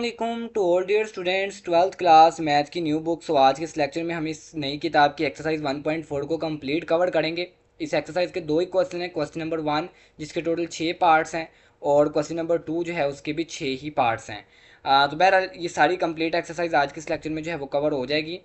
वालेकुम to all dear students, twelfth class math की new book. आज के इस लेक्चर में हम इस नई किताब की एक्सरसाइज 1.4 को कंप्लीट कवर करेंगे। इस एक्सरसाइज के दो ही क्वेश्चन हैं। क्वेश्चन नंबर 1 जिसके टोटल 6 पार्ट्स हैं और क्वेश्चन नंबर 2 जो है उसके भी 6 ही पार्ट्स हैं। तो बहरहाल ये सारी कंप्लीट एक्सरसाइज आज के इस लेक्चर में जो है वो कवर हो जाएगी।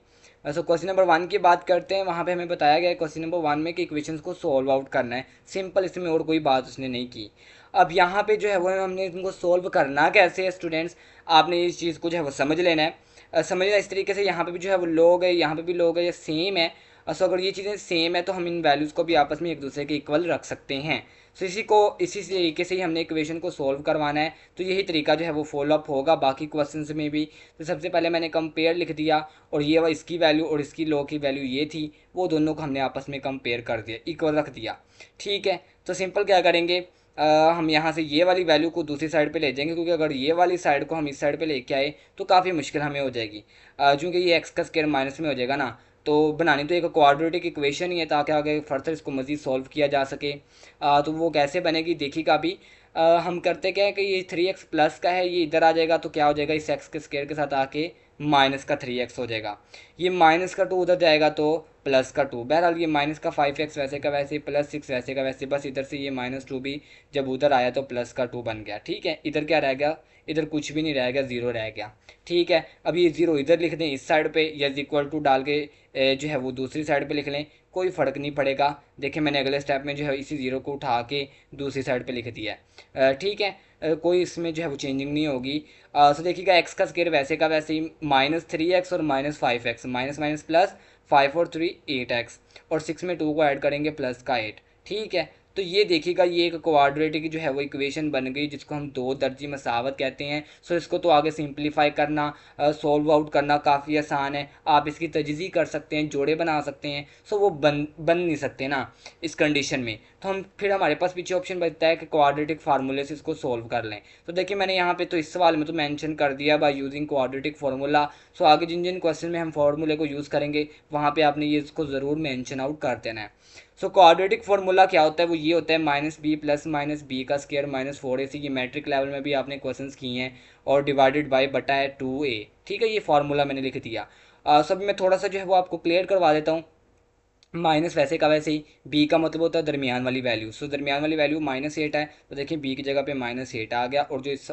सो क्वेश्चन नंबर 1 की बात करते हैं। वहाँ पे हमें बताया गया है क्वेश्चन नंबर 1 में कि इक्वेशंस को सॉल्व आउट करना है। सिंपल, इसमें और कोई बात उसने नहीं की। अब यहाँ पे जो है वो हमने इनको सोल्व करना कैसे है स्टूडेंट्स, आपने इस चीज़ को जो है वो समझ लेना है। समझना इस तरीके से, यहाँ पे भी जो है वो लोग है, यहाँ पे भी लोग है, ये सेम है। सो अगर ये चीज़ें सेम है तो हम इन वैल्यूज़ को भी आपस में एक दूसरे के इक्वल रख सकते हैं। सो इसी तरीके से ही हमने इक्वेशन को सोल्व करवाना है। तो यही तरीका जो है वो फॉलो अप होगा बाकी क्वेश्चंस में भी। तो सबसे पहले मैंने कंपेयर लिख दिया और ये वो इसकी वैल्यू और इसकी लो की वैल्यू ये थी, वो दोनों को हमने आपस में कंपेयर कर दिया, इक्वल रख दिया। ठीक है, तो सिंपल क्या करेंगे, हम यहाँ से ये वाली वैल्यू को दूसरी साइड पे ले जाएंगे, क्योंकि अगर ये वाली साइड को हम इस साइड पे लेके आए तो काफ़ी मुश्किल हमें हो जाएगी। क्योंकि ये एक्स का स्क्वायर माइनस में हो जाएगा ना, तो बनानी तो एक क्वाड्रेटिक इक्वेशन ही है ताकि आगे फर्दर इसको मज़ीद सॉल्व किया जा सके। तो वो कैसे बनेगी देखिएगा अभी। हम करते क्या है कि ये 3x प्लस का है, ये इधर आ जाएगा तो क्या हो जाएगा, इस एक्स के स्क्वायर के साथ आके माइनस का 3x हो जाएगा। ये माइनस का 2 उधर जाएगा तो प्लस का 2। बहरहाल ये माइनस का 5x वैसे का वैसे, प्लस 6 वैसे का वैसे, बस इधर से ये -2 भी जब उधर आया तो प्लस का 2 बन गया। ठीक है, इधर क्या रह गया, इधर कुछ भी नहीं रह गया, ज़ीरो रह गया। ठीक है, अब ये ज़ीरो इधर लिख दें इस साइड पे, या इक्वल टू डाल के जो है वो दूसरी साइड पे लिख लें, कोई फ़र्क नहीं पड़ेगा। देखिए मैंने अगले स्टेप में जो है इसी ज़ीरो को उठा के दूसरी साइड पे लिख दिया है। ठीक है, कोई इसमें जो है वो चेंजिंग नहीं होगी। सो देखिएगा एक्स का स्क्वायर वैसे का वैसे ही, -3x और -5x, माइनस माइनस प्लस, 5 और 3 8x, और 6 में 2 को ऐड करेंगे प्लस का 8। ठीक है, तो ये देखिएगा ये एक क्वाड्रेटिक जो है वो इक्वेशन बन गई, जिसको हम दो दर्जी मसावत कहते हैं। सो इसको तो आगे सिंप्लीफाई करना, सॉल्व आउट करना काफ़ी आसान है। आप इसकी तजज़ी कर सकते हैं, जोड़े बना सकते हैं। सो वो बन नहीं सकते ना इस कंडीशन में, तो हम फिर हमारे पास पीछे ऑप्शन बचता है कि क्वाड्रेटिक फार्मूले से इसको सोल्व कर लें। तो देखिए मैंने यहाँ पे तो इस सवाल में तो मेंशन कर दिया बाय यूजिंग क्वाड्रेटिक फार्मूला। सो आगे जिन जिन क्वेश्चन में हम फार्मूले को यूज़ करेंगे वहाँ पे आपने ये इसको ज़रूर मेंशन आउट कर देना है। सो क्वाड्रेटिक फार्मूला क्या होता है, वो ये होता है -b प्लस -b का स्क्वायर -4ac। ये मैट्रिक लेवल में भी आपने क्वेश्चंस किए हैं, और डिवाइडेड बाय बटा है 2a। ठीक है, ये फार्मूला मैंने लिख दिया। सब मैं थोड़ा सा जो है वो आपको क्लियर करवा देता हूँ। माइनस वैसे का वैसे ही, बी का मतलब होता है दरमियान वाली वैल्यू। सो दरमियान वाली वैल्यू -8 है, तो देखिए बी की जगह पे -8 आ गया, और जो इस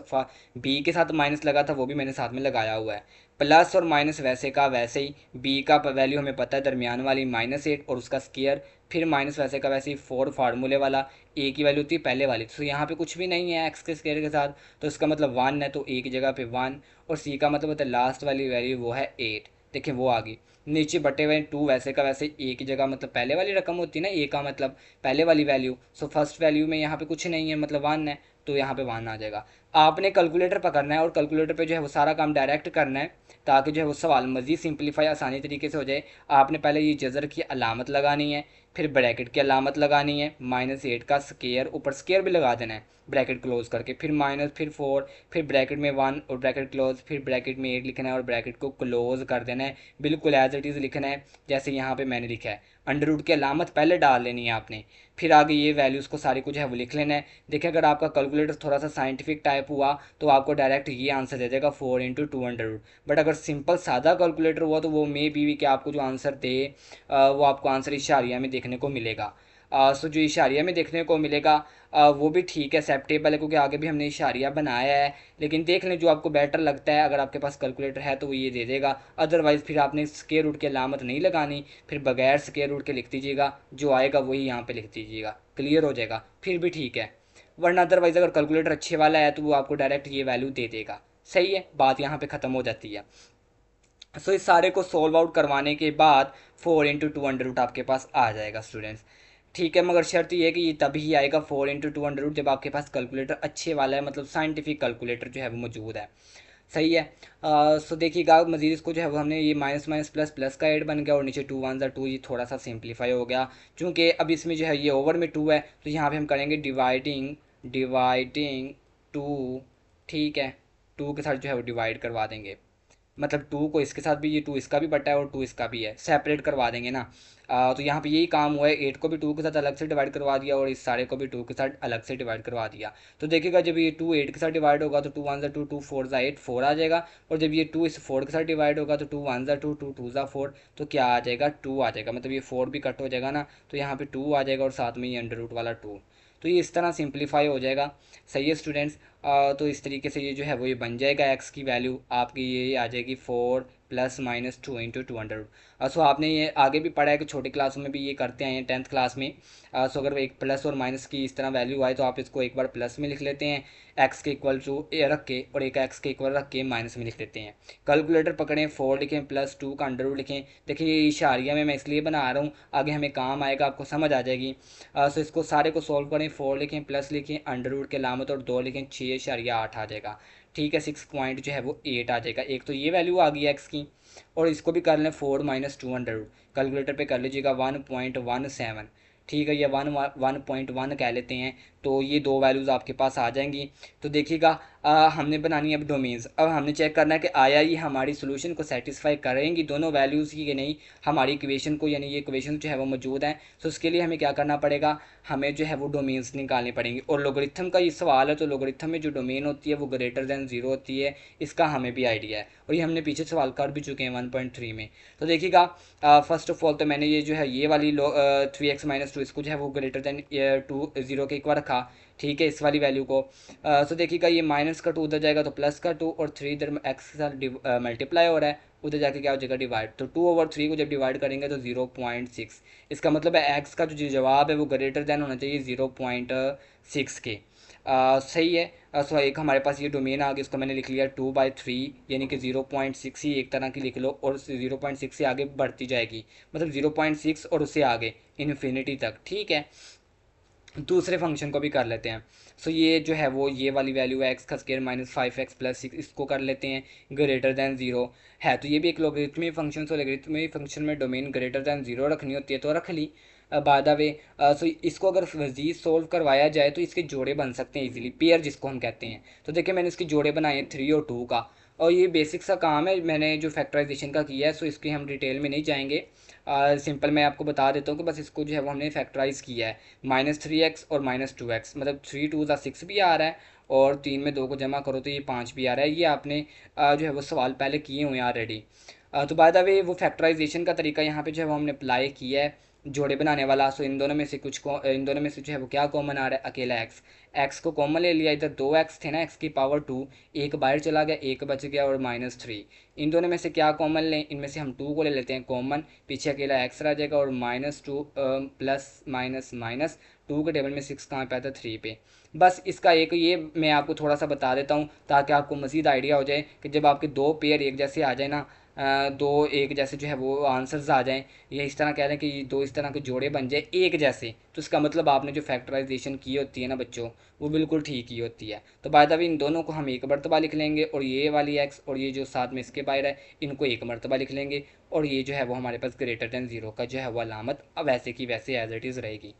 बी के साथ माइनस लगा था वो भी मैंने साथ में लगाया हुआ है। प्लस और माइनस वैसे का वैसे ही, बी का वैल्यू हमें पता है दरमियान वाली -8 और उसका स्क्वायर, फिर माइनस वैसे का वैसे ही 4 फार्मूले वाला, ए की वैल्यू थी पहले वाली। तो यहाँ पे कुछ भी नहीं है एक्स के स्क्वायर के साथ, तो इसका मतलब 1 है, तो ए की जगह पे 1, और सी का मतलब होता है लास्ट वाली वैल्यू वो है 8। देखिए वो आ गई। नीचे बटे हुए 2 वैसे का वैसे, ए की जगह मतलब पहले वाली रकम होती है ना, ए का मतलब पहले वाली वैल्यू। सो फर्स्ट वैल्यू में यहाँ पे कुछ नहीं है, मतलब 1 है, तो यहाँ पे 1 आ जाएगा। आपने कैलकुलेटर पकड़ना है और कैलकुलेटर पे जो है वो सारा काम डायरेक्ट करना है, ताकि जो है वो सवाल मज़ीद सिंप्लीफाई आसानी तरीके से हो जाए। आपने पहले ये जज़र की अलामत लगानी है, फिर ब्रैकेट की अलामत लगानी है, -8 का स्केयर, ऊपर स्केयर भी लगा देना है ब्रैकेट क्लोज करके, फिर माइनस, फिर 4, फिर ब्रैकेट में 1 और ब्रैकेट क्लोज, फिर ब्रैकेट में 8 लिखना है और ब्रैकेट को क्लोज कर देना है। बिल्कुल एज इट इज़ लिखना है जैसे यहाँ पे मैंने लिखा है। अंडर रूट की अलामत पहले डाल लेनी है आपने, फिर आगे ये वैल्यूज़ को सारी कुछ है वो लिख लेना है। देखिए अगर आपका कैलकुलेटर थोड़ा सा साइंटिफिक टाइप हुआ तो आपको डायरेक्ट ये आंसर दे देगा 4 × 2 अंडर रूट। बट अगर सिंपल सादा कैलकुलेटर हुआ तो वो मे बी कि आपको जो आंसर दे वो आपको आंसर इशारिया में देखने को मिलेगा। सो जो इशारिया में देखने को मिलेगा वो भी ठीक है, एक्सेप्टेबल है, क्योंकि आगे भी हमने इशारिया बनाया है। लेकिन देख लें जो आपको बेटर लगता है, अगर आपके पास कैलकुलेटर है तो वो ये दे देगा। अदरवाइज़ फिर आपने स्क्वायर रूट की अलामत नहीं लगानी, फिर बगैर स्क्वायर रूट के लिख दीजिएगा, जो आएगा वही यहाँ पे लिख दीजिएगा, क्लियर हो जाएगा, फिर भी ठीक है। वरना अदरवाइज़ अगर कैलकुलेटर अच्छे वाला है तो वो आपको डायरेक्ट ये वैल्यू दे देगा। सही है, बात यहाँ पे ख़त्म हो जाती है। सो इस सारे को सॉल्व आउट करवाने के बाद 4 × 2 अंडर रूट आपके पास आ जाएगा स्टूडेंट्स। ठीक है, मगर शर्त ये है कि ये तभी ही आएगा 4 × 2 अंडर रूट जब आपके पास कैलकुलेटर अच्छे वाला है, मतलब साइंटिफिक कैलकुलेटर जो है वो मौजूद है। सही है। सो देखिएगा मजीद इसको जो है वो हमने ये माइनस माइनस प्लस प्लस का ऐड बन गया, और नीचे 2 1 2, ये थोड़ा सा सिंप्लीफाई हो गया। चूँकि अब इसमें जो है ये ओवर में 2 है, तो यहाँ पे हम करेंगे डिवाइडिंग डिवाइडिंग 2। ठीक है, 2 के साथ जो है वो डिवाइड करवा देंगे, मतलब 2 को इसके साथ भी, ये 2 इसका भी बटा है और 2 इसका भी है, सेपरेट करवा देंगे ना। तो यहाँ पे यही काम हुआ है, 8 को भी 2 के साथ अलग से डिवाइड करवा दिया और इस सारे को भी 2 के साथ अलग से डिवाइड करवा दिया। तो देखिएगा जब ये 2 8 के साथ डिवाइड होगा तो 2 1 2 2 4 8 4 आ जाएगा, और जब ये 2 इस 4 के साथ डिवाइड होगा तो 2 1 2 2 2 4, तो क्या आ जाएगा 2 आ जाएगा, मतलब ये 4 भी कट हो जाएगा ना, तो यहाँ पे 2 आ जाएगा और साथ में ये अंडर रूट वाला 2। तो ये इस तरह सिंप्लीफाई हो जाएगा। सही है स्टूडेंट्स। तो इस तरीके से ये जो है वो ये बन जाएगा, एक्स की वैल्यू आपकी ये आ जाएगी 4 +-2 इंटू 200। सो आपने ये आगे भी पढ़ा है कि छोटी क्लासों में भी ये करते हैं 10th क्लास में। सो अगर एक प्लस और माइनस की इस तरह वैल्यू आए तो आप इसको एक बार प्लस में लिख लेते हैं एक्स के इक्वल टू ए रख के, और एक एक्स के इक्वल रख के माइनस में लिख देते हैं। कैलकुलेटर पकड़ें, 4 लिखें +2 का अंडर रूट लिखें। देखिए ये इशारिया में मैं इसलिए बना रहा हूँ, आगे हमें काम आएगा, आपको समझ आ जाएगी। सो इसको सारे को सॉल्व करें, 4 लिखें प्लस लिखें अंडर रूट के लामत और 2 लिखें, 6.8 आ जाएगा। ठीक है, 6 पॉइंट जो है वो 8 आ जाएगा। एक तो ये वैल्यू आ गई एक्स की, और इसको भी कर लें 4 - 2 अंडर रूट, कैलकुलेटर पे कर लीजिएगा 1.17। ठीक है, ये 1.1 कह लेते हैं। तो ये दो वैल्यूज़ आपके पास आ जाएंगी। तो देखिएगा हमने बनानी है अब डोमेन्स। अब हमने चेक करना है कि आया ये हमारी सोल्यूशन को सेटिस्फाई करेंगी दोनों वैल्यूज़ की कि नहीं, हमारी इक्वेशन को, यानी ये इक्वेशन जो है वो मौजूद है। तो उसके लिए हमें क्या करना पड़ेगा, हमें जो है वो डोमेन्स निकालनी पड़ेंगी। और लोगरिथम का ये सवाल है, तो लोगरिथम में जो डोमेन होती है वो ग्रेटर दैन 0 होती है, इसका हमें भी आइडिया है, और ये हमने पीछे सवाल कर भी चुके हैं 1.3 में। तो देखिएगा फर्स्ट ऑफ ऑल तो मैंने ये जो है ये वाली 3x - 2 इसको जो है वो ग्रेटर दैन 0 के इक्वल रखा। ठीक है, इस वाली वैल्यू को। सो देखिएगा ये माइनस का 2 उधर जाएगा तो प्लस का 2, और 3 इधर एक्स के साथ मल्टीप्लाई हो रहा है, उधर जाके क्या हो जाएगा डिवाइड। तो 2/3 को जब डिवाइड करेंगे तो 0.6। इसका मतलब है एक्स का जो जवाब है वो ग्रेटर दैन होना चाहिए 0.6 के। सही है। सो एक हमारे पास ये डोमेन आ गया, इसको मैंने लिख लिया 2/3, यानी कि 0.6 ही एक तरह की लिख लो, और 0.6 से आगे बढ़ती जाएगी, मतलब 0.6 और उससे आगे इन्फिनिटी तक। ठीक है, दूसरे फंक्शन को भी कर लेते हैं। सो ये जो है वो ये वाली वैल्यू है एक्स का स्क्वायर -5x + 6, इसको कर लेते हैं ग्रेटर दैन 0 है। तो ये भी एक लोगरिथमिक फंक्शन, तो लोगरिथमिक फंक्शन में डोमेन ग्रेटर दैन 0 रखनी होती है, तो रख ली। बाय द वे सो इसको अगर मजीद सोल्व करवाया जाए तो इसके जोड़े बन सकते हैं इजीली, पेयर जिसको हम कहते हैं। तो देखिए मैंने इसके जोड़े बनाए हैं 3 और 2 का, और ये बेसिक सा काम है मैंने जो फैक्टराइजेशन का किया है। सो इसकी हम डिटेल में नहीं जाएंगे, सिंपल मैं आपको बता देता हूँ कि बस इसको जो है वो हमने फैक्टराइज किया है। -3x और -2x, मतलब 3 2 6 भी आ रहा है, और 3 में 2 को जमा करो तो ये 5 भी आ रहा है। ये आपने जो है वो सवाल पहले किए हुए हैं ऑलरेडी। तो बाय द वे वो फैक्टराइजेशन का तरीका यहाँ पे जो है वो हमने अप्लाई किया है, जोड़े बनाने वाला। सो इन दोनों में से इन दोनों में से जो है वो क्या कॉमन आ रहा है, अकेला एक्स को कॉमन ले लिया। इधर 2x थे ना, एक्स की पावर 2, एक बाहर चला गया, एक बच गया, और -3। इन दोनों में से क्या कॉमन लें, इनमें से हम 2 को ले लेते हैं कॉमन, पीछे अकेला एक्स रह जाएगा, और -2 प्लस माइनस माइनस 2 के टेबल में 6 कहाँ पे आता है, 3 पे। बस इसका एक ये मैं आपको थोड़ा सा बता देता हूँ ताकि आपको मज़ीद आइडिया हो जाए कि जब आपके दो पेयर एक जैसे आ जाए ना, दो एक जैसे जो है वो आंसर्स आ जाएं, या इस तरह कह रहे हैं कि दो इस तरह के जोड़े बन जाए एक जैसे, तो इसका मतलब आपने जो फैक्टराइजेशन की होती है ना बच्चों, वो बिल्कुल ठीक ही होती है। तो बाय द वे इन दोनों को हम एक मरतबा लिख लेंगे, और ये वाली एक्स और ये जो साथ में इसके बाहर है इनको एक मरतबा लिख लेंगे, और ये जो है वो हमारे पास ग्रेटर दैन 0 का जो है वो अलामत अब वैसे की वैसे एज इट इज़ रहेगी।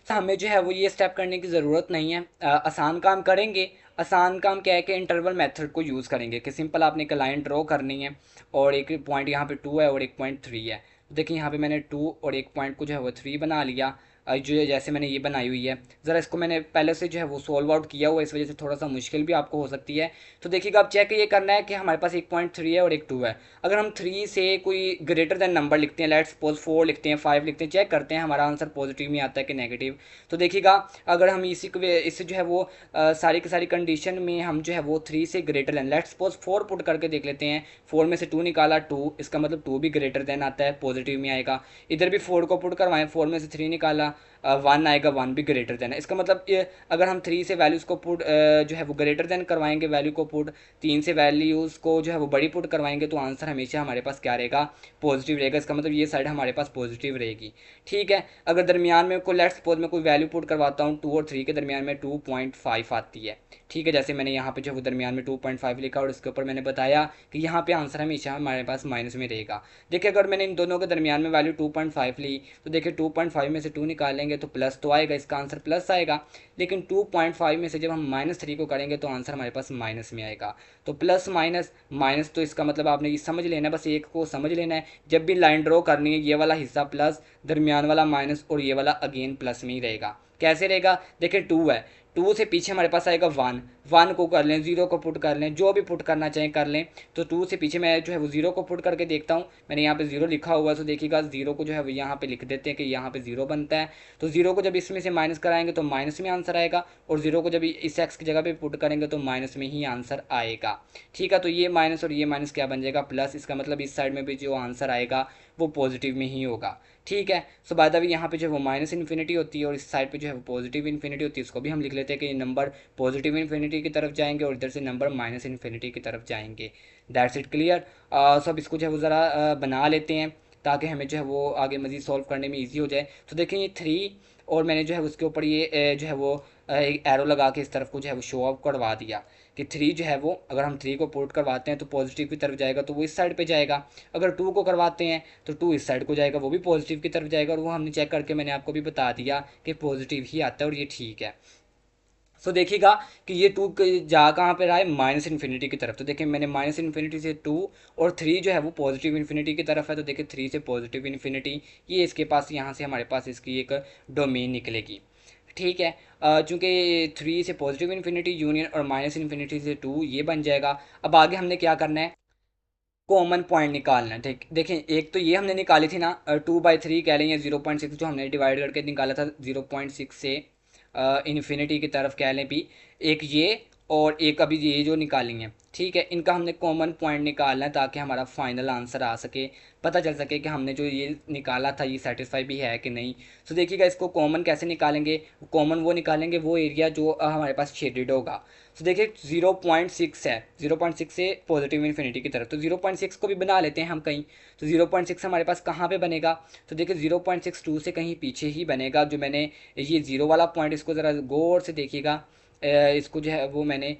तो हमें जो है वो ये स्टेप करने की ज़रूरत नहीं है, आसान काम करेंगे। आसान काम क्या है कि इंटरवल मेथड को यूज़ करेंगे, कि सिंपल आपने एक लाइन ड्रॉ करनी है, और एक पॉइंट यहाँ पे 2 है और एक पॉइंट 3 है। देखिए यहाँ पे मैंने 2 और एक पॉइंट को जो है वो 3 बना लिया, जो जैसे मैंने ये बनाई हुई है। ज़रा इसको मैंने पहले से जो है वो सोल्व आउट किया हुआ है, इस वजह से थोड़ा सा मुश्किल भी आपको हो सकती है। तो देखिएगा अब चेक ये करना है कि हमारे पास एक पॉइंट 3 है और एक 2 है। अगर हम 3 से कोई ग्रेटर दैन नंबर लिखते हैं, लेट्स सपोज 4 लिखते हैं, 5 लिखते हैं, चेक करते हैं हमारा आंसर पॉजिटिव में आता है कि नेगेटिव। तो देखिएगा अगर हम इससे जो है वो सारी की सारी कंडीशन में हम जो है वो 3 से greater than, let's suppose 4 put करके देख लेते हैं। 4 में से 2 निकाला, 2, इसका मतलब 2 भी ग्रेटर दैन आता है, पॉजिटिव में आएगा। इधर भी 4 को पुट करवाएं, 4 में से 3 निकाला, 1 आएगा, 1 भी ग्रेटर देन है। इसका मतलब अगर हम 3 से वैल्यूज़ को पुट जो है वो ग्रेटर देन करवाएंगे, वैल्यू को पुट 3 से वैल्यूज़ को जो है वो बड़ी पुट करवाएंगे, तो आंसर हमेशा हमारे पास क्या रहेगा, पॉजिटिव रहेगा। इसका मतलब ये साइड हमारे पास पॉजिटिव रहेगी। ठीक है, अगर दरमियान में कोई लेट्स सपोज मैं कोई वैल्यू पुट करवाता हूँ 2 और 3 के दरमियान में 2.5 आती है। ठीक है, जैसे मैंने यहाँ पे जो है वो दरमियान में 2.5 लिखा, और इसके ऊपर मैंने बताया कि यहाँ पे आंसर हमेशा हमारे पास माइनस में रहेगा। देखिए अगर मैंने इन दोनों के दरमियान में वैल्यू 2.5 ली, तो देखिए 2.5 में से 2 निकाल निकालेंगे तो प्लस तो आएगा, इसका आंसर प्लस आएगा। लेकिन 2.5 में से जब हम -3 को करेंगे तो आंसर हमारे पास माइनस में आएगा। तो प्लस माइनस माइनस, तो इसका मतलब आपने ये समझ लेना है, बस एक को समझ लेना है। जब भी लाइन ड्रॉ करनी है ये वाला हिस्सा प्लस, दरमियान वाला माइनस, और ये वाला अगेन प्लस में ही रहेगा। कैसे रहेगा, देखिए 2 है, 2 से पीछे हमारे पास आएगा 1, 1 को कर लें, 0 को पुट कर लें, जो भी पुट करना चाहें कर लें। तो 2 से पीछे मैं जो है वो 0 को पुट करके देखता हूँ। मैंने यहाँ पे 0 लिखा हुआ है, तो देखिएगा 0 को जो है वो यहाँ पे लिख देते हैं कि यहाँ पे 0 बनता है। तो 0 को जब इसमें से माइनस कराएंगे तो माइनस में आंसर आएगा, और 0 को जब इस एक्स की जगह पे पुट करेंगे तो माइनस में ही आंसर आएगा। ठीक है, तो ये माइनस और ये माइनस क्या बन जाएगा, प्लस। इसका मतलब इस साइड में भी जो आंसर आएगा वो पॉजिटिव में ही होगा। ठीक है, सो बाय द वे यहाँ पे जो है वो माइनस इन्फिनिटी होती है और इस साइड पे जो है वो पॉजिटिव इन्फिनिटी होती है। इसको भी हम लिख लेते हैं कि ये नंबर पॉजिटिव इन्फिनिटी की तरफ जाएंगे और इधर से नंबर माइनस इन्फिनिटी की तरफ जाएंगे। That's it, clear. सब इसको जो है वो ज़रा बना लेते हैं ताकि हमें जो है वो आगे मज़ीद सॉल्व करने में ईजी हो जाए। तो देखें ये 3, और मैंने जो है उसके ऊपर ये जो है वो एक एरो लगा के इस तरफ को जो है वो शो ऑफ करवा दिया कि 3 जो है वो, अगर हम 3 को पुट करवाते हैं तो पॉजिटिव की तरफ जाएगा, तो वो इस साइड पे जाएगा। अगर 2 को करवाते हैं तो 2 इस साइड को जाएगा, वो भी पॉजिटिव की तरफ जाएगा। और वो हमने चेक करके मैंने आपको भी बता दिया कि पॉजिटिव ही आता है और ये ठीक है। सो देखिएगा कि ये 2 जा कहाँ पे रहा है, माइनस इन्फिनिटी की तरफ। तो देखिए मैंने माइनस इन्फिनिटी से 2 और 3 जो है वो पॉजिटिव इन्फिनिटी की तरफ है। तो देखिए 3 से पॉजिटिव इन्फिनिटी, ये इसके पास यहाँ से हमारे पास इसकी एक डोमेन निकलेगी। ठीक है, चूँकि 3 से पॉजिटिव इन्फिनिटी यूनियन और माइनस इन्फिनिटी से 2 ये बन जाएगा। अब आगे हमने क्या करना है, कॉमन पॉइंट निकालना है। ठीक, देखें एक तो ये हमने निकाली थी ना 2/3 कह लें, या 0.6 जो हमने डिवाइड करके निकाला था 0.6 से इन्फिनिटी की तरफ कह लें भी, एक ये और एक अभी ये जो निकाली है। ठीक है, इनका हमने कॉमन पॉइंट निकालना है ताकि हमारा फाइनल आंसर आ सके, पता चल सके कि हमने जो ये निकाला था ये सेटिस्फाई भी है कि नहीं। तो देखिएगा इसको कॉमन कैसे निकालेंगे, कॉमन वो निकालेंगे वो एरिया जो हमारे पास शेडेड होगा। तो देखिए 0.6 है, 0.6 से पॉजिटिव इन्फिनिटी की तरफ, तो 0.6 को भी बना लेते हैं हम कहीं। तो 0.6 हमारे पास कहाँ पे बनेगा, तो देखिए 0.62 से कहीं पीछे ही बनेगा। जो मैंने ये जीरो वाला पॉइंट, इसको ज़रा गौर से देखिएगा, इसको जो है वो मैंने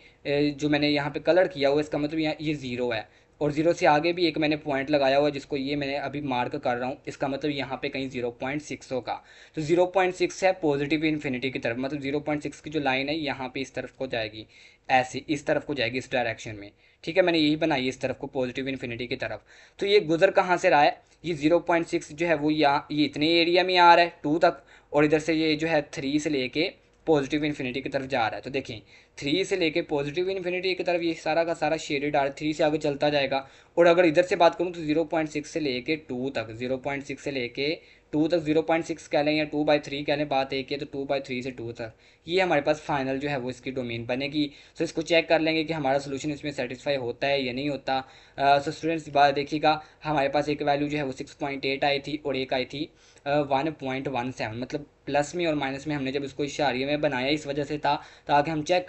जो मैंने यहाँ पे कलर किया हुआ, इसका मतलब यहाँ ये ज़ीरो है, और ज़ीरो से आगे भी एक मैंने पॉइंट लगाया हुआ है जिसको ये मैंने अभी मार्क कर रहा हूँ, इसका मतलब यहाँ पे कहीं 0.6 होगा। तो 0.6 है पॉजिटिव इन्फिनिटी की तरफ, मतलब 0.6 की जो लाइन है यहाँ पे इस तरफ को जाएगी, ऐसे इस तरफ को जाएगी, इस डायरेक्शन में। ठीक है, मैंने यही बनाई है इस तरफ को पॉजिटिव इन्फिनिटी की तरफ। तो ये गुजर कहाँ से रहा है, ये 0.6 जो है वो यहाँ ये इतने एरिया में आ रहा है 2 तक, और इधर से ये जो है 3 से लेके पॉजिटिव इन्फिनिटी की तरफ जा रहा है। तो देखें 3 से लेके पॉजिटिव इन्फिनिटी की तरफ ये सारा का सारा शेडेड आ रहा है, 3 से आगे चलता जाएगा। और अगर इधर से बात करूँ तो 0.6 से लेके 2 तक, 0.6 से लेके 2 तक, 0.6 कह लें या 2/3 कह लें, बात एक है। तो 2/3 से 2 तक ये हमारे पास फाइनल जो है वो इसकी डोमेन बनेगी। सो इसको चेक कर लेंगे कि हमारा सोल्यूशन इसमें सेटिस्फाई होता है या नहीं होता। सो स्टूडेंट्स बात देखिएगा, हमारे पास एक वैल्यू जो है वो 6.8 आई थी और एक आई थी 1.17, मतलब प्लस में और माइनस में हमने जब इसको इशारिये में बनाया इस वजह से था ताकि हम चेक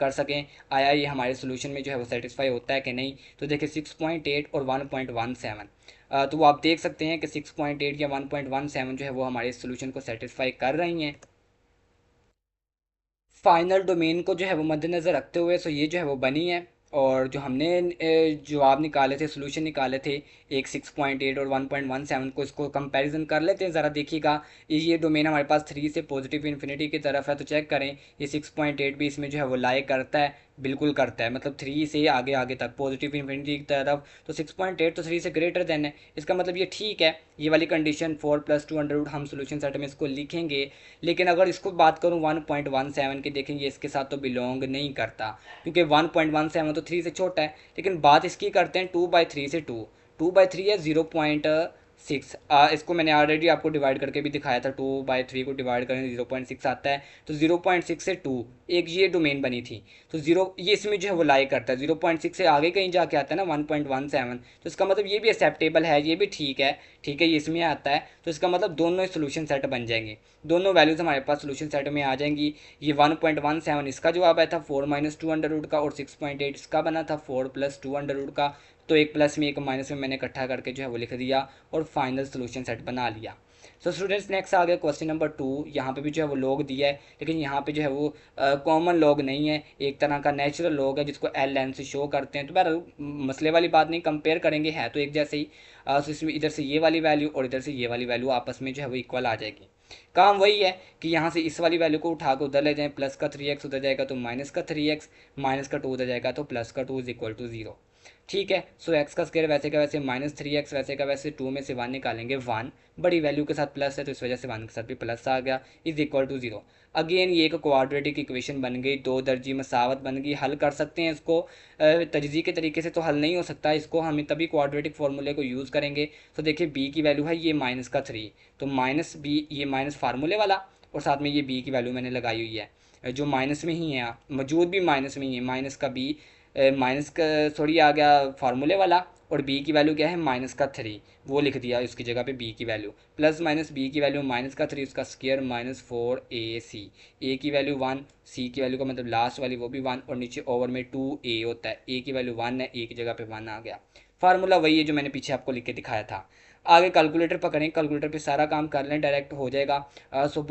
कर सकें आया ये हमारे सोल्यूशन में जो है वो सेटिस्फाई होता है कि नहीं। तो देखिए 6.8 और 1.17, तो वो आप देख सकते हैं कि 6.8 या 1.17 जो है वो हमारे सोल्यूशन को सेटिस्फाई कर रही हैं। फाइनल डोमेन को जो है वो मद्देनज़र रखते हुए सो ये जो है वो बनी है। और जो हमने जवाब निकाले थे, सोल्यूशन निकाले थे, एक 6.8 और 1.17 को, इसको कंपैरिजन कर लेते हैं ज़रा। देखिएगा ये डोमेन हमारे पास 3 से पॉजिटिव इन्फिनिटी की तरफ है, तो चेक करें ये 6.8 भी इसमें जो है वो लाई करता है, बिल्कुल करता है, मतलब 3 से आगे आगे तक पॉजिटिव इन्फिनिटी की तरफ। तो 6.8 तो 3 से ग्रेटर देन है, इसका मतलब ये ठीक है। ये वाली कंडीशन 4 + 2 हम सोल्यूशन सेट में इसको लिखेंगे। लेकिन अगर इसको बात करूँ 1.17 की, देखेंगे इसके साथ तो बिलोंग नहीं करता, क्योंकि 1.17 तो 3 से छोटा है। लेकिन बात इसकी करते हैं 2/3 से 2/3 है 0.6। इसको मैंने ऑलरेडी आपको डिवाइड करके भी दिखाया था, 2/3 को डिवाइड करें 0.6 आता है। तो 0.6 से 2 एक ये डोमेन बनी थी। तो ये इसमें जो है वो लाई करता है, 0.6 से आगे कहीं जाके आता है ना 1.17, तो इसका मतलब ये भी एक्सेप्टेबल है, ये भी ठीक है। ठीक है, ये इसमें आता है, तो इसका मतलब दोनों सोल्यूशन सेट बन जाएंगे, दोनों वैल्यूज़ हमारे पास सोल्यूशन सेट में आ जाएंगी। ये 1.17 इसका जवाब आया था 4 - 2 का, और 6.8 इसका बना था 4 + 2 का। तो एक प्लस में एक माइनस में मैंने इकट्ठा करके जो है वो लिख दिया और फाइनल सोल्यूशन सेट बना लिया। सो स्टूडेंट्स नेक्स्ट आ गया क्वेश्चन नंबर 2। यहाँ पे भी जो है वो लॉग दिया है, लेकिन यहाँ पे जो है वो कॉमन लॉग नहीं है, एक तरह का नेचुरल लॉग है जिसको एल लेंथ से शो करते हैं। तो बहरहाल मसले वाली बात नहीं, कंपेयर करेंगे है तो एक जैसे ही। तो इसमें इधर से ये वाली वैल्यू और इधर से ये वाली वैल्यू आपस में जो है वो इक्वल आ जाएगी। काम वही है कि यहाँ से इस वाली वैल्यू को उठा के उधर ले जाएं, प्लस का 3x उधर जाएगा तो माइनस का 3x, माइनस का 2 उधर जाएगा तो प्लस का 2 इज इक्वल टू 0। ठीक है, सो एक्स का स्क्वायर वैसे का वैसे -3x, वैसे का वैसे 2 में से 1 निकालेंगे 1, बड़ी वैल्यू के साथ प्लस है तो इस वजह से 1 के साथ भी प्लस आ गया, इज इक्वल टू 0। अगेन ये एक क्वाड्रेटिक इक्वेशन बन गई, दो दर्जी मसावत बन गई। हल कर सकते हैं इसको तजज़ी के तरीके से तो हल नहीं हो सकता, इसको हमें तभी क्वाड्रेटिक फार्मूले को यूज़ करेंगे। तो देखिए बी की वैल्यू है ये -3, तो माइनस बी, ये माइनस फार्मूले वाला और साथ में ये बी की वैल्यू मैंने लगाई हुई है जो माइनस में ही है, मौजूद भी माइनस में ही है, माइनस का बी, माइनस का सॉरी आ गया फार्मूले वाला, और बी की वैल्यू क्या है -3, वो लिख दिया इसकी जगह पे बी की वैल्यू, प्लस माइनस बी की वैल्यू -3 उसका स्क्वायर -4ac, ए की वैल्यू 1, सी की वैल्यू का मतलब लास्ट वाली वो भी 1, और नीचे ओवर में 2a होता है, ए की वैल्यू 1 है, ए की जगह पे 1 आ गया। फार्मूला वही है जो मैंने पीछे आपको लिख के दिखाया था। आगे कैलकुलेटर पकड़ें, कैलकुलेटर पे सारा काम कर लें, डायरेक्ट हो जाएगा। सो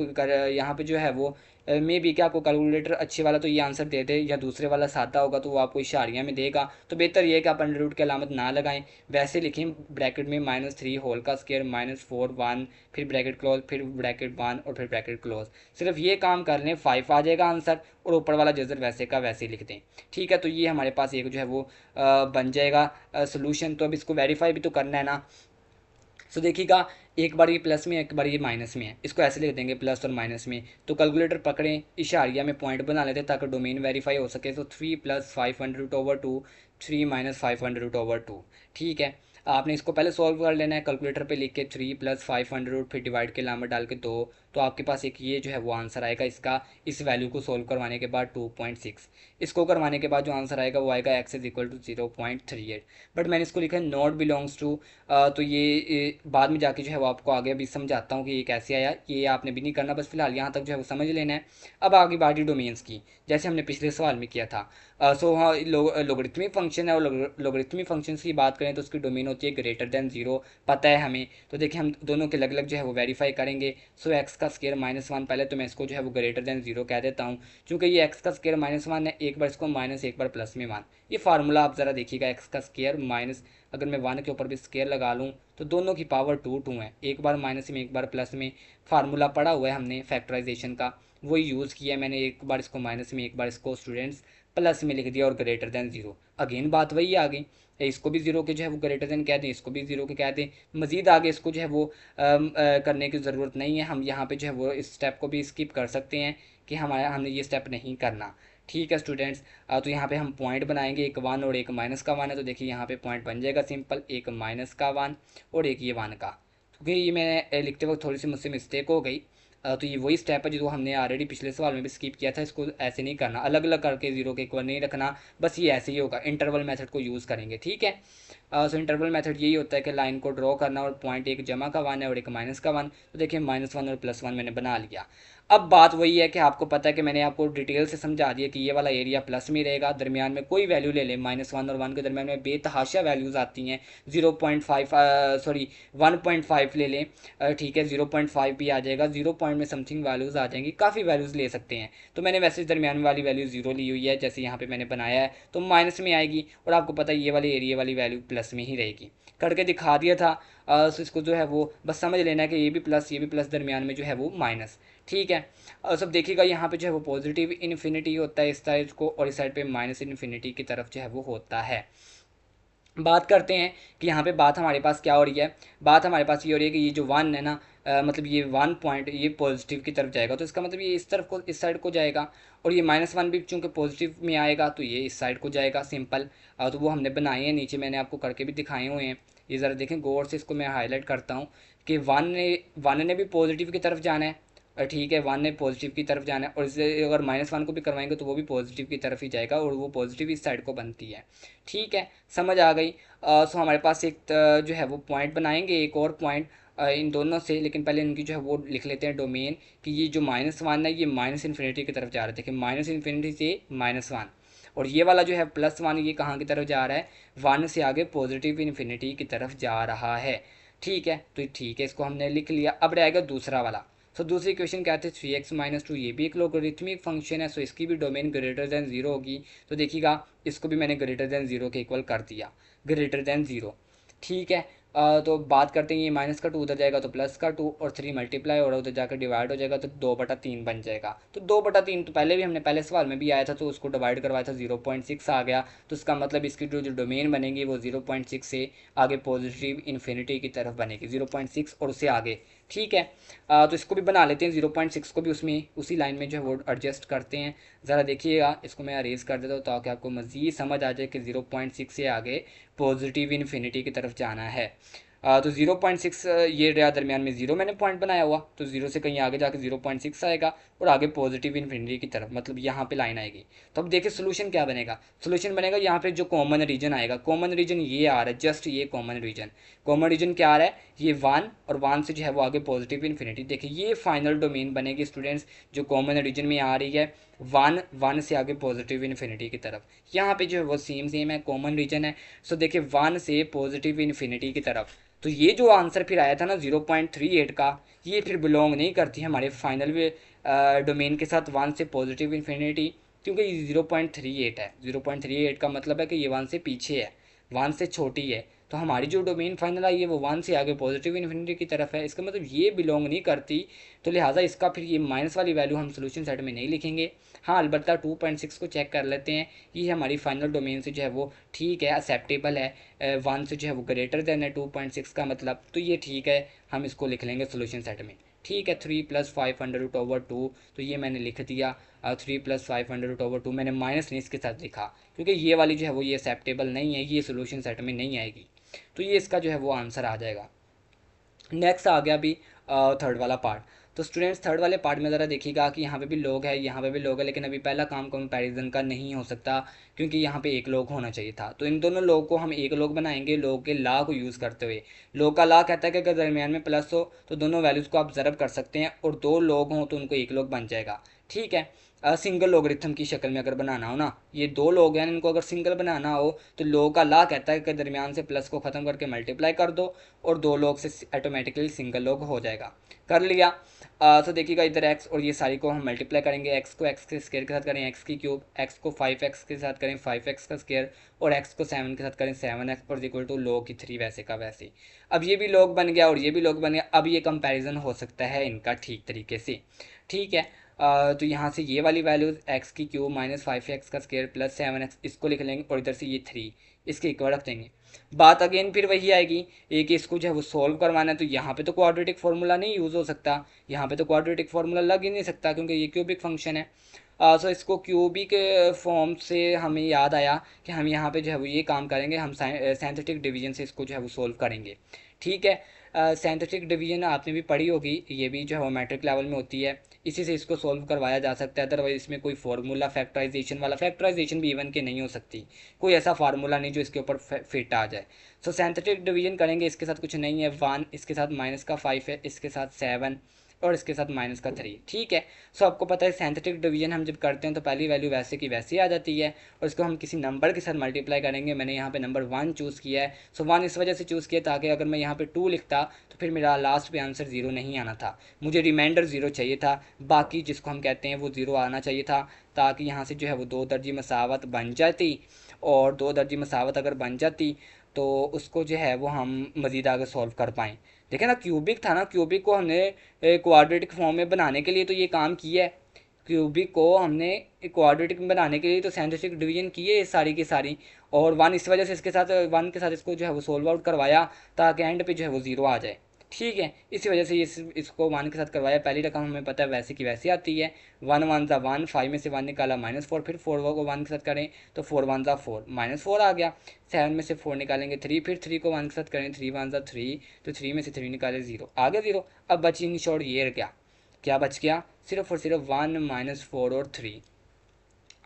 यहाँ पे जो है वो मे बी कि आपको कैलकुलेटर अच्छे वाला तो ये आंसर दे दे, या दूसरे वाला सादा होगा तो वो आपको इशारिया में देगा, तो बेहतर ये है कि आप अंडर रूट की अलामत ना लगाएं, वैसे लिखें ब्रैकेट में -3 होल का स्क्वायर -4 1, फिर ब्रैकेट क्लोज, फिर ब्रैकेट 1 और फिर ब्रैकेट क्लोज। सिर्फ ये काम कर लें 5 आ जाएगा आंसर, और ऊपर वाला जजर वैसे का वैसे ही लिख दें। ठीक है, तो ये हमारे पास एक जो है वो बन जाएगा सोल्यूशन। तो अब इसको वेरीफाई भी तो करना है ना। सो देखिएगा, एक बार ये प्लस में एक बार ये माइनस में है, इसको ऐसे लिख देंगे प्लस और माइनस में। तो कैलकुलेटर पकड़ें, इशारिया में पॉइंट बना लेते हैं ताकि डोमेन वेरीफाई हो सके। तो 3 + 500/2, 3 - 500/2। ठीक है, आपने इसको पहले सॉल्व कर लेना है, कैलकुलेटर पे लिख के 3 + 500 फिर डिवाइड के लामत डाल के 2, तो आपके पास एक ये जो है वो आंसर आएगा इसका, इस वैल्यू को सोल्व करवाने के बाद 2.6। इसको करवाने के बाद जो आंसर आएगा वो आएगा x = 0.38। बट मैंने इसको लिखा है नॉट बिलोंग्स टू, तो ये बाद में जाके जो है वो आपको आगे अभी समझाता हूँ कि ये कैसे आया, ये आपने भी नहीं करना, बस फिलहाल यहाँ तक जो है वो समझ लेना है। अब आगे बारी डोमेन्स की, जैसे हमने पिछले सवाल में किया था। सो हाँ, लोगरिथमिक फंक्शन है, और लोगरिथमिक फंक्शन की बात करें तो उसकी डोमेन होती है >0, पता है हमें। तो देखिए हम दोनों के अलग अलग जो है वो वेरीफाई करेंगे। सो एक्स का स्क्वायर -1, पहले तो मैं इसको जो है वो >0 कह देता हूँ, क्योंकि ये एक्स का स्क्वायर -1 है, एक बार इसको माइनस एक बार प्लस में 1। ये फार्मूला आप ज़रा देखिएगा, एक्स का स्क्वायर माइनस, अगर मैं 1 के ऊपर भी स्क्वायर लगा लूँ तो दोनों की पावर 2 है, एक बार माइनस में एक बार प्लस में। फार्मूला पढ़ा हुआ है हमने फैक्टराइजेशन का, वही यूज़ किया है मैंने, एक बार इसको माइनस में एक बार इसको स्टूडेंट्स प्लस में लिख दिया, और >0। अगेन बात वही आ गई, इसको भी 0 के जो है वो ग्रेटर देन कह दें, इसको भी 0 के कह दें। मज़ीद आगे इसको जो है वो करने की ज़रूरत नहीं है, हम यहाँ पे जो है वो इस स्टेप को भी स्किप कर सकते हैं कि हमने ये स्टेप नहीं करना। ठीक है स्टूडेंट्स, तो यहाँ पे हम पॉइंट बनाएंगे, एक 1 और एक -1 है, तो देखिए यहाँ पे पॉइंट बन जाएगा सिंपल, एक -1 और एक ये 1 का, क्योंकि ये मैं लिखते वक्त थोड़ी सी मुझसे मिस्टेक हो गई। तो ये वही स्टेप है जो हमने ऑलरेडी पिछले सवाल में भी स्किप किया था, इसको ऐसे नहीं करना, अलग अलग करके 0 के इक्वल नहीं रखना, बस ये ऐसे ही होगा, इंटरवल मेथड को यूज़ करेंगे। ठीक है, सो इंटरवल मेथड यही होता है कि लाइन को ड्रॉ करना, और पॉइंट एक जमा का 1 है और एक माइनस का 1, तो देखिए -1 और +1 मैंने बना लिया। अब बात वही है कि आपको पता है कि मैंने आपको डिटेल से समझा दिया कि ये वाला एरिया प्लस में रहेगा, दरमियान में कोई वैल्यू ले लें, -1 और 1 के दरमियान में बेतहाशा वैल्यूज़ आती हैं, 0.5 सॉरी 1.5 ले लें, ठीक है 0.5 भी आ जाएगा, 0 पॉइंट में समथिंग वैल्यूज़ आ जाएंगी, काफ़ी वैल्यूज़ ले सकते हैं। तो मैंने वैसे दरमियान वाली वैल्यू 0 ली हुई है, जैसे यहाँ पे मैंने बनाया है, तो माइनस में आएगी, और आपको पता है ये वाली एरिया वाली वैल्यू प्लस में ही रहेगी, करके दिखा दिया था। सो इसको जो है वो बस समझ लेना है कि ये भी प्लस दरमियान में जो है वो माइनस। ठीक है, सब देखिएगा यहाँ पे जो है वो पॉजिटिव इन्फिनिटी होता है इस साइड को, और इस साइड पे माइनस इन्फिनिटी की तरफ जो है वो होता है। बात करते हैं कि यहाँ पे बात हमारे पास क्या हो रही है। बात हमारे पास ये हो रही है कि ये जो 1 है ना, मतलब ये 1 पॉइंट ये पॉजिटिव की तरफ जाएगा, तो इसका मतलब ये इस तरफ को, इस साइड को जाएगा, और ये -1 भी चूँकि पॉजिटिव में आएगा तो ये इस साइड को जाएगा, सिंपल। तो वो हमने बनाए हैं, नीचे मैंने आपको करके भी दिखाए हुए हैं, ये ज़रा देखें गौर से, इसको मैं हाईलाइट करता हूँ कि 1 ने भी पॉजिटिव की तरफ जाना है, ठीक है 1 ने पॉजिटिव की तरफ जाना है, और इसे अगर -1 को भी करवाएंगे तो वो भी पॉजिटिव की तरफ ही जाएगा, और वो पॉजिटिव इस साइड को बनती है। ठीक है, समझ आ गई। सो हमारे पास एक जो है वो पॉइंट बनाएंगे, एक और पॉइंट इन दोनों से, लेकिन पहले इनकी जो है वो लिख लेते हैं डोमेन, कि ये जो -1 है ये माइनस इन्फिनिटी की तरफ जा रहा है, देखिए माइनस इन्फिनिटी से -1, और ये वाला जो है +1 ये कहाँ की तरफ जा रहा है, 1 से आगे पॉजिटिव इन्फिनिटी की तरफ जा रहा है। ठीक है, तो ठीक है इसको हमने लिख लिया। अब रहेगा दूसरा वाला। सो दूसरी क्वेश्चन क्या थे, 3x - 2, ये भी एक लोगरिथमिक फंक्शन है, सो इसकी भी डोमेन >0 होगी। तो देखिएगा इसको भी मैंने >0 के इक्वल कर दिया, >0। ठीक है, तो बात करते हैं, ये माइनस का 2 उधर जाएगा तो प्लस का 2, और 3 मल्टीप्लाई और उधर जाकर डिवाइड हो जाएगा तो 2/3 बन जाएगा। तो 2/3 तो पहले भी हमने पहले सवाल में भी आया था, तो उसको डिवाइड करवाया था 0.6 आ गया। तो इसका मतलब इसकी जो डोमेन बनेगी वो 0.6 से आगे पॉजिटिव इन्फिनिटी की तरफ बनेगी, 0.6 और उससे आगे। ठीक है, तो इसको भी बना लेते हैं, 0.6 को भी उसमें उसी लाइन में जो है वो एडजस्ट करते हैं। ज़रा देखिएगा, इसको मैं अरेज कर देता हूँ ताकि आपको मज़ीद समझ आ जाए कि 0.6 से आगे पॉजिटिव इन्फिनिटी की तरफ जाना है। तो 0.6 ये रहा दरमियान में जीरो मैंने पॉइंट बनाया हुआ, तो जीरो से कहीं आगे जाके 0.6 आएगा और आगे पॉजिटिव इन्फिनिटी की तरफ, मतलब यहाँ पे लाइन आएगी। तो अब देखिए सोल्यूशन क्या बनेगा। सोल्यूशन बनेगा यहाँ पे जो कॉमन रीजन आएगा, कॉमन रीजन ये आ रहा है, जस्ट ये कॉमन रीजन क्या आ रहा है, ये 1 और 1 से जो है वो आगे पॉजिटिव इन्फिनिटी। देखिए ये फाइनल डोमेन बनेगी स्टूडेंट्स, जो कॉमन रीजन में आ रही है 1 से आगे पॉजिटिव इन्फिनिटी की तरफ। यहाँ पे जो है वो सेम है, कॉमन रीजन है। सो देखिए 1 से पॉजिटिव इन्फिनिटी की तरफ। तो ये जो आंसर फिर आया था ना 0.38 का, ये फिर बिलोंग नहीं करती हमारे फाइनल डोमेन के साथ 1 से पॉजिटिव इन्फिनिटी, क्योंकि ये 0.38 है। 0.38 का मतलब है कि ये 1 से पीछे है, 1 से छोटी है। तो हमारी जो डोमेन फाइनल आई है वो 1 से आगे पॉजिटिव इन्फिनिटी की तरफ है, इसका मतलब ये बिलोंग नहीं करती। तो लिहाजा इसका फिर ये माइनस वाली वैल्यू हम सोल्यूशन सेट में नहीं लिखेंगे। हाँ, अलबत्ता 2.6 को चेक कर लेते हैं, ये हमारी फाइनल डोमेन से जो है वो ठीक है, एक्सेप्टेबल है। 1 से जो है वो ग्रेटर देन है 2.6 का मतलब, तो ये ठीक है, हम इसको लिख लेंगे सोल्यूशन सेट में। ठीक है, 3 + 500/2, तो ये मैंने लिख दिया। 3 + 500/2 मैंने माइनस नहीं इसके साथ लिखा, क्योंकि ये वाली जो है वो ये एक्सेप्टेबल नहीं है, ये सोल्यूशन सेट में नहीं आएगी। तो ये इसका जो है वो आंसर आ जाएगा। नेक्स्ट आ गया अभी थर्ड वाला पार्ट। तो स्टूडेंट्स थर्ड वाले पार्ट में ज़रा देखिएगा कि यहाँ पे भी लोग है, यहाँ पे भी लोग है, लेकिन अभी पहला काम कंपैरिजन का नहीं हो सकता, क्योंकि यहाँ पे एक लोग होना चाहिए था। तो इन दोनों लोग को हम एक लोग बनाएंगे, लोग के ला को यूज़ करते हुए। लोग का ला कहता है कि अगर दरमियान में प्लस हो तो दोनों वैल्यूज़ को आप ज़रब कर सकते हैं, और दो लोग हों तो उनको एक लोग बन जाएगा। ठीक है, सिंगल लोगरिथम की शक्ल में अगर बनाना हो ना, ये दो लोग हैं, इनको अगर सिंगल बनाना हो तो लोग का ला कहता है कि दरमियान से प्लस को ख़त्म करके मल्टीप्लाई कर दो, और दो लोग से ऑटोमेटिकली सिंगल लोग हो जाएगा। कर लिया। तो देखिएगा इधर एक्स और ये सारी को हम मल्टीप्लाई करेंगे, एक्स को एक्स के स्क्वायर के साथ करें एक्स की क्यूब, एक्स को 5x के साथ करें 5x का स्क्वायर, और एक्स को 7 के साथ करें 7x और इक्वल टू लोग की 3 वैसे का वैसे। अब ये भी लोग बन गया और ये भी लोग बन गया। अब ये कंपैरिजन हो सकता है इनका ठीक तरीके से। ठीक है, तो यहाँ से ये वाली वैल्यूज़ एक्स की क्यूब माइनस 5x का स्क्वायर प्लस 7x इसको लिख लेंगे, और इधर से ये 3 इसके इक्वल रख देंगे। बात अगेन फिर वही आएगी, एक इसको जो है वो सॉल्व करवाना है, तो यहाँ पे तो क्वाड्रेटिक फार्मूला नहीं यूज़ हो सकता, यहाँ पे तो क्वाड्रेटिक फार्मूला लग ही नहीं सकता, क्योंकि ये क्यूबिक फंक्शन है। सो इसको क्यूबिक फॉर्म से हमें याद आया कि हम यहाँ पे जो है वो ये काम करेंगे, हम सिंथेटिक डिवीजन से इसको जो है वो सोल्व करेंगे। ठीक है, सिंथेटिक डिवीजन आपने भी पढ़ी होगी, ये भी जो है वो मैट्रिक लेवल में होती है, इसी से इसको सोल्व करवाया जा सकता है। अदरवाइज इसमें कोई फार्मूला फैक्टराइजेशन भी इवन के नहीं हो सकती, कोई ऐसा फार्मूला नहीं जो इसके ऊपर फिट आ जाए। सो सिंथेटिक डिवीजन करेंगे, इसके साथ कुछ नहीं है 1, इसके साथ माइनस का 5 है, इसके साथ 7 और इसके साथ माइनस का 3। ठीक है, सो आपको पता है सिंथेटिक डिवीजन हम जब करते हैं तो पहली वैल्यू वैसे की वैसे आ जाती है, और इसको हम किसी नंबर के साथ मल्टीप्लाई करेंगे। मैंने यहाँ पे नंबर 1 चूज़ किया है। सो 1 इस वजह से चूज़ किया ताकि अगर मैं यहाँ पे 2 लिखता तो फिर मेरा लास्ट पे आंसर 0 नहीं आना था, मुझे रिमाइंडर 0 चाहिए था, बाकी जिसको हम कहते हैं वो 0 आना चाहिए था, ताकि यहाँ से जो है वो दो दर्जी मसावत बन जाती, और दो दर्जी मसावत अगर बन जाती तो उसको जो है वो हम मज़ीद आगे सॉल्व कर पाएँ। देखें ना, क्यूबिक था ना, क्यूबिक को हमने क्वाड्रेटिक फॉर्म में बनाने के लिए तो ये काम किया है, क्यूबिक को हमने क्वाड्रेटिक में बनाने के लिए तो सिंथेटिक डिवीजन की है सारी की सारी, और 1 इस वजह से इसके साथ 1 के साथ इसको जो है वो सोल्व आउट करवाया ताकि एंड पे जो है वो 0 आ जाए। ठीक है, इसी वजह से इसको 1 के साथ करवाया। पहली रकम हमें पता है वैसे की वैसी आती है, 1 1 ज़ा 1, 5 में से 1 निकाला -4, फिर 4 को 1 के साथ करें तो 4 1 ज़ा 4, -4 आ गया। 7 में से 4 निकालेंगे 3, फिर 3 को 1 के साथ करें 3 1 ज़ा 3, तो 3 में से 3 निकाले 0 आ गया 0। अब बची इन शॉर्ट ये क्या बच गया, सिर्फ और सिर्फ 1 -4 और 3।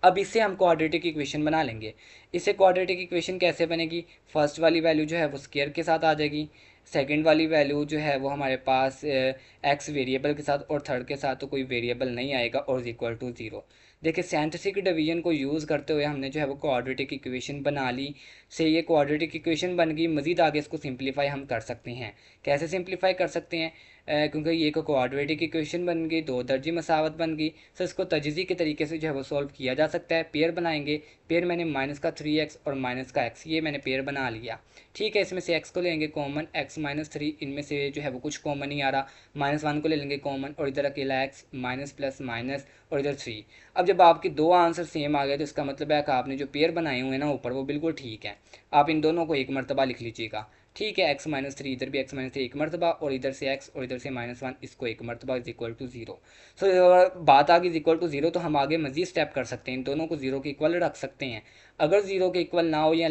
अब इससे हम क्वाड्रेटिक इक्वेशन बना लेंगे। इससे क्वाड्रेटिक इक्वेशन कैसे बनेगी, फर्स्ट वाली वैल्यू जो है वो स्क्वायर के साथ आ जाएगी, सेकंड वाली वैल्यू जो है वो हमारे पास एक्स वेरिएबल के साथ, और थर्ड के साथ तो कोई वेरिएबल नहीं आएगा, और इक्वल टू 0। देखिए सिंथेटिक डिवीजन को यूज़ करते हुए हमने जो है वो क्वाड्रेटिक इक्वेशन बना ली। से ये क्वाड्रेटिक इक्वेशन बन गई, मज़ीद आगे इसको सिंप्लीफाई हम कर सकते हैं। कैसे सिंप्लीफाई कर सकते हैं, क्योंकि ये एक क्वाड्रेटिक इक्वेशन बन गई, दो दर्जी मसावत बन गई। सो इसको तजज़ी के तरीके से जो है वो सॉल्व किया जा सकता है। पेयर बनाएंगे, पेयर मैंने माइनस का 3x और माइनस का x, ये मैंने पेयर बना लिया। ठीक है, इसमें से x को लेंगे कॉमन, x माइनस 3, इनमें से जो है वो कुछ कॉमन नहीं आ रहा, -1 को ले लेंगे कॉमन, और इधर अकेला x, माइनस प्लस माइनस, और इधर 3। अब जब आपके दो आंसर सेम आ गए तो इसका मतलब है कि आपने जो पेयर बनाए हुए हैं ना ऊपर, वो बिल्कुल ठीक है। आप इन दोनों को एक मरतबा लिख लीजिएगा। ठीक है, x-3, इधर भी x-3 एक मरतबा, और इधर से x और इधर से -1, इसको एक मरतबा, इज इक्वल टू 0। सो बात आ गई इज इक्वल टू 0, तो हम आगे मजीद स्टेप कर सकते हैं, इन दोनों को 0 के इक्वल रख सकते हैं। अगर 0 के इक्वल ना हो या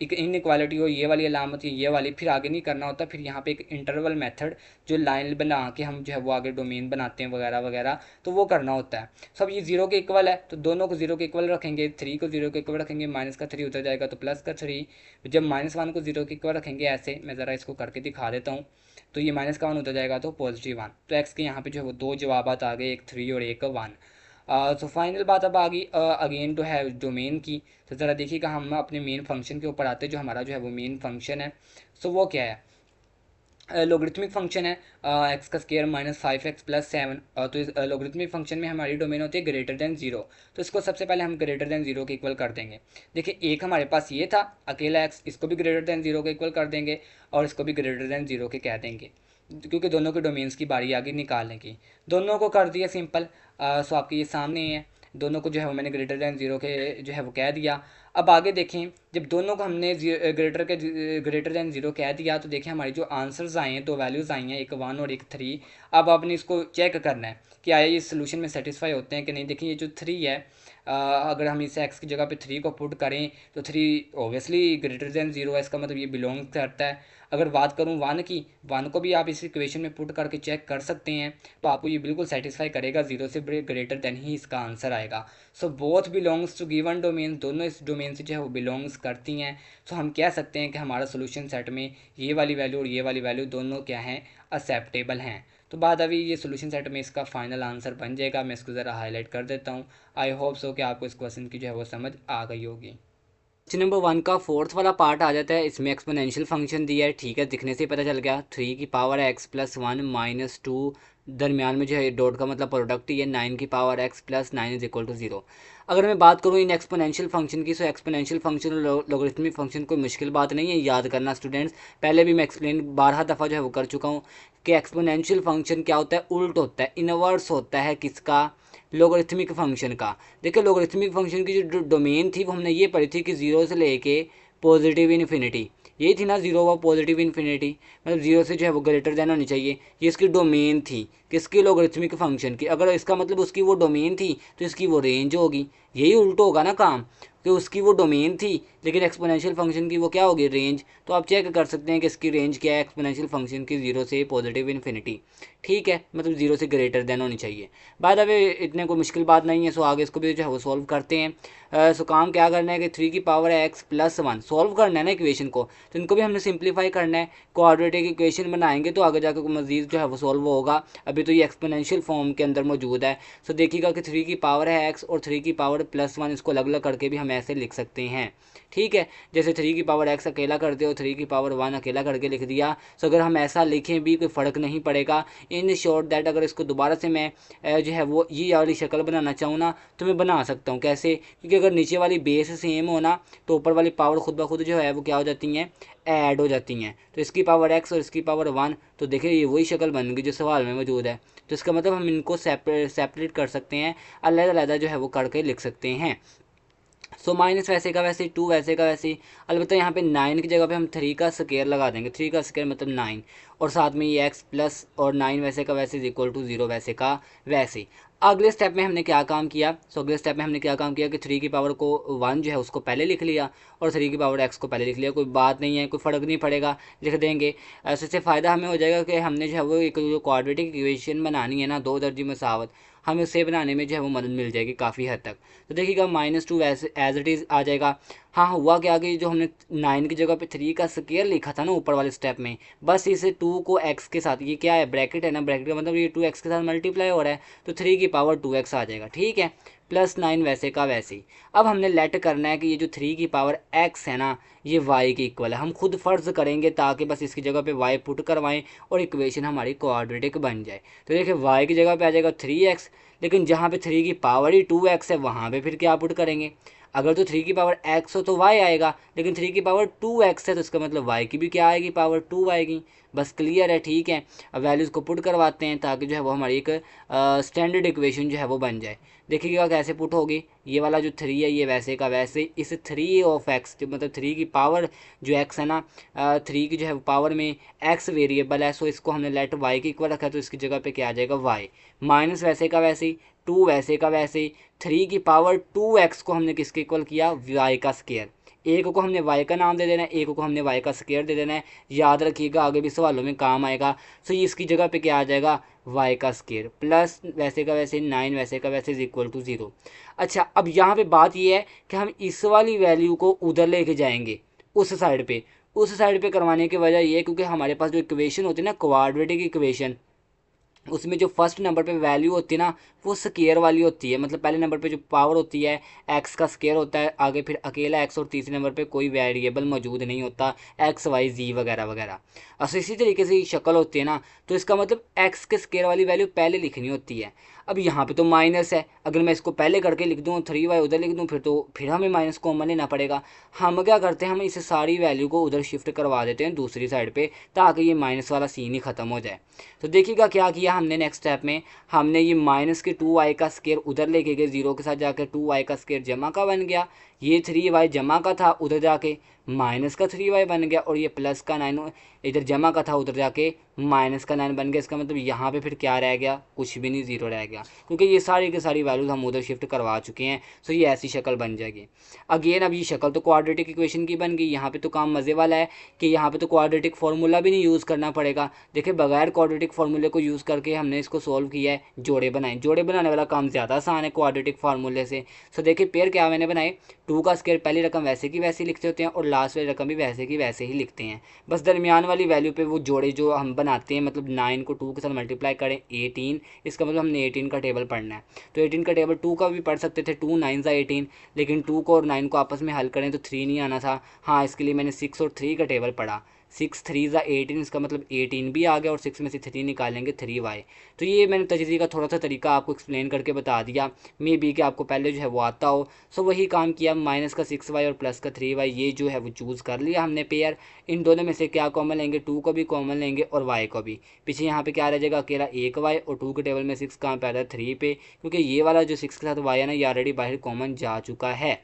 इन इक्वालिटी हो, ये वाली अलामत या ये वाली, फिर आगे नहीं करना होता। फिर यहाँ पे एक इंटरवल मेथड जो लाइन बना के हम जो है वो आगे डोमेन बनाते हैं वगैरह वगैरह, तो वो करना होता है। सब ये 0 के इक्वल है तो दोनों को 0 के इक्वल रखेंगे, 3 को 0 के इक्वल रखेंगे, माइनस का 3 उतर जाएगा तो प्लस का 3। जब -1 को 0 के इक्वल रखेंगे, ऐसे मैं ज़रा इसको करके दिखा देता हूँ, तो ये -1 उतर जाएगा तो +1। तो एक्स के यहाँ पे जो है वो दो जवाब आ गए, एक 3 और एक 1। तो फाइनल बात अब आ गई अगेन जो है डोमेन की। तो ज़रा देखिएगा, हम अपने मेन फंक्शन के ऊपर आते हैं, जो हमारा जो है वो मेन फंक्शन है। सो वो क्या है, लोगरिथमिक फंक्शन है, एक्स का स्क्वायर -5x + 7। तो इस लोगरिथमिक फंक्शन में हमारी डोमेन होती है ग्रेटर देन 0। तो इसको सबसे पहले हम ग्रेटर देन 0 के इक्वल कर देंगे। देखिए, एक हमारे पास ये था अकेला एक्स, इसको भी ग्रेटर देन 0 के इक्वल कर देंगे, और इसको भी ग्रेटर देन 0 के कह देंगे, क्योंकि दोनों के डोमेन्स की बारी आगे निकालने की। दोनों को कर दिया सिंपल। सो आपके ये सामने ही है, दोनों को जो है वो मैंने ग्रेटर देन 0 के जो है वो कह दिया। अब आगे देखें, जब दोनों को हमने ग्रेटर देन 0 कह दिया, तो देखें हमारी जो आंसर्स आए हैं, दो वैल्यूज़ आई हैं, एक 1 और एक 3। अब आपने इसको चेक करना है कि आया ये सोल्यूशन में सेटिस्फाई होते हैं कि नहीं। देखिए, ये जो 3 है, अगर हम इसे x की जगह पे 3 को पुट करें तो 3 ओबियसली ग्रेटर देन 0 है, इसका मतलब ये बिलोंग करता है। अगर बात करूँ 1 की, 1 को भी आप इस इक्वेशन में पुट करके चेक कर सकते हैं, तो आपको ये बिल्कुल सेटिस्फाई करेगा, 0 से ग्रेटर देन ही इसका आंसर आएगा। So both belongs to given domain, दोनों इस डोमेन से जो है वो बिलोंग्स करती हैं। सो हम कह सकते हैं कि हमारा सोल्यूशन सेट में ये वाली वैल्यू और ये वाली वैल्यू दोनों क्या हैं, एक्सेप्टेबल हैं। तो बाद अभी ये सोल्यूशन सेट में इसका फाइनल आंसर बन जाएगा। मैं इसको ज़रा हाईलाइट कर देता हूँ। आई होप सो कि आपको इस क्वेश्चन की जो है वो समझ आ गई होगी। क्वेश्चन नंबर 1 का फोर्थ वाला पार्ट आ जाता है। इसमें एक्सपोनेंशियल फंक्शन दिया है, ठीक है, दिखने से ही पता चल गया। 3 की पावर x + 1 - 2, दरमियान में जो है डॉट का मतलब प्रोडक्ट ही है, 9 की power x + 9 is equal to 0। अगर मैं बात करूँ इन एक्सपोनेंशियल फंक्शन की, सो एक्सपोनेंशियल फंक्शन और लोगरिथमिक फंक्शन कोई मुश्किल बात नहीं है याद करना स्टूडेंट्स। पहले भी मैं एक्सप्लेन 12 दफ़ा जो है वो कर चुका हूँ कि एक्सपोनेंशियल फंक्शन क्या होता है, उल्ट होता है, इनवर्स होता है किसका, लोगरिथमिक फंक्शन का। देखिए, लोगरिथमिक फंक्शन की जो डोमेन थी वो हमने ये पढ़ी थी कि 0 से लेके पॉजिटिव इन्फिनिटी, यही थी ना, 0 व पॉजिटिव इन्फिनिटी, मतलब 0 से जो है वो ग्रेटर देन होनी चाहिए। ये इसकी डोमेन थी किसकी, लोगरिथमिक फंक्शन की। अगर इसका मतलब उसकी वो डोमेन थी तो इसकी वो रेंज होगी, यही उल्ट होगा ना काम, कि उसकी वो डोमेन थी लेकिन एक्सपोनेंशियल फंक्शन की वो क्या होगी, रेंज। तो आप चेक कर सकते हैं कि इसकी रेंज क्या है एक्सपोनेंशियल फंक्शन की, 0 से पॉजिटिव इन्फिनिटी, ठीक है, मतलब 0 से ग्रेटर देन होनी चाहिए। बाद अब इतने को मुश्किल बात नहीं है। सो आगे इसको भी जो है वो सॉल्व करते हैं। सो काम क्या करना है कि 3 की पावर x + 1 सॉल्व करना है ना इक्वेशन को, तो इनको भी हमने सिंप्लीफाई करना है। क्वाड्रेटिक इक्वेशन बनाएंगे तो आगे जाकर मजीद जो है वो सॉल्व होगा, अभी तो ये एक्सपोनेंशियल फॉर्म के अंदर मौजूद है। सो देखिएगा कि 3 की पावर है x और 3 की पावर +1, इसको अलग अलग करके भी हम ऐसे लिख सकते हैं, ठीक है। जैसे 3 की पावर x अकेला करते हो, 3 की पावर 1 अकेला करके लिख दिया। सो अगर हम ऐसा लिखें भी कोई फ़र्क नहीं पड़ेगा। इन शॉर्ट दैट अगर इसको दोबारा से मैं जो है वो ये वाली शक्ल बनाना चाहूँ ना, तो मैं बना सकता हूँ। कैसे, क्योंकि अगर नीचे वाली बेस सेम हो ना, तो ऊपर वाली पावर खुद ब खुद जो है वो क्या हो जाती हैं, ऐड हो जाती हैं। तो इसकी पावर x और इसकी पावर 1, तो देखिए ये वही शक्ल बन गई जो सवाल में मौजूद है। तो इसका मतलब हम इनको सेपरेट कर सकते हैं, अलग-अलग जो है वो करके लिख सकते हैं। सो माइनस वैसे का वैसे, 2 वैसे का वैसे। अलबत्ता यहाँ पे 9 की जगह पे हम 3 का स्क्वायर लगा देंगे, 3 का स्क्वायर मतलब 9, और साथ में ये x प्लस और 9 वैसे का वैसे इज इक्वल टू 0 वैसे का वैसे। अगले स्टेप में हमने क्या काम किया, सो अगले स्टेप में हमने क्या काम किया कि 3 की पावर को 1 जो है उसको पहले लिख लिया, और 3 की पावर x को पहले लिख लिया। कोई बात नहीं है, कोई फ़र्क नहीं पड़ेगा, लिख देंगे। ऐसे फ़ायदा हमें हो जाएगा कि हमने जो है वो एक जो क्वाड्रेटिक इक्वेशन बनानी है ना, दो दर्जी मसावत, हमें उसे बनाने में जो है वो मदद मिल जाएगी काफ़ी हद तक। तो देखिएगा -2 वैसे एज इट इज़ आ जाएगा। हाँ हुआ क्या कि जो हमने 9 की जगह पे 3 का स्क्वायर लिखा था ना ऊपर वाले स्टेप में, बस इसे 2 को x के साथ, ये क्या है ब्रैकेट है ना, ब्रैकेट का मतलब ये 2x के साथ मल्टीप्लाई हो रहा है, तो 3 की पावर 2x आ जाएगा, ठीक है। +9 वैसे का वैसे ही। अब हमने लेट करना है कि ये जो 3 की पावर x है ना, ये y के इक्वल है। हम खुद फर्ज करेंगे ताकि बस इसकी जगह पे y पुट करवाएं और इक्वेशन हमारी क्वाड्रेटिक बन जाए। तो देखिए y की जगह पे आ जाएगा 3x, लेकिन जहाँ पे 3 की पावर ही 2x है वहाँ पे फिर क्या पुट करेंगे। अगर तो 3 की पावर x हो तो y आएगा, लेकिन 3 की पावर 2x है तो इसका मतलब y की भी क्या आएगी, पावर 2 आएगी। बस क्लियर है, ठीक है। अब वैल्यूज़ को पुट करवाते हैं ताकि जो है वो हमारी एक स्टैंडर्ड इक्वेशन जो है वो बन जाए। देखिएगा कैसे पुट होगी, ये वाला जो 3 है ये वैसे का वैसे, इस 3 ऑफ x जो मतलब 3 की पावर जो x है ना, 3 की जो है पावर में x वेरिएबल है, सो इसको हमने लेट y के इक्वल रखा है तो इसकी जगह पे क्या आ जाएगा y, माइनस वैसे का वैसे ही 2 वैसे का वैसे ही, 3 की पावर 2x को हमने किसके इक्वल किया, y का स्क्वायर। एक को हमने y का नाम दे देना है, एक को हमने y का स्क्वायर दे देना है, याद रखिएगा आगे भी सवालों में काम आएगा। सो इसकी जगह पे क्या आ जाएगा, y का स्क्वायर प्लस वैसे का वैसे 9 वैसे का वैसे इज इक्वल टू 0। अच्छा अब यहाँ पे बात ये है कि हम इस वाली वैल्यू को उधर लेके जाएंगे उस साइड पे करवाने की वजह ये है क्योंकि हमारे पास जो इक्वेशन होती है ना क्वाड्रेटिक इक्वेशन, उसमें जो फर्स्ट नंबर पे वैल्यू होती है ना वो स्केयर वाली होती है, मतलब पहले नंबर पे जो पावर होती है एक्स का स्केयर होता है, आगे फिर अकेला एक्स, और तीसरे नंबर पे कोई वेरिएबल मौजूद नहीं होता, एक्स वाई जी वगैरह वगैरह। अच्छा इसी तरीके से शक्ल होती है ना, तो इसका मतलब एक्स के स्केयर वाली वैल्यू पहले लिखनी होती है। अब यहाँ पे तो माइनस है, अगर मैं इसको पहले करके लिख दूँ 3y उधर लिख दूँ फिर हमें माइनस कॉमन लेना पड़ेगा। हम क्या करते हैं, हम इसे सारी वैल्यू को उधर शिफ्ट करवा देते हैं दूसरी साइड पे ताकि ये माइनस वाला सीन ही खत्म हो जाए। तो देखिएगा क्या किया हमने नेक्स्ट स्टेप में, हमने ये माइनस के 2y का स्केयर उधर लेके गए, 0 के साथ जाकर 2y का स्केयर जमा का बन गया, ये 3y जमा का था उधर जाके माइनस का 3y बन गया, और ये प्लस का 9 इधर जमा का था उधर जाके माइनस का 9 बन गया। इसका मतलब यहाँ पे फिर क्या रह गया, कुछ भी नहीं, 0 रह गया, क्योंकि ये सारी की सारी वैल्यूज हम उधर शिफ्ट करवा चुके हैं। सो ये ऐसी शक्ल बन जाएगी। अगेन अब ये शक्ल तो क्वाड्रेटिक इक्वेशन की बन गई। यहाँ पे तो काम मज़े वाला है कि यहाँ पे तो क्वाड्रेटिक फार्मूला भी नहीं यूज़ करना पड़ेगा। देखिए बगैर क्वाड्रेटिक फार्मूले को यूज़ करके हमने इसको सॉल्व किया है, जोड़े बनाए। जोड़े बनाने वाला काम ज़्यादा आसान है क्वाड्रेटिक फार्मूले से। सो देखिए पेयर क्या मैंने बनाए, 2 का स्क्वायर पहली रकम वैसे की वैसे लिखते होते हैं और लास्ट वाली रकम भी वैसे की वैसे ही लिखते हैं। बस दरमियान वाली वैल्यू पे वो जोड़े जो हम बनाते हैं, मतलब 9 को 2 के साथ मल्टीप्लाई करें 18, इसका मतलब हमने 18 का टेबल पढ़ना है। तो 18 का टेबल 2 का भी पढ़ सकते थे, 2 9 ज़ा 18, लेकिन 2 को और 9 को आपस में हल करें तो 3 नहीं आना था। हाँ इसके लिए मैंने 6 और 3 का टेबल पढ़ा, 6 3 ज़ा 18, इसका मतलब 18 भी आ गया और 6 में से 3 निकालेंगे 3y। तो ये मैंने तजरीब का थोड़ा सा तरीका आपको एक्सप्लेन करके बता दिया, मे बी कि आपको पहले जो है वो आता हो। सो वही काम किया, माइनस का 6y और प्लस का 3y ये जो है वो चूज़ कर लिया हमने पेयर। इन दोनों में से क्या कॉमन लेंगे, 2 को भी कॉमन लेंगे और y को भी। पीछे यहाँ पे क्या रह जाएगा, अकेला 1y, और 2 के टेबल में 6 कहाँ पे आता है 3 पे, क्योंकि ये वाला जो 6 के साथ y है ना ये ऑलरेडी बाहर कॉमन जा चुका है।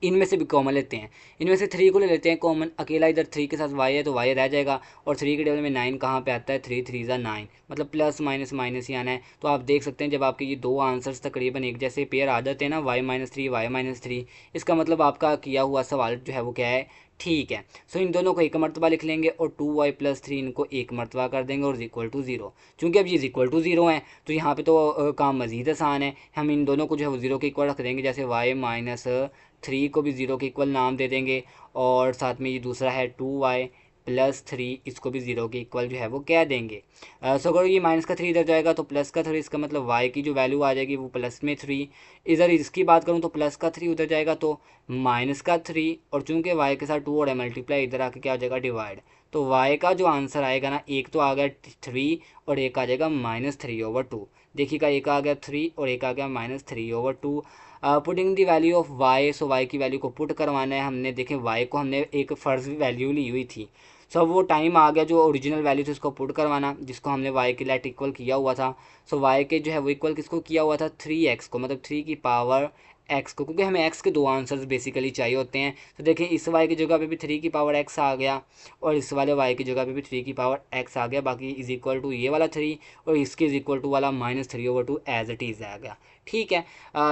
इनमें से भी कॉमन लेते हैं, इनमें से 3 को ले लेते हैं कॉमन, अकेला इधर 3 के साथ y है तो y रह जाएगा, और 3 के टेबल में 9 कहाँ पे आता है, 3 3 ज़ा 9, मतलब प्लस माइनस माइनस ही आना है। तो आप देख सकते हैं जब आपके ये दो आंसर्स तकरीबन एक जैसे पेयर आ जाते हैं ना, y-3 इसका मतलब आपका किया हुआ सवाल जो है वो क्या है, ठीक है। सो इन दोनों को एक मरतबा लिख लेंगे और 2y+3 इनको एक मरतबा कर देंगे और इक्वल टू 0। चूँकि अब ये इक्वल टू 0 है तो यहाँ पे तो काम मज़ीद आसान है, हम इन दोनों को जो है वो 0 के इक्वल रख देंगे, जैसे y-3 को भी 0 के इक्वल नाम दे देंगे, और साथ में ये दूसरा है 2y+3 इसको भी 0 के इक्वल जो है वो कह देंगे। सो अगर ये माइनस का 3 इधर जाएगा तो प्लस का 3, इसका मतलब y की जो वैल्यू आ जाएगी वो प्लस में 3। इधर इसकी बात करूँ तो प्लस का 3 उधर जाएगा तो माइनस का 3, और चूंकि y के साथ 2 और मल्टीप्लाई इधर आके क्या हो जाएगा डिवाइड। तो y का जो आंसर आएगा ना, एक तो आ गया 3 और एक आ जाएगा -3/2। देखिएगा एक आ गया 3 और एक आ गया -3/2। Putting the value of y, so y की वैल्यू को पुट करवाना है हमने। देखें y को हमने एक फ़र्ज वैल्यू ली हुई थी, सो वो टाइम आ गया जो ओरिजिनल वैल्यू थी उसको पुट करवाना, जिसको हमने y के लेट इक्वल किया हुआ था। सो y के जो है वो इक्वल किसको किया हुआ था, 3x को, मतलब 3 की पावर x को, क्योंकि हमें x के दो आंसर्स बेसिकली चाहिए होते हैं। तो देखें इस y की जगह पे भी 3 की पावर x आ गया और इस वाले y की जगह पे भी 3 की पावर x आ गया, बाकी इज इक्वल टू ये वाला 3 और इसके इज इक्वल टू वाला -3/2 एज इट इज़ आ गया, ठीक है।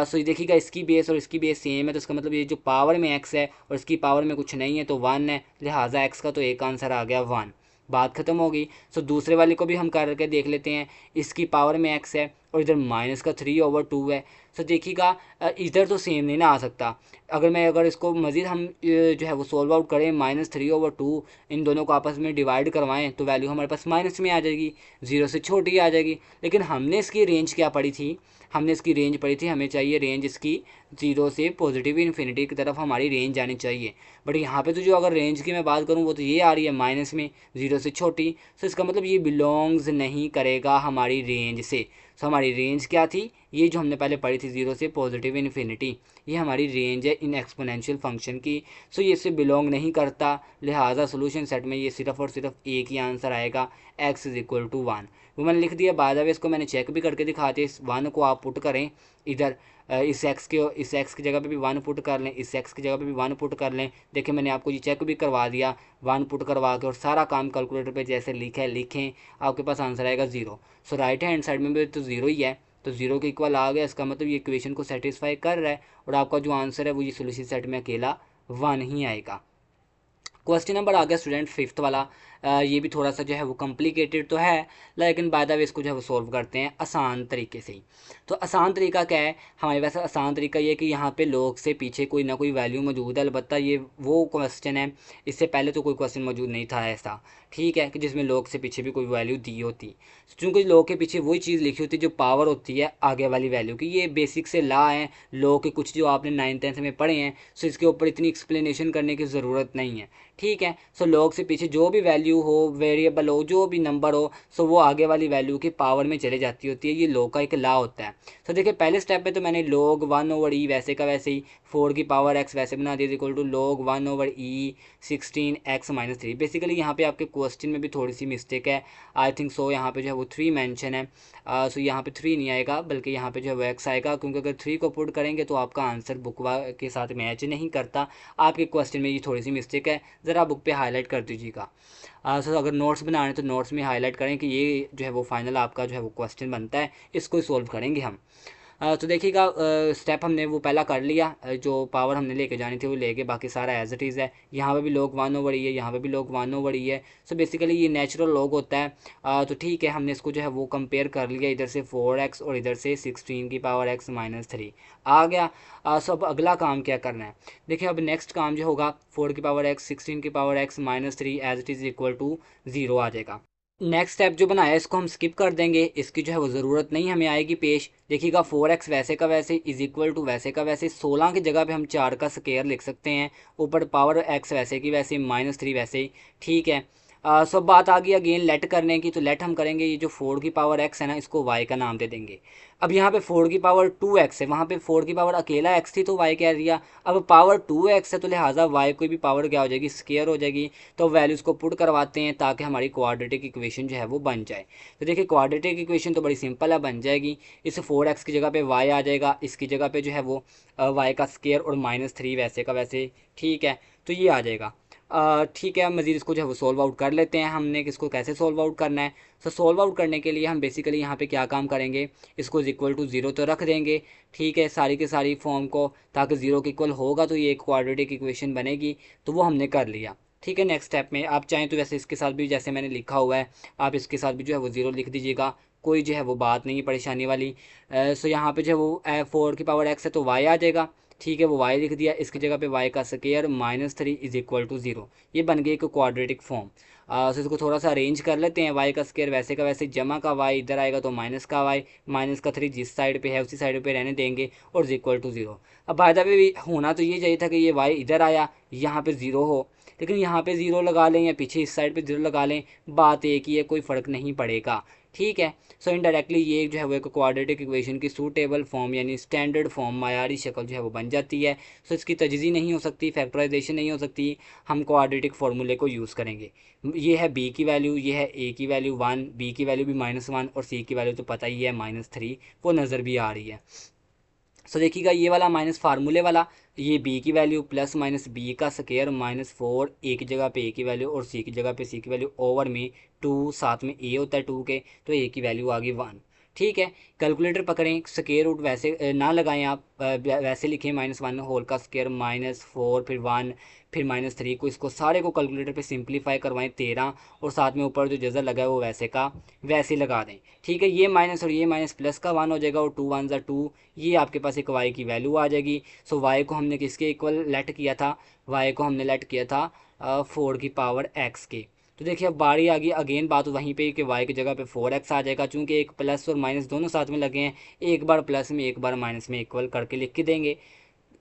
सो देखिएगा इसकी बेस और इसकी बेस सेम है, तो इसका मतलब ये जो पावर में x है और इसकी पावर में कुछ नहीं है तो 1 है, लिहाजा x का तो एक आंसर आ गया 1, बात खत्म होगी। सो दूसरे वाले को भी हम करके देख लेते हैं, इसकी पावर में x है और इधर -3/2 है, सो देखिएगा इधर तो सेम नहीं ना आ सकता। अगर इसको मज़ीद हम जो है वो सोल्व आउट करें, -3/2 इन दोनों को आपस में डिवाइड करवाएं तो वैल्यू हमारे पास माइनस में आ जाएगी, ज़ीरो से छोटी आ जाएगी। लेकिन हमने इसकी रेंज क्या पढ़ी थी, हमें चाहिए रेंज इसकी जीरो से पॉजिटिव इन्फिनिटी की तरफ हमारी रेंज आनी चाहिए। बट यहाँ पे तो जो अगर रेंज की मैं बात करूँ वो तो ये आ रही है माइनस में, ज़ीरो से छोटी। सो इसका मतलब ये बिलोंग्स नहीं करेगा हमारी रेंज से। सो हमारी रेंज क्या थी, ये जो हमने पहले पढ़ी थी ज़ीरो से पॉजिटिव इन्फिनिटी, ये हमारी रेंज है इन एक्सपोनेंशियल फंक्शन की। सो ये इससे बिलोंग नहीं करता, लिहाजा सोल्यूशन सेट में ये सिर्फ और सिर्फ एक ही आंसर आएगा, x=1। वो मैंने लिख दिया। बाय द वे इसको मैंने चेक भी करके दिखा दिया। इस 1 को आप पुट करें इधर, इस x की जगह पे भी 1 पुट कर लें, इस x की जगह पे भी 1 पुट कर लें। देखिए मैंने आपको ये चेक भी करवा दिया 1 पुट करवा के, और सारा काम कैलकुलेटर पे जैसे लिखें आपके पास आंसर आएगा 0। सो राइट हैंड साइड में भी तो 0 ही है, तो 0 के इक्वल आ गया। इसका मतलब ये इक्वेशन को सेटिस्फाई कर रहा है, और आपका जो आंसर है वो ये सोल्यूशन सेट में अकेला 1 ही आएगा। क्वेश्चन नंबर आ गया स्टूडेंट 5th वाला। ये भी थोड़ा सा जो है वो कॉम्प्लिकेटेड तो है, लेकिन बाय द वे इसको जो है वो सॉल्व करते हैं आसान तरीके से ही। तो आसान तरीका क्या है हमारे पास, आसान तरीका ये है कि यहाँ पे लोग से पीछे कोई ना कोई वैल्यू मौजूद है। अलबत्ता ये वो क्वेश्चन है, इससे पहले तो कोई क्वेश्चन मौजूद नहीं था ऐसा, ठीक है, कि जिसमें लोग से पीछे भी कोई वैल्यू दी होती। चूँकि लोग के पीछे वही चीज़ लिखी होती है जो पावर होती है आगे वाली वैल्यू की। ये बेसिक से ला है लोग के, कुछ जो आपने 9th 10th में पढ़े हैं। सो इसके ऊपर इतनी एक्सप्लेनेशन करने की ज़रूरत नहीं है, ठीक है। सो लॉग से पीछे जो भी वैल्यू हो, वेरिएबल हो, जो भी नंबर हो, सो वो आगे वाली वैल्यू की पावर में चले जाती होती है। ये लॉग का एक लॉ होता है। सो देखिए पहले स्टेप पे तो मैंने log 1/e वैसे का वैसे ही 4 की पावर x वैसे बना दिया, equal to log 1/e 16x-3। Basically यहाँ पे आपके क्वेश्चन में भी थोड़ी सी मिस्टेक है, आई थिंक सो। यहाँ पे जो है वो 3 मेंशन है, सो यहाँ पे 3 नहीं आएगा, बल्कि यहाँ पे जो है वो x आएगा, क्योंकि अगर 3 को पुट करेंगे तो आपका आंसर बुक के साथ मैच नहीं करता। आपके क्वेश्चन में ये थोड़ी सी मिस्टेक है, ज़रा बुक पे हाईलाइट कर दीजिएगा। सो अगर नोट्स बनाने तो नोट्स में हाईलाइट करें कि ये जो है वो फाइनल आपका जो है वो क्वेश्चन बनता है, इसको ही सोल्व करेंगे हम। तो देखिएगा स्टेप हमने वो पहला कर लिया, जो पावर हमने लेके जानी थी वो लेके, बाकी सारा एज इट इज़ है। यहाँ पे भी log 1/e है, यहाँ पे भी log 1/e है। सो बेसिकली ये नेचुरल log होता है। तो ठीक है, हमने इसको जो है वो कंपेयर कर लिया, इधर से 4x और इधर से 16 की पावर x-3 आ गया। सो अब अगला काम क्या करना है, देखिए अब नेक्स्ट काम जो होगा 4 की पावर x 16 की power x-3 as it is equal to 0 आ जाएगा। नेक्स्ट स्टेप जो बनाया है इसको हम स्किप कर देंगे, इसकी जो है वो ज़रूरत नहीं हमें आएगी पेश। देखिएगा 4x वैसे का वैसे इज इक्वल टू वैसे का वैसे 16 की जगह पे हम 4 का स्केयर लिख सकते हैं, ऊपर पावर x वैसे की वैसे -3 वैसे ही, ठीक है। सब बात आ गई अगेन लेट करने की, तो लेट हम करेंगे ये जो 4 की पावर x है ना, इसको y का नाम दे देंगे। अब यहाँ पे 4 की पावर 2x है, वहाँ पे 4 की पावर अकेला x थी तो y कह दिया। अब पावर 2x है तो लिहाजा y कोई भी पावर क्या हो जाएगी, स्केयर हो जाएगी। तो वैल्यूज़ को पुट करवाते हैं ताकि हमारी क्वाड्रेटिक इक्वेशन जो है वो बन जाए। तो देखिए क्वाड्रेटिक इक्वेशन तो बड़ी सिंपल है, बन जाएगी। इस 4x की जगह पे y आ जाएगा, इसकी जगह पे जो है वो y का स्केयर और -3 वैसे का वैसे, ठीक है। तो ये आ जाएगा, ठीक है। मज़ीद इसको जो है वो सोल्व आउट कर लेते हैं, हमने किसको कैसे सोल्व आउट करना है। सो सोल्व आउट करने के लिए हम बेसिकली यहाँ पे क्या काम करेंगे, इसको इक्वल टू 0 तो रख देंगे, ठीक है, सारी की सारी फॉर्म को, ताकि 0 के इक्वल होगा तो ये एक क्वाड्रेटिक इक्वेशन बनेगी। तो वो हमने कर लिया, ठीक है। नेक्स्ट स्टेप में आप चाहें तो वैसे इसके साथ भी जैसे मैंने लिखा हुआ है, आप इसके साथ भी जो है वो 0 लिख दीजिएगा, कोई जो है वो बात नहीं परेशानी वाली। सो यहाँ पे जो है वो 4 की पावर x है तो y आ जाएगा, ठीक है, वो y लिख दिया। इसकी जगह पे y का स्केयर -3 इज इक्वल टू 0। ये बन गई एक क्वाड्रेटिक फॉर्म। सो इसको थोड़ा सा अरेंज कर लेते हैं। y का स्केयर वैसे का वैसे, जमा का y इधर आएगा तो माइनस का y, माइनस का 3 जिस साइड पे है उसी साइड पे रहने देंगे, और इज इक्वल टू 0। अब बाय द वे होना तो ये चाहिए था कि ये y इधर आया, यहाँ पे 0 हो, लेकिन यहाँ पे 0 लगा लें या पीछे इस साइड पे 0 लगा लें, बात एक ही है, कोई फ़र्क नहीं पड़ेगा, ठीक है। सो इनडायरेक्टली ये जो है वो एक क्वाड्रेटिक इक्वेशन की सूटेबल फॉर्म यानी स्टैंडर्ड फॉर्म, मायारी शक्ल जो है वो बन जाती है। सो इसकी तजज़ी नहीं हो सकती, फैक्टराइजेशन नहीं हो सकती, हम क्वाड्रेटिक फार्मूले को यूज़ करेंगे। ये है b की वैल्यू, ये है a की वैल्यू 1, b की वैल्यू भी -1, और c की वैल्यू तो पता ही है -3, वो नज़र भी आ रही है। सो देखिएगा ये वाला माइनस फार्मूले वाला, ये b की वैल्यू प्लस माइनस b का स्केयर -4, a की जगह पे a की वैल्यू और c की जगह पे c की वैल्यू, ओवर में 2, साथ में a होता है 2 के, तो a की वैल्यू आ गई 1, ठीक है, कैलकुलेटर पकड़ें, स्क्वायर रूट वैसे ना लगाएं आप, वैसे लिखें -1 होल का स्क्वायर -4 फिर 1 फिर -3 को, इसको सारे को कैलकुलेटर पे सिंप्लीफाई करवाएं 13, और साथ में ऊपर जो जज़र लगा है वो वैसे का वैसे लगा दें। ठीक है, ये माइनस और ये माइनस प्लस का 1 हो जाएगा, और 2 1 ज़ा 2, ये आपके पास एक वाई की वैल्यू आ जाएगी। सो वाई को हमने किसके इक्वल लेट किया था, वाई को हमने लेट किया था 4 की पावर एक्स के। तो देखिए अब बारी आ गई अगेन बात वहीं पे कि y की जगह पे 4x आ जाएगा, चूंकि एक प्लस और माइनस दोनों साथ में लगे हैं, एक बार प्लस में एक बार माइनस में इक्वल करके लिख के देंगे।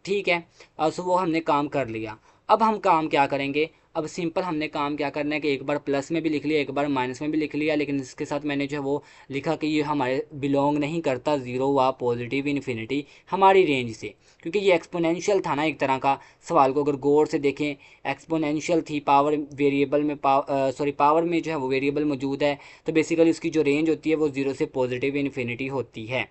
ठीक है, अब सो वो हमने काम कर लिया। अब हम काम क्या करेंगे, अब सिंपल हमने काम क्या करना है कि एक बार प्लस में भी लिख लिया, एक बार माइनस में भी लिख लिया, लेकिन इसके साथ मैंने जो है वो लिखा कि ये हमारे बिलोंग नहीं करता जीरो व पॉजिटिव इन्फिनिटी हमारी रेंज से, क्योंकि ये एक्सपोनेंशियल था ना एक तरह का। सवाल को अगर गौर से देखें, एक्सपोनेंशियल थी, पावर वेरिएबल में पावर में जो है वो वेरिएबल मौजूद है, तो बेसिकली उसकी जो रेंज होती है वो जीरो से पॉजिटिव इन्फिनिटी होती है।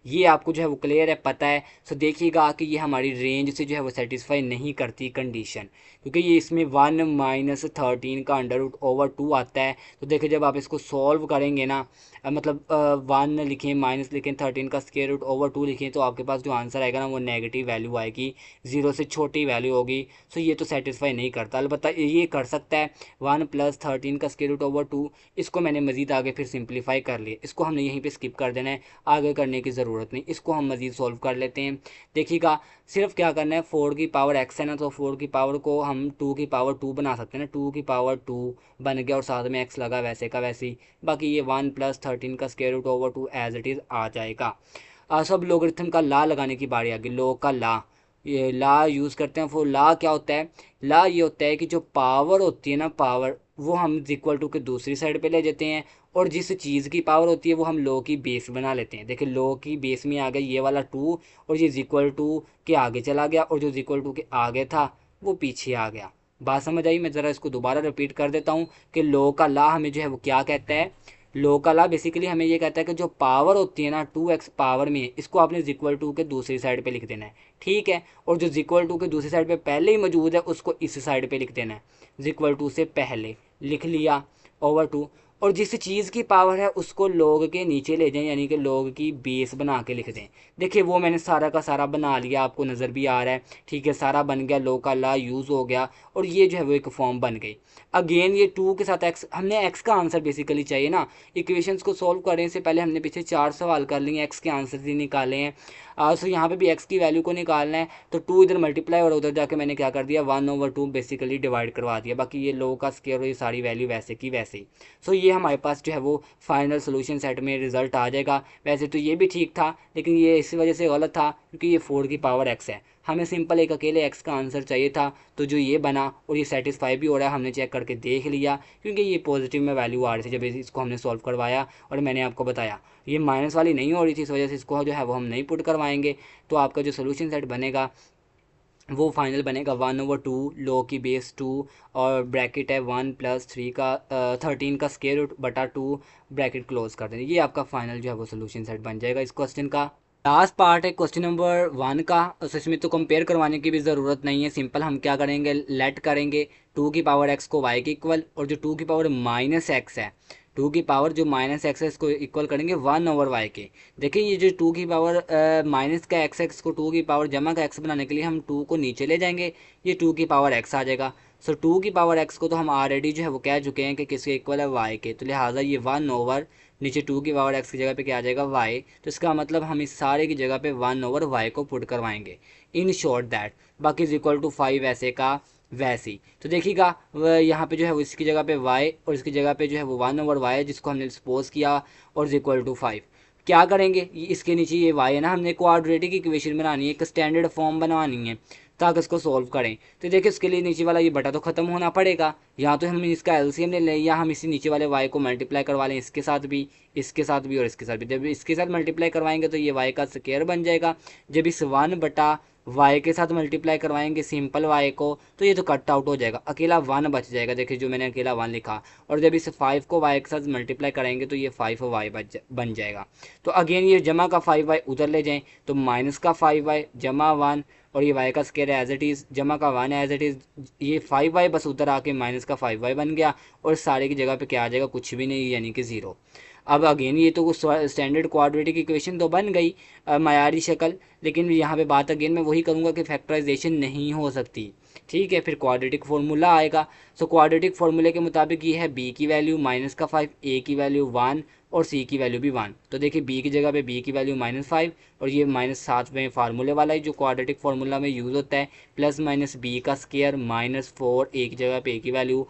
ये आपको जो है वो क्लियर है, पता है। सो देखिएगा कि ये हमारी रेंज से जो है वो सेटिस्फाई नहीं करती कंडीशन, क्योंकि ये इसमें 1 -13 का √2 आता है। तो देखिए जब आप इसको सॉल्व करेंगे ना, मतलब 1 लिखें माइनस लिखें 13 का √2 लिखें, तो आपके पास जो आंसर आएगा ना वो नेगेटिव वैल्यू आएगी, जीरो से छोटी वैल्यू होगी। सो ये तो सेटिस्फाई नहीं करता। अलबत्ता ये कर सकता है 1 + 13 का √2, इसको मैंने मजीद आगे फिर सिंप्लीफाई कर लिया, इसको हमने यहीं पर स्किप कर देना है, आगे करने की ज़रूरत नहीं, इसको हम मज़ीद सॉल्व कर लेते हैं। देखिएगा सिर्फ क्या करना है, 4 की पावर x है ना, तो 4 की पावर को हम 2 की पावर 2 बना सकते हैं ना, 2 की पावर 2 बन गया और साथ में x लगा वैसे का वैसे ही। बाकी ये 1 + 13 का √2 एज इट इज़ आ जाएगा। सब लोगरिथम का ला लगाने की बारी आ गई, लॉग का ला, ये ला यूज़ करते हैं। वो ला क्या होता है, ला ये होता है कि जो पावर होती है ना, पावर वो हम इक्वल टू के दूसरी साइड पे ले जाते हैं, और जिस चीज़ की पावर होती है वो हम लो की बेस बना लेते हैं। देखिए लो की बेस में आ गया ये वाला 2, और ये इक्वल टू के आगे चला गया, और जो इक्वल टू के आगे था वो पीछे आ गया। बात समझ आई? मैं ज़रा इसको दोबारा रिपीट कर देता हूँ कि लो का ला हमें जो है वो क्या कहता है। लो का ला बेसिकली हमें ये कहता है कि जो पावर होती है ना 2x पावर में, इसको आपने इक्वल टू के दूसरी साइड पे लिख देना है। ठीक है, और जो इक्वल टू के दूसरी साइड पे पहले ही मौजूद है उसको इस साइड पे लिख देना है, इक्वल टू से पहले लिख लिया ओवर 2। और जिस चीज़ की पावर है उसको लॉग के नीचे ले जाएं, यानी कि लॉग की बेस बना के लिख दें। देखिए वो मैंने सारा का सारा बना लिया, आपको नज़र भी आ रहा है। ठीक है, सारा बन गया, लॉग का ला यूज़ हो गया, और ये जो है वो एक फॉर्म बन गई। अगेन ये 2 के साथ x, हमने x का आंसर बेसिकली चाहिए ना, इक्वेशंस को सॉल्व करने से पहले हमने पीछे 4 सवाल कर लिए, x के आंसर भी निकाले हैं। सो यहाँ पे भी x की वैल्यू को निकालना है, तो 2 इधर मल्टीप्लाई और उधर जाके मैंने क्या कर दिया 1/2 बेसिकली डिवाइड करवा दिया। बाकी ये लो का स्क्वायर और ये सारी वैल्यू वैसे की वैसे ही। सो ये हमारे पास जो है वो फाइनल सोल्यूशन सेट में रिजल्ट आ जाएगा। वैसे तो ये भी ठीक था, लेकिन ये इस वजह से गलत था क्योंकि ये 4 की पावर x है, हमें सिंपल एक अकेले x का आंसर चाहिए था। तो जो ये बना और ये सेटिस्फाई भी हो रहा है, हमने चेक करके देख लिया, क्योंकि ये पॉजिटिव में वैल्यू आ रही थी जब इसको हमने सॉल्व करवाया, और मैंने आपको बताया ये माइनस वाली नहीं हो रही थी, इस वजह से इसको जो है वो हम नहीं पुट करवाएंगे। तो आपका जो सोल्यूशन सेट बनेगा वो फाइनल बनेगा 1/2 लो की बेस 2, और ब्रैकेट है 1 + 3 का 13 का √2 ब्रैकेट क्लोज कर देंगे। ये आपका फाइनल जो है वो सोल्यूशन सेट बन जाएगा इस क्वेश्चन का। लास्ट पार्ट है क्वेश्चन नंबर 1 का, तो इसमें तो कंपेयर करवाने की भी ज़रूरत नहीं है, सिंपल हम क्या करेंगे, लेट करेंगे 2 की पावर x को y के इक्वल, और जो 2 की पावर -x है, 2 की पावर जो -x है इसको इक्वल करेंगे 1/y के। देखिए ये जो 2 की पावर माइनस का x को 2 की पावर जमा का x बनाने के लिए हम 2 को नीचे ले जाएंगे, ये 2 की पावर x आ जाएगा। सो 2 की पावर x को तो हम ऑलरेडी जो है वो कह चुके हैं कि किसके इक्वल है y के, तो लिहाजा ये 1 नीचे 2 की पावर x की जगह पे क्या आ जाएगा y, तो इसका मतलब हम इस सारे की जगह पे 1/y को पुट करवाएंगे, इन शॉर्ट दैट। बाकी इक्वल टू 5 ऐसे का वैसे ही। तो देखिएगा यहाँ पे जो है वो इसकी जगह पे y, और इसकी जगह पे जो है वो 1/y है जिसको हमने सपोज किया, और इक्वल टू 5। क्या करेंगे, इसके नीचे ये y है ना, हमने क्वाड्रेटिक इक्वेशन बनानी है, एक स्टैंडर्ड फॉर्म बनवानी है ताकि इसको सॉल्व करें। तो देखिए इसके लिए नीचे वाला ये बटा तो ख़त्म होना पड़ेगा, या तो हम इसका एलसीएम ले लें, या हम इसी नीचे वाले y को मल्टीप्लाई करवा लें इसके साथ भी, इसके साथ भी, और इसके साथ भी। जब इसके साथ मल्टीप्लाई करवाएंगे तो ये y का स्क्वायर बन जाएगा। जब इस 1/y के साथ मल्टीप्लाई करवाएंगे सिंपल y को, तो ये तो कट आउट हो जाएगा, अकेला 1 बच जाएगा। देखिए जो मैंने अकेला 1 लिखा, और जब इस 5 को y के साथ मल्टीप्लाई कराएंगे तो ये 5y बन जाएगा। तो अगेन ये जमा का 5y उधर ले जाएं, तो माइनस का 5y जमा 1, और ये y का स्क्वायर एज इट इज़ जमा का 1 एज इट इज़, ये 5y बस उधर आके माइनस का 5y बन गया, और सारे की जगह पे क्या आ जाएगा, कुछ भी नहीं, यानी कि 0। अब अगेन ये तो स्टैंडर्ड क्वाड्रेटिक इक्वेशन तो बन गई, मायारी शक्ल, लेकिन यहाँ पे बात अगेन मैं वही करूँगा कि फैक्टराइजेशन नहीं हो सकती। ठीक है, फिर क्वाड्रेटिक फार्मूला आएगा। सो क्वाड्रेटिक फार्मूले के मुताबिक ये है बी की वैल्यू -5, ए की वैल्यू 1 और सी की वैल्यू भी 1। तो देखिए बी की जगह पे बी की वैल्यू -5 और ये -7 में फार्मूले वाला है जो क्वाड्रेटिक फार्मूला में यूज़ होता है, प्लस माइनस बी का स्केयर -4, ए की जगह पे ए की वैल्यू,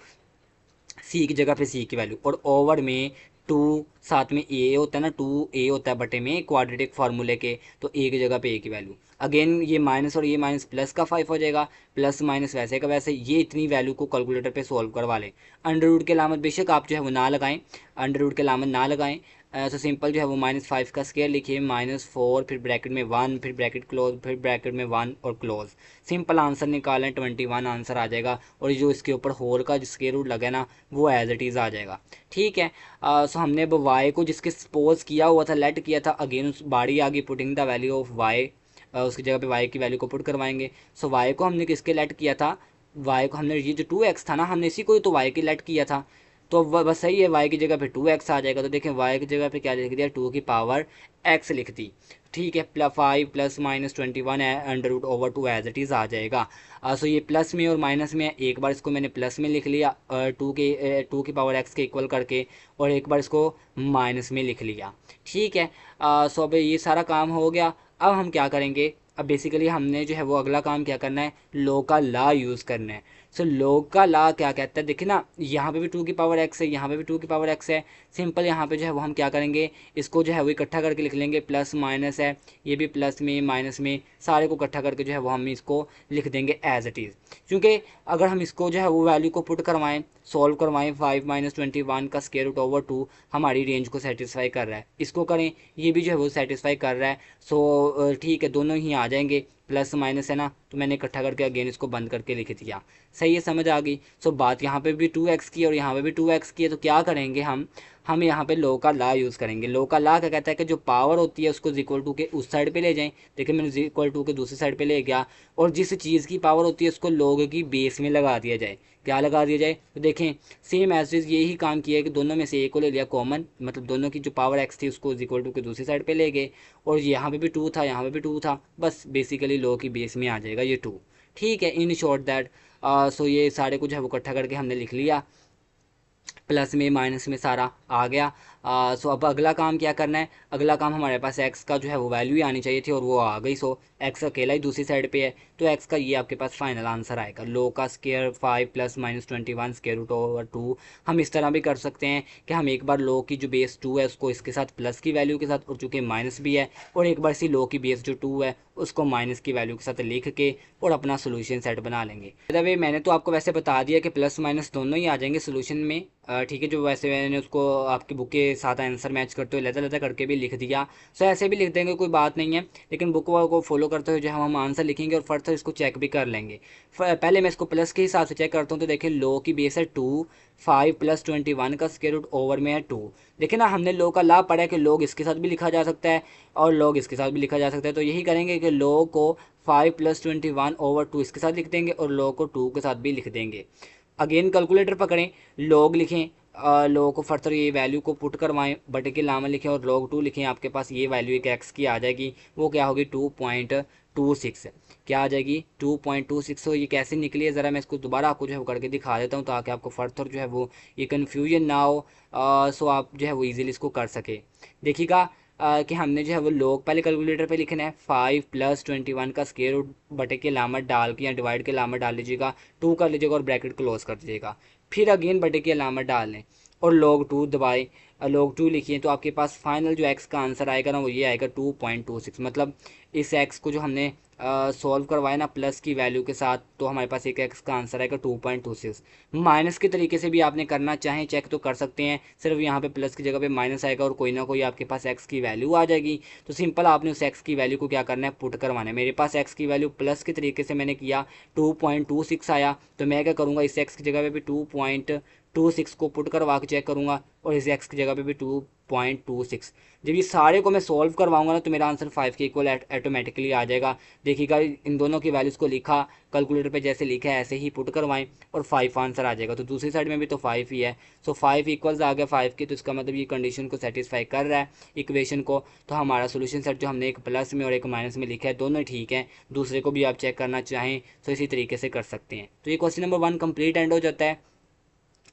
सी की जगह पे सी की वैल्यू, और ओवर में 2, साथ में ए होता है ना, 2a होता है बटे में क्वाड्रेटिक फार्मूले के, तो ए की जगह पे ए की वैल्यू। अगेन ये माइनस और ये माइनस प्लस का 5 हो जाएगा, प्लस माइनस वैसे का वैसे, ये इतनी वैल्यू को कैलकुलेटर पे सॉल्व करवा लें। अंडर रूट के अलामत बेशक आप जो है वो ना लगाएं, अंडर रूट के अलामत ना लगाएं। तो सिंपल जो है वो -5 का स्केयर लिखिए, -4, फिर ब्रैकेट में 1, फिर ब्रैकेट क्लोज, फिर ब्रैकेट में 1 और क्लोज। सिंपल आंसर निकालें, 21 आंसर आ जाएगा। और जो इसके ऊपर होल का जो स्केयर रूट लगा ना वो एज इट इज़ आ जाएगा। ठीक है, सो हमने अब वाई को जिसके सपोज किया हुआ था, लेट किया था, अगेन उस बाड़ी आ गई putting the value of y, उसकी जगह पे वाई की वैल्यू को पुट करवाएंगे। सो वाई को हमने किसके लेट किया था, वाई को हमने, ये जो 2x था ना, हमने इसी को तो वाई के लेट किया था, तो बस सही है, y की जगह पे 2x आ जाएगा। तो देखें y की जगह पे क्या लिख दिया, 2 की पावर x लिख दी। ठीक है, +5 + -21 under root over 2 as it is आ जाएगा। सो ये प्लस में और माइनस में, एक बार इसको मैंने प्लस में लिख लिया 2 की पावर x के इक्वल करके, और एक बार इसको माइनस में लिख लिया। ठीक है, सो अब ये सारा काम हो गया। अब हम क्या करेंगे, अब बेसिकली हमने जो है वो अगला काम क्या करना है, लो का ला यूज़ करना है। सो लोग का ला क्या कहता है, देखिए ना, यहाँ पे भी 2 की पावर x है, यहाँ पे भी 2 की पावर x है। सिंपल यहाँ पे जो है वो हम क्या करेंगे, इसको जो है वो इकट्ठा करके लिख लेंगे, प्लस माइनस है, ये भी प्लस में माइनस में, सारे को इकट्ठा करके जो है वो हम इसको लिख देंगे एज इट इज़। क्योंकि अगर हम इसको जो है वो वैल्यू को पुट करवाएं, सॉल्व करवाएं, 5 - 21 का स्क्वायर रूट ओवर 2 हमारी रेंज को सेटिस्फाई कर रहा है, इसको करें, ये भी जो है वो सेटिस्फाई कर रहा है। सो ठीक है, दोनों ही आ जाएंगे, प्लस माइनस है ना, तो मैंने इकट्ठा करके अगेन इसको बंद करके लिख दिया। सही है, समझ आ गई। सो बात यहाँ पे भी 2x की और यहाँ पे भी 2x की है, तो क्या करेंगे हम यहाँ पे लो का ला यूज़ करेंगे। लो का ला क्या कहता है कि जो पावर होती है उसको इक्वल टू के उस साइड पे ले जाएं। देखिए मैंने इक्वल टू के दूसरी साइड पे ले गया, और जिस चीज़ की पावर होती है उसको लोग की बेस में लगा दिया जाए। क्या लगा दिया जाए, तो देखें सेम एज इज यही काम किया है कि दोनों में से एक को ले लिया कॉमन, मतलब दोनों की जो पावर x थी उसको इक्वल टू के दूसरी साइड पे ले गए, और यहाँ पे भी 2 था, यहाँ पे भी 2 था, बस बेसिकली लो की बेस में आ जाएगा ये 2। ठीक है, इन शॉर्ट दैट। सो ये सारे कुछ है वो इकट्ठा करके हमने लिख लिया, प्लस में माइनस में सारा आ गया। सो अब अगला काम क्या करना है, अगला काम हमारे पास x का जो है वो वैल्यू ही आनी चाहिए थी और वो आ गई। सो x अकेला ही दूसरी साइड पे है, तो x का ये आपके पास फाइनल आंसर आएगा, लो का स्केयर 5 + -21 स्क्वायर रूट ओवर 2। हम इस तरह भी कर सकते हैं कि हम एक बार लो की जो बेस 2 है उसको इसके साथ प्लस की वैल्यू के साथ, और चूँकि माइनस भी है, और एक बार इसी लो की बेस जो 2 है उसको माइनस की वैल्यू के साथ लिख के और अपना सोल्यूशन सेट बना लेंगे। वे मैंने तो आपको वैसे बता दिया कि प्लस माइनस दोनों ही आ जाएंगे सोल्यूशन में। ठीक है, जो वैसे मैंने उसको आपकी बुक के साथ आंसर मैच करते हुए लहजा लहजा करके भी लिख दिया। सो ऐसे भी लिख देंगे, कोई बात नहीं है, लेकिन बुक को फॉलो करते हुए जो हम आंसर लिखेंगे और फर्दर इसको चेक भी कर लेंगे। पहले मैं इसको प्लस के हिसाब से चेक करता हूँ, तो देखिए लो की बेस है 2, 5 + 21 का स्क्वायर रूट ओवर में है 2। देखिए ना, हमने लो का ला पढ़ा है कि लोग इसके साथ भी लिखा जा सकता है और लोग इसके साथ भी लिखा जा सकता है, तो यही करेंगे कि लो को 5 + 21 ओवर 2 इसके साथ लिख देंगे और लो को 2 के साथ भी लिख देंगे। अगेन कैलकुलेटर पकड़ें, लोग लिखें, लोगों को फर्दर ये वैल्यू को पुट करवाएं, बटे के लामा लिखें और log 2 लिखें, आपके पास ये वैल्यू एक x की आ जाएगी, वो क्या होगी 2.26। क्या आ जाएगी 2.26। तो ये कैसे निकली है, ज़रा मैं इसको दोबारा आपको जो है वो करके दिखा देता हूँ ताकि आपको फर्दर जो है वो ये कन्फ्यूजन ना हो, सो आप जो है वो ईजिली इसको कर सके। देखिएगा कि हमने जो है वो लोग पहले कैलकुलेटर पे लिखना है, 5 + 21 का स्क्वायर रूट बटे के लामत डाल के या डिवाइड के लामत डाल लीजिएगा, 2 कर लीजिएगा और ब्रैकेट क्लोज कर दीजिएगा, फिर अगेन बटे की अलामत डाल लें और log 2 दबाए, log 2 लिखिए, तो आपके पास फाइनल जो x का आंसर आएगा ना वो ये आएगा 2.26। मतलब इस x को जो हमने सॉल्व करवाया ना प्लस की वैल्यू के साथ, तो हमारे पास एक x का आंसर आएगा 2.26। माइनस के तरीके से भी आपने करना चाहें चेक तो कर सकते हैं, सिर्फ यहाँ पे प्लस की जगह पे माइनस आएगा और कोई ना कोई आपके पास x की वैल्यू आ जाएगी। तो सिंपल आपने उस x की वैल्यू को क्या करना है, पुट करवाना है। मेरे पास x की वैल्यू प्लस के तरीके से मैंने किया 2.26 आया, तो मैं क्या करूँगा, इस x की जगह पे भी 2.6 को पुट करवा के चेक करूँगा और इस एक्स की जगह पे भी 2.26। जब ये सारे को मैं सॉल्व करवाऊंगा ना तो मेरा आंसर 5 के इक्वल ऑटोमेटिकली आ जाएगा। देखिएगा इन दोनों की वैल्यूज़ को लिखा, कैलकुलेटर पे जैसे लिखा है ऐसे ही पुट करवाएं और 5 आंसर आ जाएगा। तो दूसरी साइड में भी तो 5 ही है, सो 5 इक्वल्स आ गया 5 के, तो इसका मतलब ये कंडीशन को सेटिस्फाई कर रहा है इक्वेशन को। तो हमारा सोल्यूशन सेट जो हमने एक प्लस में और एक माइनस में लिखा है दोनों ठीक है। दूसरे को भी आप चेक करना चाहें तो इसी तरीके से कर सकते हैं। तो ये क्वेश्चन नंबर 1 कंप्लीट एंड हो जाता है।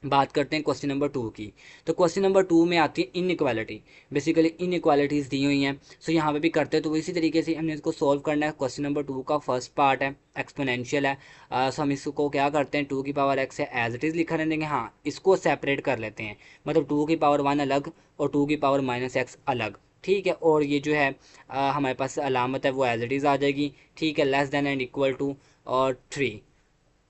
बात करते हैं क्वेश्चन नंबर 2 की। तो क्वेश्चन नंबर 2 में आती है इनइक्वालिटी। बेसिकली इनइक्वालिटीज़ दी हुई हैं, सो यहाँ पे भी करते हैं तो इसी तरीके से हमने इसको सॉल्व करना है। क्वेश्चन नंबर 2 का फर्स्ट पार्ट है एक्सपोनेंशियल है, सो हम इसको क्या करते हैं 2 की पावर x है एज इट इज़ लिखा रहने देंगे। हाँ, इसको सेपरेट कर लेते हैं, मतलब 2 की पावर 1 अलग और 2 की पावर -x अलग। ठीक है, और ये जो है हमारे पास अलामत है वो एज इट इज़ आ जाएगी। ठीक है, less than and equal to और 3।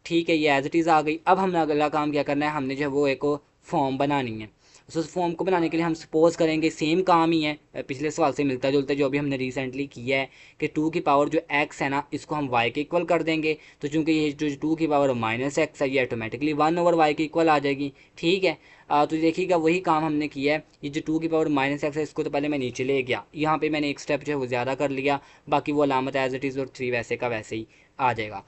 ठीक है, ये एज इट इज़ आ गई। अब हमने अगला काम क्या करना है, हमने जो है वो एक फॉर्म बनानी है। तो उस फॉर्म को बनाने के लिए हम सपोज करेंगे सेम काम ही है, पिछले सवाल से मिलता जुलता जो अभी हमने रिसेंटली किया है कि 2 की पावर जो x है ना इसको हम y के इक्वल कर देंगे। तो चूंकि ये जो 2 की पावर -x है ये ऑटोमेटिकली 1/y के इक्वल आ जाएगी। ठीक है, तो देखिएगा वही काम हमने किया है। ये जो 2 की पावर -x है इसको तो पहले मैं नीचे ले गया, यहाँ पे मैंने एक स्टेप जो है वो ज़्यादा कर लिया, बाकी वो अलामत एज इट इज़ और 3 वैसे का वैसे ही आ जाएगा।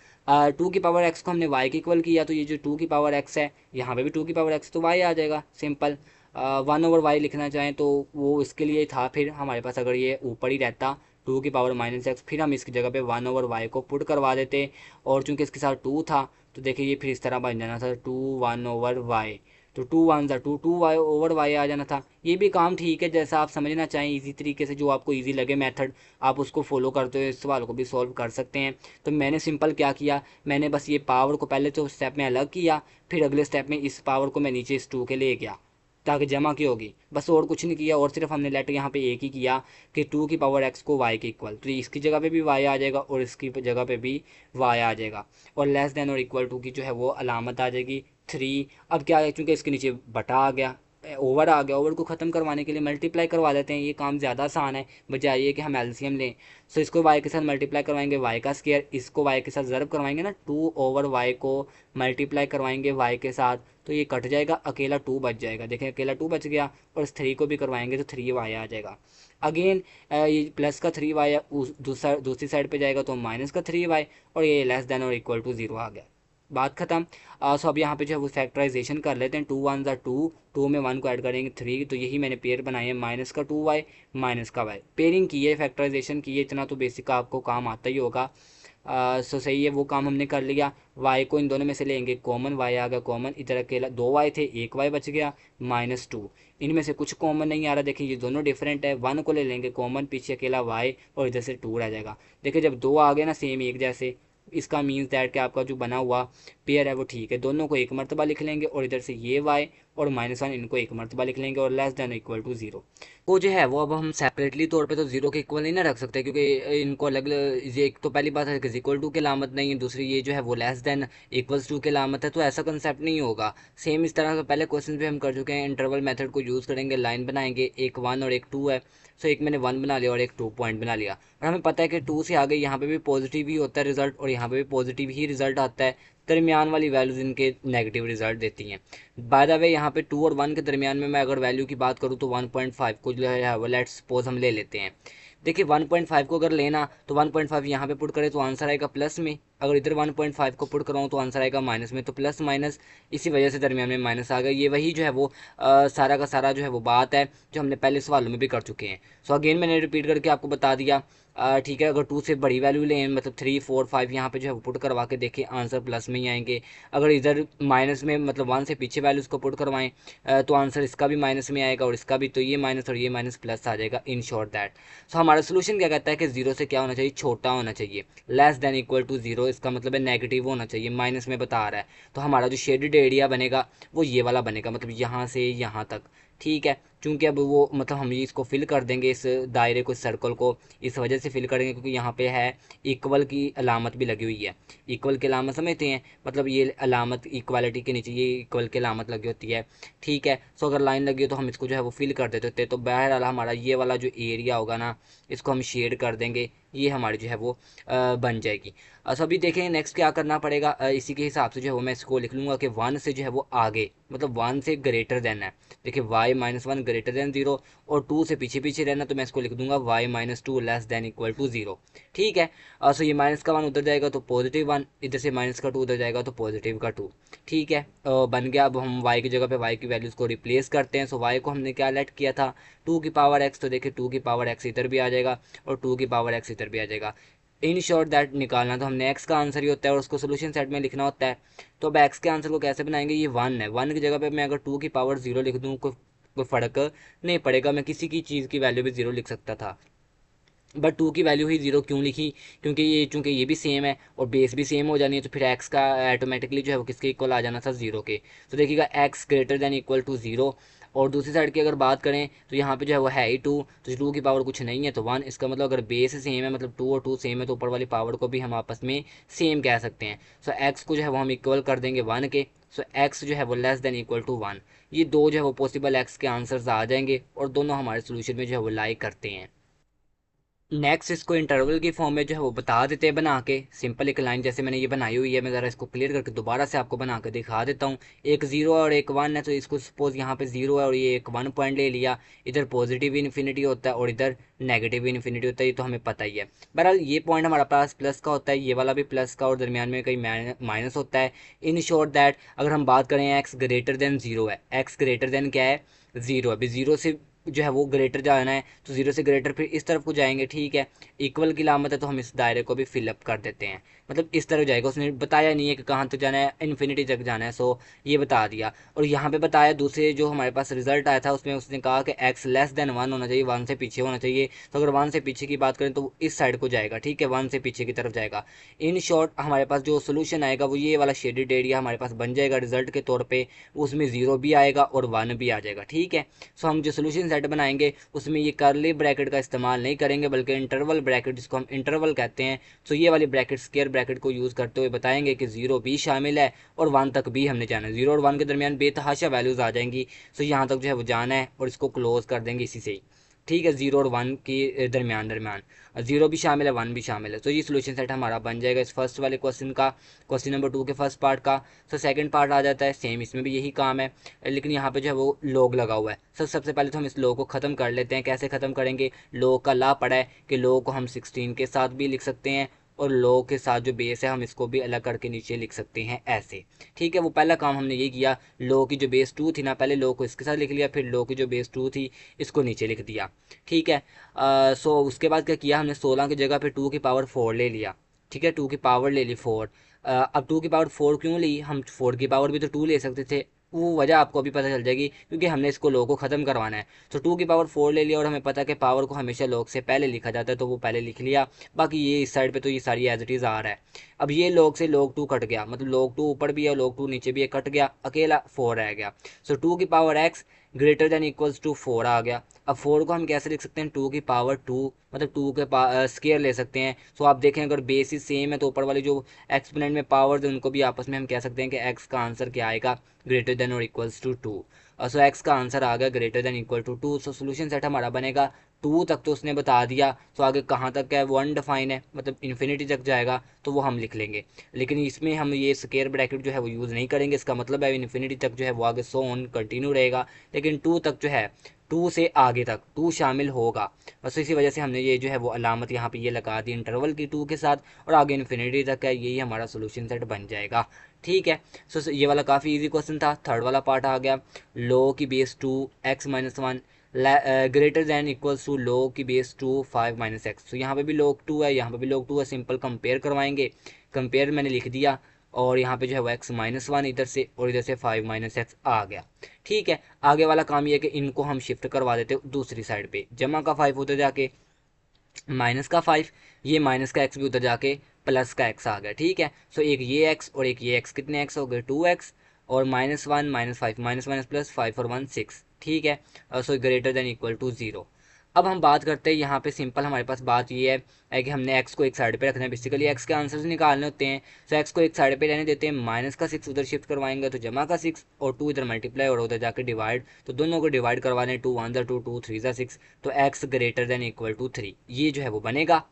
2 की पावर x को हमने y के इक्वल किया, तो ये जो 2 की पावर x है यहाँ पे भी 2 की पावर x तो y आ जाएगा सिंपल। 1/y लिखना चाहें तो वो इसके लिए था। फिर हमारे पास अगर ये ऊपर ही रहता 2 की पावर -x, फिर हम इसकी जगह पे 1/y को पुट करवा देते, और चूंकि इसके साथ 2 था तो देखिए ये फिर इस तरह बन जाना था 2 1/y। तो 2 1 ज़ा 2 2/y आ जाना था। ये भी काम ठीक है, जैसा आप समझना चाहें इजी तरीके से, जो आपको इजी लगे मेथड आप उसको फॉलो करते हुए इस सवाल को भी सॉल्व कर सकते हैं। तो मैंने सिंपल क्या किया, मैंने बस ये पावर को पहले तो स्टेप में अलग किया, फिर अगले स्टेप में इस पावर को मैं नीचे इस 2 के ले गया ताकि जमा की होगी, बस और कुछ नहीं किया। और सिर्फ हमने लेटर यहाँ पे एक ही किया कि 2 की पावर x को y के इक्वल, तो इसकी जगह पे भी y आ जाएगा और इसकी जगह पे भी y आ जाएगा, और लेस देन और इक्वल टू की जो है वो अलामत आ जाएगी 3। अब क्या है, चूंकि इसके नीचे बटा आ गया, ओवर आ गया, ओवर को ख़त्म करवाने के लिए मल्टीप्लाई करवा देते हैं। ये काम ज़्यादा आसान है, बजाय ये कि हम एलसीएम लें। सो इसको y के साथ मल्टीप्लाई करवाएंगे y का स्क्वायर, इसको y के साथ ज़रब करवाएंगे ना, 2/y को मल्टीप्लाई करवाएंगे y के साथ, तो ये कट जाएगा, अकेला 2 बच जाएगा। देखें अकेला 2 बच गया, और इस 3 को भी करवाएंगे तो 3y आ जाएगा। अगेन ये प्लस का 3y है, दूसरी साइड पे जाएगा तो माइनस का 3y, और ये लेस देन और इक्वल टू 0 आ गया, बात खत्म। सो अब यहाँ पे जो है वो फैक्टराइजेशन कर लेते हैं। 2 1 ज़ा 2, 2 में 1 को ऐड करेंगे 3, तो यही मैंने पेयर बनाई है, माइनस का 2y माइनस का y। पेयरिंग की है, फैक्टराइजेशन की है, इतना तो बेसिक आपको काम आता ही होगा। सो सही है, वो काम हमने कर लिया। y को इन दोनों में से लेंगे कॉमन, y आ गया कॉमन, इधर अकेला 2y थे, 1y बच गया, -2। इनमें से कुछ कॉमन नहीं आ रहा, देखिए ये दोनों डिफरेंट है। 1 को ले लेंगे कॉमन, पीछे अकेला y और इधर से 2 रह जाएगा। देखिए जब 2 आ गए ना सेम एक जैसे, इसका मीन्स दैट कि आपका जो बना हुआ पेयर है वो ठीक है। दोनों को एक मरतबा लिख लेंगे, और इधर से ये y और -1 इनको एक मरतबा लिख लेंगे, और लेस देन इक्वल टू 0। वो जो है वो अब हम सेपरेटली तौर पे तो 0 के इक्वल नहीं ना रख सकते, क्योंकि इनको अलग अलग, एक तो पहली बात है कि इक्वल टू की अलामत नहीं है, दूसरी ये जो है वो लेस देन इक्वल्स टू की अलामत है, तो ऐसा कंसेप्ट नहीं होगा। सेम इस तरह का पहले क्वेश्चन भी हम कर चुके हैं। इंटरवल मेथड को यूज़ करेंगे, लाइन बनाएंगे, एक 1 और एक 2 है। सो एक मैंने 1 बना लिया और एक 2 पॉइंट बना लिया, और हमें पता है कि 2 से आगे यहाँ पे भी पॉजिटिव ही होता है रिजल्ट, और यहाँ पे भी पॉजिटिव ही रिजल्ट आता है। दरमियान वाली वैल्यूज इनके नेगेटिव रिजल्ट देती हैं। बाय द वे यहाँ पे 2 और 1 के दरमियान में मैं अगर वैल्यू की बात करूँ तो 1.5 को जो है वो लेट्स सपोज हम ले लेते हैं। देखिए 1.5 को अगर लेना तो 1.5 यहाँ पे पुट करें तो आंसर आएगा प्लस में, अगर इधर 1.5 को पुट कराऊँ तो आंसर आएगा माइनस में, तो प्लस माइनस इसी वजह से दरमियान में माइनस आ गया। ये वही जो है वो सारा का सारा जो है वो बात है जो हमने पहले सवालों में भी कर चुके हैं। सो अगेन मैंने रिपीट करके आपको बता दिया। ठीक है, अगर 2 से बड़ी वैल्यू लें, मतलब 3 4 5 यहाँ पे जो है वो पुट करवा के देखें, आंसर प्लस में ही आएंगे। अगर इधर माइनस में मतलब 1 से पीछे वैल्यूज़ को पुट करवाएं तो आंसर इसका भी माइनस में आएगा और इसका भी, तो ये माइनस और ये माइनस प्लस आ जाएगा, इन शॉर्ट दैट। सो हमारा सोल्यूशन क्या कहता है कि 0 से क्या होना चाहिए, छोटा होना चाहिए, लेस देन इक्वल टू 0, इसका मतलब है नेगेटिव होना चाहिए, माइनस में बता रहा है। तो हमारा जो शेडेड एरिया बनेगा वो ये वाला बनेगा, मतलब यहाँ से यहाँ तक। ठीक है, चूँकि अब वो मतलब हम ये इसको फिल कर देंगे, इस दायरे को, इस सर्कल को इस वजह से फिल करेंगे क्योंकि यहाँ पे है इक्वल की अलामत भी लगी हुई है। इक्वल की अलामत समझते हैं, मतलब ये अलामत इक्वालिटी के नीचे ये इक्वल की अलामत लगी होती है, ठीक है। सो अगर लाइन लगी हो तो हम इसको जो है वो फिल कर देते होते, तो बहरहाल हमारा ये वाला जो एरिया होगा ना, इसको हम शेड कर देंगे, ये हमारी जो है वो बन जाएगी। अभी देखें नेक्स्ट क्या करना पड़ेगा। इसी के हिसाब से जो है वो मैं इसको लिख लूँगा कि 1 से जो है वो आगे, मतलब 1 से ग्रेटर देन है। देखिए y-1 ग्रेटर देन 0 और 2 से पीछे पीछे रहना, तो मैं इसको लिख दूंगा y-2 less than equal to 0, ठीक है। सो ये माइनस का 1 उधर जाएगा तो पॉजिटिव 1, इधर से माइनस का 2 उधर जाएगा तो पॉजिटिव का 2, ठीक है। बन गया। अब हम y की जगह पे y की वैल्यूज़ को रिप्लेस करते हैं। सो y को हमने क्या लेट किया था, 2 की पावर x, तो देखिए 2 की पावर x इधर भी आ जाएगा और 2 की पावर x इधर भी आ जाएगा। इन शॉर्ट दैट निकालना तो हमने x का आंसर ही होता है और उसको सोल्यूशन सेट में लिखना होता है। तो अब x के आंसर को कैसे बनाएंगे, ये 1 है, 1 की जगह पे मैं अगर 2 की पावर 0 लिख दूँ कोई फ़र्क नहीं पड़ेगा, मैं किसी की चीज़ की वैल्यू भी 0 लिख सकता था, बट 2 की वैल्यू ही 0 क्यों लिखी, क्योंकि ये चूंकि ये भी सेम है और बेस भी सेम हो जानी है, तो फिर x का ऑटोमेटिकली जो है वो किसके इक्वल आ जाना था, 0 के। तो देखिएगा x greater than equal to 0। और दूसरी साइड की अगर बात करें तो यहाँ पे जो है वो है ही 2, तो 2 की पावर कुछ नहीं है तो 1, इसका मतलब अगर बेस सेम है, मतलब 2 और 2 सेम है, तो ऊपर वाली पावर को भी हम आपस में सेम कह सकते हैं। सो x को जो है वो हम इक्वल कर देंगे 1 के। सो x जो है वो लेस देन इक्वल टू 1। ये दो जो है वो पॉसिबल x के आंसर्स आ जाएंगे और दोनों हमारे सोल्यूशन में जो है वो लाई करते हैं। नेक्स्ट इसको इंटरवल की फॉर्म में जो है वो बता देते हैं बना के, सिंपल एक लाइन जैसे मैंने ये बनाई हुई है। मैं ज़रा इसको क्लियर करके दोबारा से आपको बना के दिखा देता हूँ। एक 0 और एक 1 है, तो इसको सपोज यहाँ पे 0 है और ये एक 1 पॉइंट ले लिया, इधर पॉजिटिव इन्फिनिटी होता है और इधर नेगेटिव इन्फिनिटी होता है, ये तो हमें पता ही है। बहरहाल ये पॉइंट हमारे पास प्लस का होता है, ये वाला भी प्लस का, और दरमियान में कहीं माइनस होता है। इन शॉर्ट दैट अगर हम बात करें x ग्रेटर देन 0 है, x ग्रेटर देन क्या है, 0। अभी 0 से जो है वो ग्रेटर जाना है, तो 0 से ग्रेटर फिर इस तरफ को जाएंगे, ठीक है। इक्वल की लामत है तो हम इस दायरे को भी फिलअप कर देते हैं, मतलब इस तरह जाएगा। उसने बताया नहीं है कि कहाँ तक जाना है, इन्फिनिटी तक जाना है, सो ये बता दिया। और यहाँ पे बताया दूसरे जो हमारे पास रिजल्ट आया था उसमें उसने कहा कि x लेस देन 1 होना चाहिए, 1 से पीछे होना चाहिए। तो अगर 1 से पीछे की बात करें तो इस साइड को जाएगा, ठीक है, 1 से पीछे की तरफ जाएगा। इन शॉर्ट हमारे पास जो सोल्यूशन आएगा वो ये वाला शेडेड एरिया हमारे पास बन जाएगा रिजल्ट के तौर पर, उसमें 0 भी आएगा और 1 भी आ जाएगा, ठीक है। सो हम जो सोल्यूशन सेट बनाएंगे उसमें ये कर्ली ब्रैकेट का इस्तेमाल नहीं करेंगे, बल्कि इंटरवल ब्रैकेट, जिसको हम इंटरवल कहते हैं, तो ये वाली ब्रैकेट स्क्वायर ब्रैकेट को यूज़ करते हुए बताएंगे कि 0 भी शामिल है और 1 तक भी हमने जाना है। 0 और 1 के दरमियान बेतहाशा वैल्यूज़ आ जाएंगी, सो यहाँ तक जो है वो जाना है और इसको क्लोज कर देंगे इसी से ही, ठीक है। 0 और 1 के दरमियान दरमियान 0 भी शामिल है, 1 भी शामिल है, तो ये सोल्यूशन सेट हमारा बन जाएगा इस फर्स्ट वाले क्वेश्चन का, क्वेश्चन नंबर 2 के फर्स्ट पार्ट का। तो सेकंड पार्ट आ जाता है, सेम इसमें भी यही काम है, लेकिन यहाँ पे जो है वो लॉग लगा हुआ है। सबसे पहले तो हम इस लॉग को ख़त्म कर लेते हैं। कैसे ख़त्म करेंगे, लॉग का ला पड़ा है कि लॉग को हम 16 के साथ भी लिख सकते हैं और लॉग के साथ जो बेस है हम इसको भी अलग करके नीचे लिख सकते हैं ऐसे, ठीक है। वो पहला काम हमने ये किया, लॉग की जो बेस 2 थी ना, पहले लॉग को इसके साथ लिख लिया, फिर लॉग की जो बेस 2 थी इसको नीचे लिख दिया, ठीक है। सो उसके बाद क्या किया हमने, 16 की जगह पे 2 की पावर 4 ले लिया, ठीक है, 2 की पावर ले ली 4। अब 2 की पावर 4 क्यों ली, हम 4 की पावर भी तो 2 ले सकते थे, वो वजह आपको अभी पता चल जाएगी, क्योंकि हमने इसको लॉग को ख़त्म करवाना है। तो 2 की पावर 4 ले लिया और हमें पता है कि पावर को हमेशा लॉग से पहले लिखा जाता है, तो वो पहले लिख लिया। बाकी ये इस साइड पे तो ये सारी एज इट इज़ आ रहा है। अब ये लॉग से लॉग 2 कट गया, मतलब लॉग 2 ऊपर भी है लॉग 2 नीचे भी है, कट गया, अकेला 4 रह गया। सो 2 की power x greater than equals to 4 आ गया। अब 4 को हम कैसे लिख सकते हैं, 2 की पावर 2, मतलब 2 के स्केयर ले सकते हैं। सो आप देखें अगर बेसिस सेम है तो ऊपर वाली जो एक्सपोनेंट में पावर्स है उनको भी आपस में हम कह सकते हैं कि x का आंसर क्या आएगा, ग्रेटर देन और इक्वल्स टू 2। सो x का आंसर आ गया greater than equal to 2। So solution set हमारा बनेगा 2 तक तो उसने बता दिया, तो आगे कहाँ तक है वो अनडिफाइन है, मतलब इन्फिनिटी तक जाएगा तो वो हम लिख लेंगे। लेकिन इसमें हम ये स्क्वायर ब्रैकेट जो है वो यूज़ नहीं करेंगे, इसका मतलब है इन्फिनिटी तक जो है वो आगे सो ऑन कंटिन्यू रहेगा, लेकिन 2 तक जो है 2 से आगे तक 2 शामिल होगा। बस इसी वजह से हमने ये जो है वो अलामत यहाँ पे ये लगा दी इंटरवल की 2 के साथ, और आगे इन्फिनिटी तक है, यही हमारा सोल्यूशन सेट बन जाएगा, ठीक है। सो ये वाला काफ़ी इजी क्वेश्चन था। थर्ड वाला पार्ट आ गया, लो की base 2 x-1 greater than equals to log की बेस 2 5-x। तो यहाँ पे भी log 2 है, यहाँ पे भी log 2 है, सिंपल कंपेयर करवाएंगे, कंपेयर मैंने लिख दिया, और यहाँ पे जो है वो x-1 इधर से और इधर से 5-x आ गया, ठीक है। आगे वाला काम ये है कि इनको हम शिफ्ट करवा देते दूसरी साइड पे, जमा का 5 उधर जाके माइनस का 5, ये माइनस का x भी उधर जाके प्लस का x आ गया, ठीक है। सो एक ये x और एक ये x, कितने x हो गए 2x, और -1 -5 माइनस माइनस प्लस 5 और 1 6, ठीक है। So greater than equal to 0। अब हम बात करते हैं यहाँ पे, सिंपल हमारे पास बात ये है कि हमने एक्स को एक साइड पे रखना है, बेसिकली एक्स के आंसर्स निकालने होते हैं। तो एक्स को एक साइड पे रहने देते हैं, -6 उधर शिफ्ट करवाएंगे तो -6 और 2 इधर मल्टीप्लाई और उधर जाकर डिवाइड, तो दोनों को डिवाइड करवाने, 2 1 2 2 3 6, तो x greater than equal to 3, ये जो है वो बनेगा।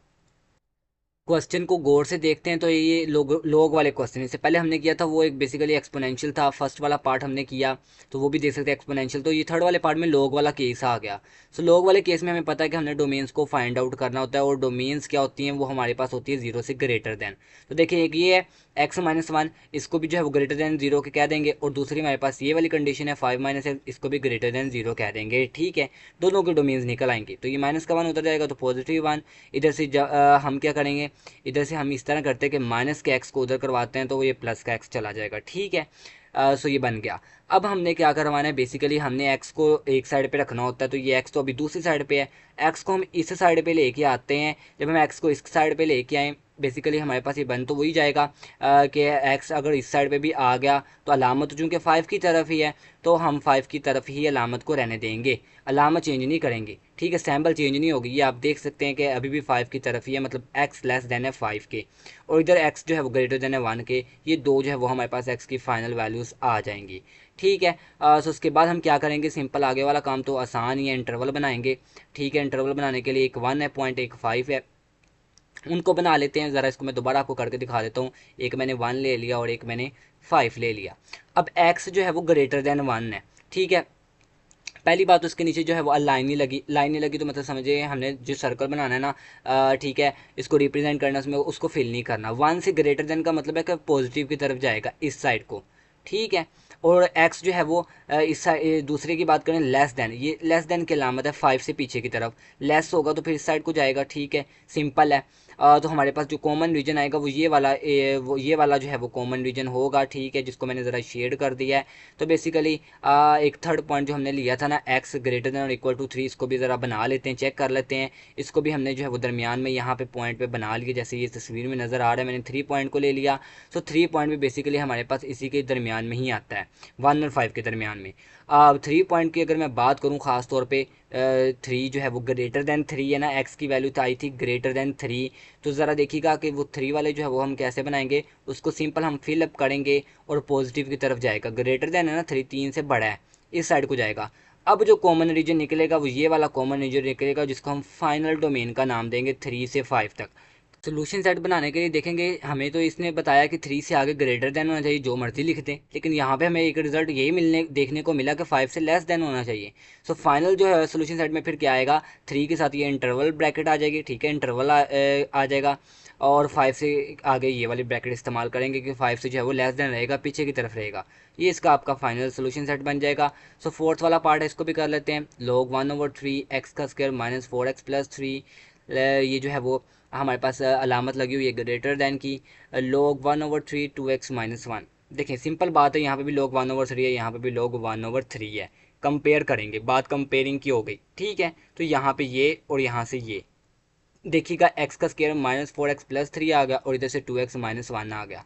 क्वेश्चन को गौर से देखते हैं तो ये लोग वाले क्वेश्चन, इससे पहले हमने किया था वो एक बेसिकली एक्सपोनेंशियल था, फर्स्ट वाला पार्ट हमने किया तो वो भी देख सकते हैं एक्सपोनेंशियल, तो ये थर्ड वाले पार्ट में लोग वाला केस आ गया। सो लोग वाले केस में हमें पता है कि हमने डोमेन्स को फाइंड आउट करना होता है, और डोमेन्स क्या होती हैं वो हमारे पास होती है 0 से ग्रेटर देन। तो देखिए एक ये है x-1, इसको भी जो है वो ग्रेटर देन 0 के कह देंगे, और दूसरी हमारे पास ये वाली कंडीशन है 5 - x, इसको भी ग्रेटर देन 0 कह देंगे। ठीक है, दोनों के डोमेन्स निकल आएंगे, तो ये -1 उधर जाएगा तो +1, इधर से हम क्या करेंगे, इधर से हम इस तरह करते हैं कि माइनस के एक्स को उधर करवाते हैं तो ये प्लस का एक्स चला जाएगा। ठीक है, सो ये बन गया। अब हमने क्या करवाना है, बेसिकली हमने एक्स को एक साइड पे रखना होता है, तो ये एक्स तो अभी दूसरी साइड पे है, एक्स को हम इस साइड पे लेके आते हैं। जब हम एक्स को इस साइड पे लेके आए, बेसिकली हमारे पास ये बन तो वही जाएगा कि एक्स अगर इस साइड पे भी आ गया तो अलामत चूँकि 5 की तरफ ही है, तो हम 5 की तरफ ही अलामत को रहने देंगे, अलामत चेंज नहीं करेंगे। ठीक है, सैम्पल चेंज नहीं होगी, ये आप देख सकते हैं कि अभी भी 5 की तरफ ही है, मतलब एक्स लेस देन है 5 के, और इधर एक्स जो है वो ग्रेटर देन है 1 के, ये दो जो है वो हमारे पास एक्स की फाइनल वैल्यूज़ आ जाएंगी। ठीक है, सो उसके बाद हम क्या करेंगे, सिंपल आगे वाला काम तो आसान ही है, इंटरवल बनाएंगे। ठीक है, इंटरवल बनाने के लिए एक 1 है, पॉइंट एक 5 है, उनको बना लेते हैं। ज़रा इसको मैं दोबारा आपको करके दिखा देता हूँ, एक मैंने 1 ले लिया और एक मैंने 5 ले लिया। अब x जो है वो ग्रेटर देन 1 है। ठीक है, पहली बात तो उसके नीचे जो है वो लाइन नहीं लगी, लाइन नहीं लगी तो मतलब समझिए हमने जो सर्कल बनाना है ना, ठीक है, इसको रिप्रेजेंट करना, उसमें उसको फिल नहीं करना। 1 से ग्रेटर देन का मतलब है कि पॉजिटिव की तरफ जाएगा, इस साइड को। ठीक है, और x जो है वो दूसरे की बात करें लेस देन, ये लेस देन की अलामत है 5 से पीछे की तरफ, लेस होगा तो फिर इस साइड को जाएगा। ठीक है, सिंपल है। तो हमारे पास जो कॉमन रीजन आएगा वो ये वाला, वो ये वाला जो है वो कॉमन रीजन होगा। ठीक है, जिसको मैंने ज़रा शेड कर दिया है। तो बेसिकली एक थर्ड पॉइंट जो हमने लिया था ना, x ग्रेटर देन और इक्वल टू 3, इसको भी ज़रा बना लेते हैं, चेक कर लेते हैं। इसको भी हमने जो है वो दरमियान में यहाँ पे पॉइंट पे बना लिया, जैसे ये तस्वीर में नज़र आ रहा है, मैंने 3 पॉइंट को ले लिया। सो 3 पॉइंट भी बेसिकली हमारे पास इसी के दरमियान में ही आता है, 1 और 5 के दरमियान में। 3 पॉइंट की अगर मैं बात करूँ ख़ास तौर पे, 3 जो है वो ग्रेटर देन 3 है ना, x की वैल्यू तो आई थी ग्रेटर देन 3, तो ज़रा देखिएगा कि वो 3 वाले जो है वो हम कैसे बनाएंगे, उसको सिंपल हम फिल अप करेंगे और पॉजिटिव की तरफ जाएगा, ग्रेटर देन है ना 3, 3 से बड़ा है, इस साइड को जाएगा। अब जो कॉमन रीजन निकलेगा वो ये वाला कॉमन रीजन निकलेगा, जिसको हम फाइनल डोमेन का नाम देंगे 3 से 5 तक। सोल्यूशन सेट बनाने के लिए देखेंगे, हमें तो इसने बताया कि 3 से आगे ग्रेटर देन होना चाहिए, जो मर्जी लिख दें, लेकिन यहाँ पे हमें एक रिजल्ट यही देखने को मिला कि 5 से लेस देन होना चाहिए। सो फाइनल जो है सोल्यूशन सेट में फिर क्या आएगा, 3 के साथ ये इंटरवल ब्रैकेट आ जाएगी। ठीक है, इंटरवल आ जाएगा, और 5 से आगे ये वाली ब्रैकेट इस्तेमाल करेंगे कि 5 से जो है वो लेस देन रहेगा, पीछे की तरफ रहेगा। ये इसका आपका फाइनल सोल्यूशन सेट बन जाएगा। सो फोर्थ वाला पार्ट है, इसको भी कर लेते हैं। log 1/3 x का स्क्वायर माइनस 4x प्लस 3, ये जो है वो हमारे पास अलामत लगी हुई है ग्रेटर देन की, log 1/3 2x - 1। देखें सिंपल बात है, यहाँ पे भी log 1/3 है, यहाँ पे भी log 1/3 है। कंपेयर करेंगे, बात कंपेयरिंग की हो गई। ठीक है, तो यहाँ पे ये और यहाँ से ये देखिएगा, x का स्क्वायर -4x प्लस 3 आ गया, और इधर से 2x - 1 आ गया।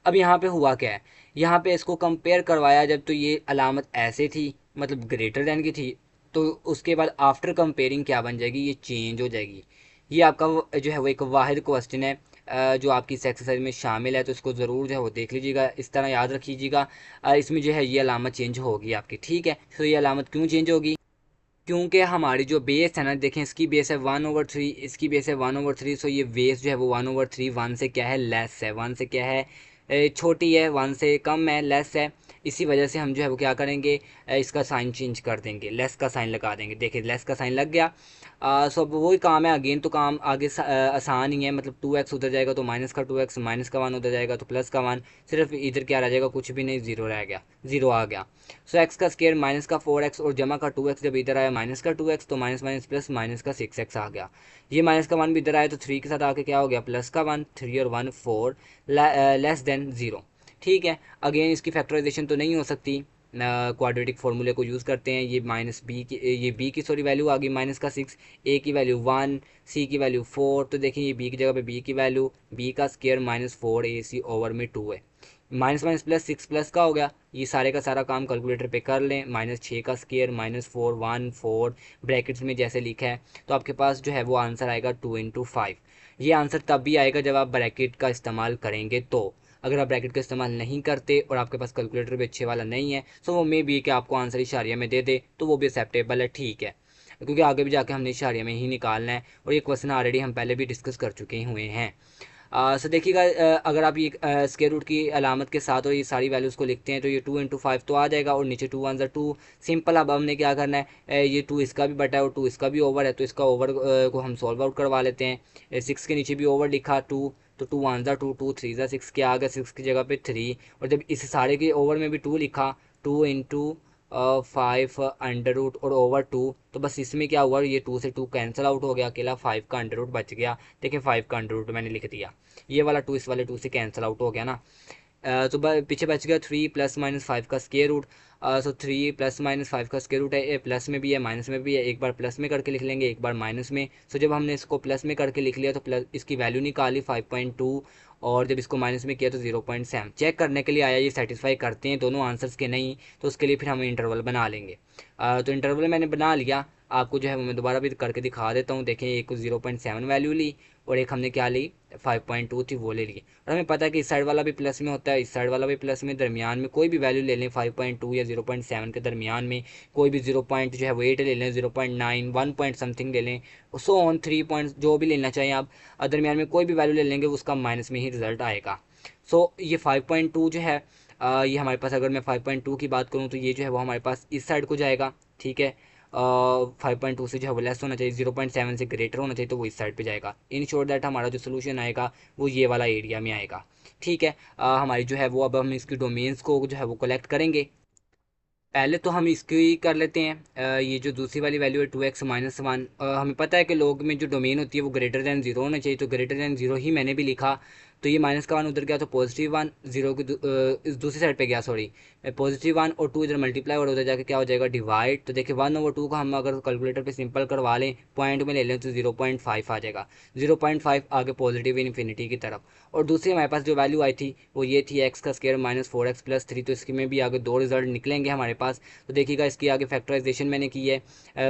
अब यहाँ पे हुआ क्या है, यहाँ पे इसको कंपेयर करवाया जब, तो ये अलामत ऐसे थी, मतलब ग्रेटर देन की थी, तो उसके बाद आफ्टर कंपेयरिंग क्या बन जाएगी, ये चेंज हो जाएगी। ये आपका जो है वो एक वाहिद क्वेश्चन है जो आपकी इस एक्सरसाइज में शामिल है, तो इसको ज़रूर जो है वो देख लीजिएगा, इस तरह याद रखिएगा। इसमें जो है ये अलामत चेंज होगी आपकी। ठीक है, तो ये अलामत क्यों चेंज होगी, क्योंकि हमारी जो बेस है ना, देखें इसकी बेस है 1/3, इसकी बेस है 1/3, सो ये बेस जो है वो 1/3 1 से क्या है, लेस है, 1 से क्या है, छोटी है, 1 से कम है, लेस है। इसी वजह से हम जो है वो क्या करेंगे, इसका साइन चेंज कर देंगे, लेस का साइन लगा देंगे। देखिए लेस का साइन लग गया। सो अब वही काम है, अगेन तो काम आगे आसान ही है, मतलब 2x उधर जाएगा तो माइनस का 2x, माइनस का 1 उधर जाएगा तो प्लस का 1, सिर्फ इधर क्या रह जाएगा, कुछ भी नहीं, ज़ीरो रह गया, ज़ीरो आ गया। सो एक्स का स्केयर माइनस का 4x और जमा का 2x, जब इधर आया माइनस का 2x तो माइनस माइनस प्लस माइनस का 6x आ गया। ये माइनस का 1 भी इधर आया तो 3 के साथ आके क्या हो गया, प्लस का 1, 3 और 1 4 लेस देन 0। ठीक है, अगेन इसकी फैक्टराइजेशन तो नहीं हो सकती, क्वाड्रेटिक फार्मूले को यूज़ करते हैं। ये माइनस बी की, ये बी की सॉरी वैल्यू आ गई -6, ए की वैल्यू 1, सी की वैल्यू 4, तो देखिए ये बी की जगह पे बी की वैल्यू, बी का स्केयर -4 AC ओवर में 2 है। माइनस माइनस प्लस 6 प्लस का हो गया, ये सारे का सारा काम कैलकुलेटर पे कर लें। -6 का स्क्वायर -4 1 4 ब्रैकेट्स में जैसे लिखा है, तो आपके पास जो है वो आंसर आएगा 2 × 5। ये आंसर तब भी आएगा जब आप ब्रैकेट का इस्तेमाल करेंगे। तो अगर आप ब्रैकेट का इस्तेमाल नहीं करते और आपके पास कैलकुलेटर भी अच्छे वाला नहीं है, तो वो मे बी कि आपको आंसर इशारिया में दे दे, तो वो भी एक्सेप्टेबल है, ठीक है, क्योंकि आगे भी जाके हमने इशारिया में ही निकालना है और ये क्वेश्चन ऑलरेडी हम पहले भी डिस्कस कर चुके हुए हैं। सो देखिएगा, अगर आप ये स्क्वायर रूट की अलामत के साथ और ये सारी वैल्यूज़ को लिखते हैं तो ये 2 × 5 तो आ जाएगा, और नीचे 2 1 2 सिंपल। अब हमने क्या करना है, ये 2 इसका भी बटा है और 2 इसका भी ओवर है, तो इसका ओवर को हम सॉल्व आउट करवा लेते हैं। 6 के नीचे भी ओवर लिखा 2, तो 2 1 2 2 3 6 के आ गया, 6 की जगह पे 3, और जब इस सारे के ओवर में भी 2 लिखा, 2 × 5 अंडर रूट और ओवर 2, तो बस इसमें क्या हुआ, ये 2 से 2 कैंसिल आउट हो गया, अकेला 5 का अंडर रूट बच गया। देखिए 5 का अंडर रूट मैंने लिख दिया, ये वाला 2 इस वाले 2 से कैंसिल आउट हो गया ना। तो पीछे बच गया 3 ± 5 का स्क्वायर रूट। सो 3 ± 5 का स्क्वायर रूट है, ये प्लस में भी है माइनस में भी है, एक बार प्लस में करके लिख लेंगे, एक बार माइनस में। सो जब हमने इसको प्लस में करके लिख लिया तो प्लस इसकी वैल्यू निकाली 5.2, और जब इसको माइनस में किया तो 0.7। चेक करने के लिए आया ये सेटिस्फाई करते हैं दोनों आंसर्स के नहीं, तो उसके लिए फिर हम इंटरवल बना लेंगे। तो इंटरवल मैंने बना लिया, आपको जो है वो मैं दोबारा भी करके दिखा देता हूँ। देखें, एक 0.7 वैल्यू ली और एक हमने क्या ली 5.2 थी वो ले ली, और हमें पता है कि इस साइड वाला भी प्लस में होता है, इस साइड वाला भी प्लस में, दरमियान में कोई भी वैल्यू ले लें 5.2 या 0.7 के दरमियान में कोई भी 0 पॉइंट जो है वो 8 ले लें, 0.9 1 पॉइंट समथिंग ले लें, सो ऑन 3 पॉइंट जो भी लेना चाहिए आप, दरमियान में कोई भी वैल्यू ले लेंगे उसका माइनस में ही रिजल्ट आएगा। सो ये 5.2 जो है, ये हमारे पास, अगर मैं 5.2 की बात करूँ तो ये जो है वो हमारे पास इस साइड को जाएगा, ठीक है। 5.2 से जो है वो लेस होना चाहिए, 0.7 से ग्रेटर होना चाहिए, तो वो इस साइड पे जाएगा। इन शॉर्ट दैट हमारा जो सोल्यूशन आएगा वो ये वाला एरिया में आएगा, ठीक है। हमारी जो है वो, अब हम इसकी डोमेन्स को जो है वो कलेक्ट करेंगे। पहले तो हम इसकी कर लेते हैं, ये जो दूसरी वाली वैल्यू है 2x - 1, हमें पता है कि लोग में जो डोमेन होती है वो ग्रेटर दैन जीरो होना चाहिए, तो ग्रेटर दैन जीरो ही मैंने भी लिखा। तो ये -1 उधर गया तो +1, जीरो की इस दूसरी साइड पे गया, सॉरी, +1 और 2 इधर मल्टीप्लाई और उधर जाके क्या हो जाएगा डिवाइड। तो देखिए 1/2 को हम अगर कैलकुलेटर पे सिंपल करवा लें, पॉइंट में ले लें तो 0.5 आ जाएगा, 0.5 आगे पॉजिटिव इन्फिनिटी की तरफ। और दूसरी हमारे पास जो वैल्यू आई थी वो ये थी x का स्क्वायर -4x + 3, तो इसकी में भी आगे दो रिजल्ट निकलेंगे हमारे पास। तो देखिएगा इसकी आगे फैक्टराइजेशन मैंने की है,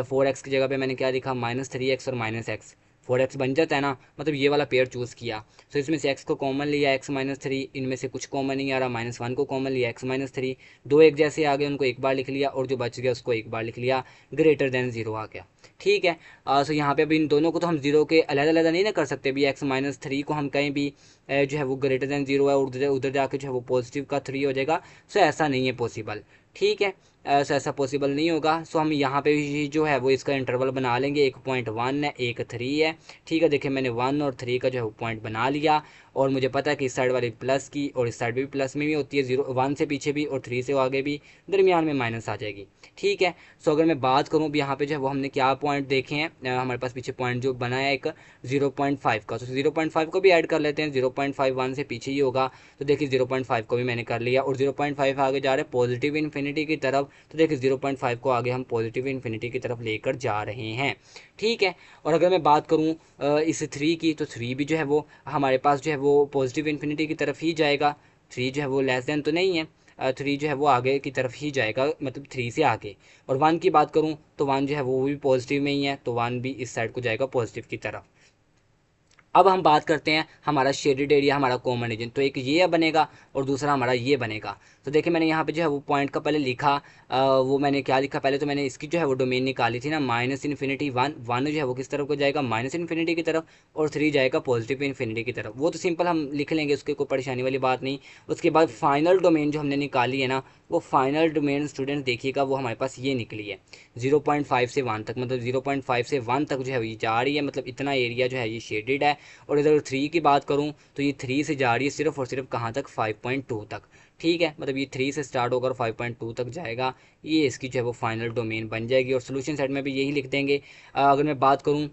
4x की जगह पे मैंने क्या लिखा -3x और -x, 4x बन जाता है ना, मतलब ये वाला पेयर चूज़ किया। तो इसमें से x को कॉमन लिया, x - 3, इनमें से कुछ कॉमन नहीं आ रहा, -1 को कॉमन लिया, x - 3, दो एक जैसे आ गए, उनको एक बार लिख लिया, और जो बच गया उसको एक बार लिख लिया, ग्रेटर देन जीरो आ गया, ठीक है। सो यहाँ पे अभी इन दोनों को तो हम जीरो के अलग अलग नहीं ना कर सकते, अभी x - 3 को हम कहीं भी जो है वो ग्रेटर देन जीरो है, उधर उधर जाके जो है वो पॉजिटिव का 3 हो जाएगा। सो ऐसा नहीं है पॉसिबल, ठीक है, ऐसा पॉसिबल नहीं होगा। सो हम यहाँ पे भी जो है वो इसका इंटरवल बना लेंगे, एक 0.1 है, एक 3 है, ठीक है। देखिए मैंने 1 और 3 का जो है वो पॉइंट बना लिया, और मुझे पता है कि इस साइड वाली प्लस की और इस साइड भी प्लस में भी होती है, 1 से पीछे भी और 3 से आगे भी, दरमियान में माइनस आ जाएगी, ठीक है। सो अगर मैं बात करूँ अब यहाँ पे जो है वो हमने क्या पॉइंट देखे हैं, हमारे पास पीछे पॉइंट जो बनाया है एक 0.5 का, तो 0.5 को भी ऐड कर लेते हैं, 0.5 1 से पीछे ही होगा। तो देखिए 0.5 को भी मैंने कर लिया, और 0.5 आगे जा रहे हैं पॉजिटिव इन्फिनिटी की तरफ, तो देखिए 0.5 को आगे हम पॉजिटिव इन्फिनिटी की तरफ लेकर जा रहे हैं, ठीक है। और अगर मैं बात करूँ इस 3 की, तो 3 भी जो है वो हमारे पास जो है वो पॉजिटिव इन्फिनिटी की तरफ ही जाएगा। 3 जो है वो लेस देन तो नहीं है, 3 जो है वो आगे की तरफ ही जाएगा, मतलब 3 से आगे। और 1 की बात करूँ तो 1 जो है वो भी पॉजिटिव में ही है, तो 1 भी इस साइड को जाएगा पॉजिटिव की तरफ। अब हम बात करते हैं हमारा शेडेड एरिया, हमारा कॉमन रीजन, तो एक ये बनेगा और दूसरा हमारा ये बनेगा। तो देखिए मैंने यहाँ पे जो है वो पॉइंट का पहले लिखा, वो मैंने क्या लिखा, पहले तो मैंने इसकी जो है वो डोमेन निकाली थी ना, -1 1 जो है वो किस तरफ को जाएगा, -इन्फिनिटी की तरफ, और 3 जाएगा पॉजिटिव इन्फिनिटी की तरफ। वो तो सिंपल हम लिख लेंगे, उसकी कोई परेशानी वाली बात नहीं। उसके बाद फाइनल डोमेन जो हमने निकाली है ना, वो फाइनल डोमेन स्टूडेंट देखिएगा वो हमारे पास ये निकली है 0.5 से 1 तक, मतलब 0.5 से 1 तक जो है ये जा रही है, मतलब इतना एरिया जो है ये शेडेड है। और इधर 3 की बात करूँ तो ये 3 से जा रही है सिर्फ और सिर्फ कहाँ तक, 5.2 तक, ठीक है। मतलब ये 3 से स्टार्ट होकर 5.2 तक जाएगा, ये इसकी जो है वो फाइनल डोमेन बन जाएगी। और सोल्यूशन सेट में भी यही लिख देंगे। अगर मैं बात करूँ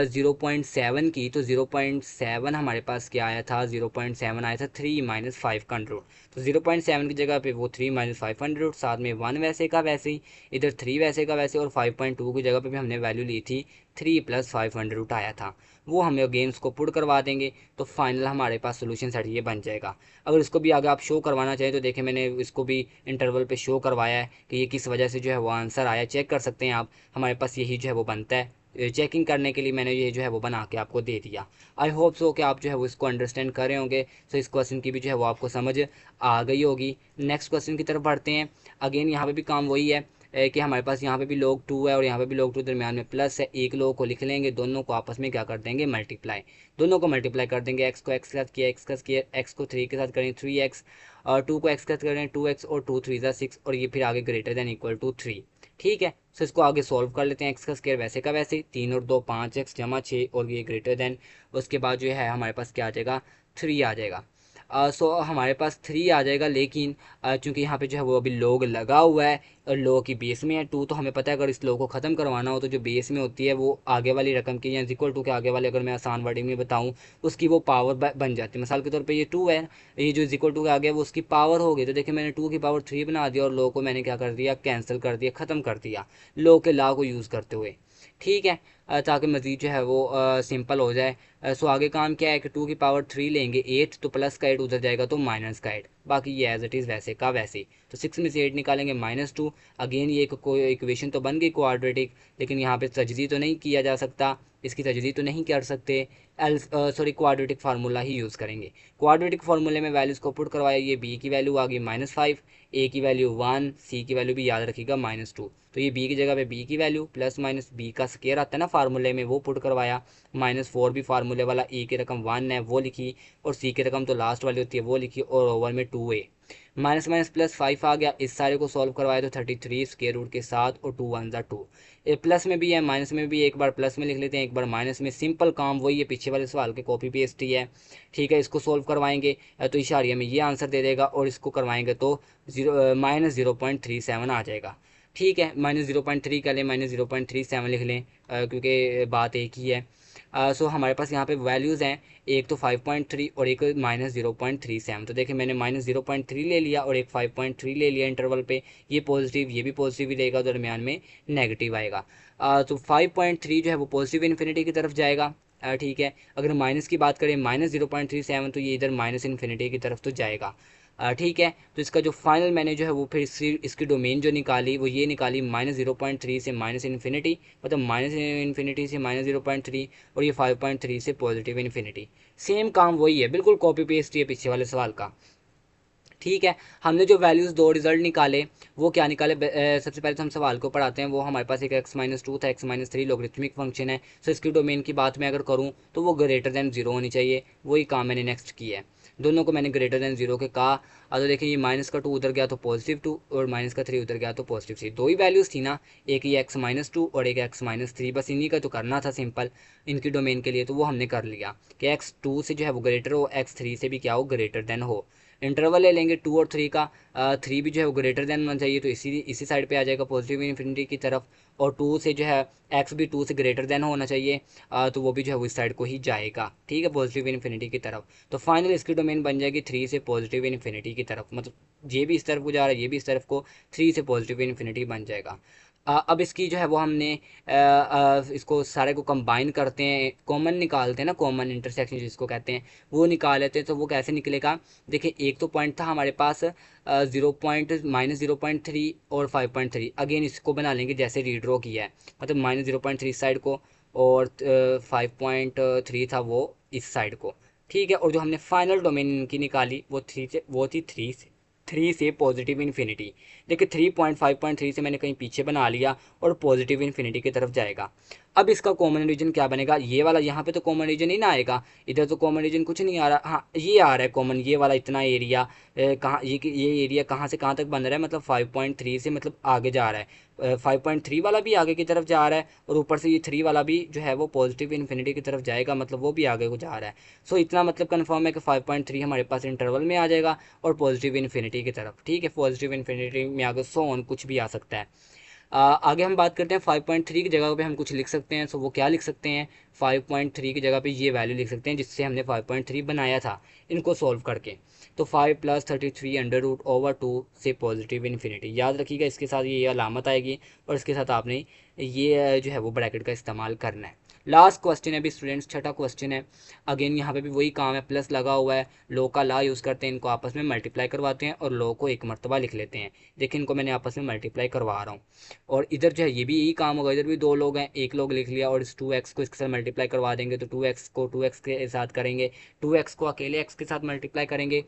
0.7 की, तो 0.7 हमारे पास क्या आया था, 0.7 आया था 3 - 500। तो 0.7 की जगह पे वो 3 - 500, साथ में 1 वैसे का वैसे ही, इधर 3 वैसे का वैसे, और 5.2 की जगह पे भी हमने वैल्यू ली थी 3 + 500 आया था। वो हमें अगेन उसको पुट करवा देंगे, तो फाइनल हमारे पास सोल्यूशन सेट ये बन जाएगा। अगर इसको भी आगे आप शो करवाना चाहें तो देखें मैंने इसको भी इंटरवल पे शो करवाया है कि ये किस वजह से जो है वो आंसर आया, चेक कर सकते हैं आप। हमारे पास यही जो है वो बनता है, चेकिंग करने के लिए मैंने ये जो है वो बना के आपको दे दिया। आई होप सो कि आप जो है वो इसको अंडरस्टैंड कर रहे होंगे। सो इस क्वेश्चन की भी जो है वो आपको समझ आ गई होगी। नेक्स्ट क्वेश्चन की तरफ बढ़ते हैं। अगेन यहाँ पे भी काम वही है कि हमारे पास यहाँ पे भी log 2 है और यहाँ पे भी log 2, दरमियान में प्लस है। एक log को लिख लेंगे, दोनों को आपस में क्या कर देंगे, मल्टीप्लाई। दोनों को मल्टीप्लाई कर देंगे, एक्स को एक्स के साथ किया, एक्स का किया, एक्स को 3 के साथ करें 3x, और 2 को एक्स के साथ करें 2x, और 2 3 ज़ा 6, और ये फिर आगे ग्रेटर देन इक्वल टू 3। ठीक है, सो इसको आगे सॉल्व कर लेते हैं। एक्स का स्क्वायर वैसे का वैसे, 3 और 2 5x जमा 6, और ये ग्रेटर देन, उसके बाद जो है हमारे पास क्या आ जाएगा, 3 आ जाएगा। सो हमारे पास 3 आ जाएगा, लेकिन चूंकि यहाँ पे जो है वो अभी log लगा हुआ है और log की बेस में है 2, तो हमें पता है अगर इस log को ख़त्म करवाना हो तो जो बेस में होती है वो आगे वाली रकम की, या इक्वल टू के आगे वाले, अगर मैं आसान वर्डिंग में बताऊँ, उसकी वो पावर बन जाती है। मिसाल के तौर पे ये 2 है, ये जो इक्वल टू के आगे है वो उसकी पावर हो गई, तो देखिए मैंने 2 की पावर 3 बना दिया और log को मैंने क्या कर दिया, कैंसिल कर दिया, ख़त्म कर दिया log के लॉ को यूज़ करते हुए। ठीक है, ताकि मज़ीद जो है वो सिंपल हो जाए। सो आगे काम क्या है कि 2 की पावर 3 लेंगे 8, तो प्लस का 8 उधर जाएगा तो माइनस का 8, बाकी ये एज इट इज़ वैसे का वैसे। तो 6 में से 8 निकालेंगे -2। अगेन ये कोई इक्वेशन तो बन गई क्वाड्रेटिक, लेकिन यहाँ पे तजदी तो नहीं किया जा सकता, इसकी तजदी तो नहीं कर सकते। क्वाड्रेटिक फार्मूला ही यूज़ करेंगे। क्वाड्रेटिक फार्मूले में वैल्यूज़ को पुट करवाया, ये बी की वैल्यू आ गई -5, ए की वैल्यू 1, सी की वैल्यू भी याद रखिएगा -2। तो ये बी की जगह पे बी की वैल्यू प्लस माइनस बी का स्केयर आता है ना फार्मूले में, वो पुट करवाया। -4 भी फार्मूले वाला, ए की रकम 1 है वो लिखी, और सी की रकम तो लास्ट वाली होती है वो लिखी, और ओवर में 2a। माइनस माइनस प्लस 5 आ गया, इस सारे को सॉल्व करवाया तो 33 स्केयर रूट के साथ, और 2 1 ज़ा 2। प्लस में भी है माइनस में भी, एक बार प्लस में लिख लेते हैं एक बार माइनस में, सिंपल काम वही है, पीछे वाले सवाल के कॉपी पेस्ट ही है। ठीक है, इसको सॉल्व करवाएंगे तो इशारिया में ये आंसर दे देगा, और इसको करवाएंगे तो -0.37 आ जाएगा। ठीक है, -0.3 का लें, -0.37 लिख लें, क्योंकि बात एक ही है। सो हमारे पास यहाँ पे वैल्यूज़ हैं, एक तो 5.3 और एक -0.37। तो देखिए मैंने -0.3 ले लिया और एक 5.3 ले लिया इंटरवल पे, ये पॉजिटिव ये भी पॉजिटिव ही रहेगा, दरमियान में नेगेटिव आएगा। तो 5.3 जो है वो पॉजिटिव इन्फिनिटी की तरफ जाएगा। ठीक है, अगर माइनस की बात करें -0.37, तो ये इधर माइनस इन्फिनिटी की तरफ तो जाएगा। ठीक है, तो इसका जो फाइनल मैंने जो है वो फिर इसकी डोमेन जो निकाली वो ये निकाली, -0.3 से माइनस इन्फिनिटी, मतलब माइनस इन्फिनिटी से -0.3, और ये 5.3 से पॉजिटिव इन्फिनिटी। सेम काम वही है, बिल्कुल कॉपी पेस्ट ही है पीछे वाले सवाल का। ठीक है, हमने जो वैल्यूज़ दो रिजल्ट निकाले वो क्या निकाले, सबसे पहले तो हम सवाल को पढ़ाते हैं। वो हमारे पास एक x-2 था, x-3 लॉगरिथमिक फंक्शन है। सो इसकी डोमेन की बात मैं अगर करूँ तो वो ग्रेटर दैन 0 होनी चाहिए, वही काम मैंने नेक्स्ट किया है। दोनों को मैंने ग्रेटर दैन 0 के कहा। तो देखिए ये माइनस का 2 उधर गया तो +2, और माइनस का 3 उधर गया तो +3। दो ही वैल्यूज़ थी ना, एक ये x-2 और एक x-3, बस इन्हीं का तो करना था सिंपल इनकी डोमेन के लिए, तो वो हमने कर लिया कि x2 से जो है वो ग्रेटर हो, x3 से भी क्या हो, ग्रेटर देन हो। इंटरवल ले लेंगे 2 और 3 का, 3 भी जो है वो ग्रेटर देन होना चाहिए, तो इसी साइड पे आ जाएगा पॉजिटिव इन्फिनिटी की तरफ, और 2 से जो है एक्स भी 2 से ग्रेटर देन होना चाहिए, तो वो भी जो है वो इस साइड को ही जाएगा। ठीक है, पॉजिटिव इन्फिनिटी की तरफ। तो फाइनल इसकी डोमेन बन जाएगी 3 से पॉजिटिव इन्फिनिटी की तरफ, मतलब ये भी इस तरफ को जा रहा है, ये भी इस तरफ को, 3 से पॉजिटिव इन्फिनिटी बन जाएगा। अब इसकी जो है वो हमने इसको सारे को कंबाइन करते हैं, कॉमन निकालते हैं ना, कॉमन इंटरसेक्शन जिसको कहते हैं, वो निकाल लेते हैं। तो वो कैसे निकलेगा, देखिए एक तो पॉइंट था हमारे पास 0.-0.3 और 5.3, अगेन इसको बना लेंगे जैसे रीड्रॉ किया है, मतलब -0.3 इस साइड को और 5.3 था वो इस साइड को। ठीक है, और जो हमने फाइनल डोमेन इनकी निकाली वो थी 3 से पॉजिटिव इन्फिनिटी। देखिए 3.5.3 से मैंने कहीं पीछे बना लिया और पॉजिटिव इन्फिनिटी की तरफ जाएगा। अब इसका कॉमन रीजन क्या बनेगा, ये वाला, यहाँ पे तो कॉमन रीजन ही ना आएगा, इधर तो कॉमन रीजन कुछ नहीं आ रहा। हाँ ये आ रहा है कॉमन, ये वाला इतना एरिया, कहाँ ये एरिया कहाँ से कहाँ तक बन रहा है, मतलब 5.3 से मतलब आगे जा रहा है, 5.3 वाला भी आगे की तरफ जा रहा है, और ऊपर से ये 3 वाला भी जो है वो पॉजिटिव इन्फिनिटी की तरफ जाएगा, मतलब वो भी आगे को जा रहा है। सो इतना मतलब कन्फर्म है कि 5.3 हमारे पास इंटरवल में आ जाएगा और पॉजिटिव इन्फिनिटी की तरफ। ठीक है, पॉजिटिव इन्फिनिटी में आगे सो ऑन कुछ भी आ सकता है। आगे हम बात करते हैं 5.3 की जगह पे हम कुछ लिख सकते हैं। सो वो क्या लिख सकते हैं, 5.3 की जगह पे ये वैल्यू लिख सकते हैं जिससे हमने 5.3 बनाया था, इनको सॉल्व करके। तो 5 + 33√/2 से पॉजिटिव इन्फिनिटी, याद रखिएगा इसके साथ ये अलामत आएगी, और इसके साथ आपने ये जो है वो ब्रैकेट का इस्तेमाल करना है। लास्ट क्वेश्चन है अभी स्टूडेंट्स, छठा क्वेश्चन है। अगेन यहाँ पे भी वही काम है, प्लस लगा हुआ है, लो का ला यूज़ करते हैं, इनको आपस में मल्टीप्लाई करवाते हैं और लो को एक मरतबा लिख लेते हैं। देखिए इनको मैंने आपस में मल्टीप्लाई करवा रहा हूँ, और इधर जो है ये भी यही काम होगा, इधर भी दो लोग हैं, एक लोग लिख लिया और इस 2x को इसके साथ मल्टीप्लाई करवा देंगे, तो 2x को 2x के साथ करेंगे, 2x को अकेले x के साथ मल्टीप्लाई करेंगे,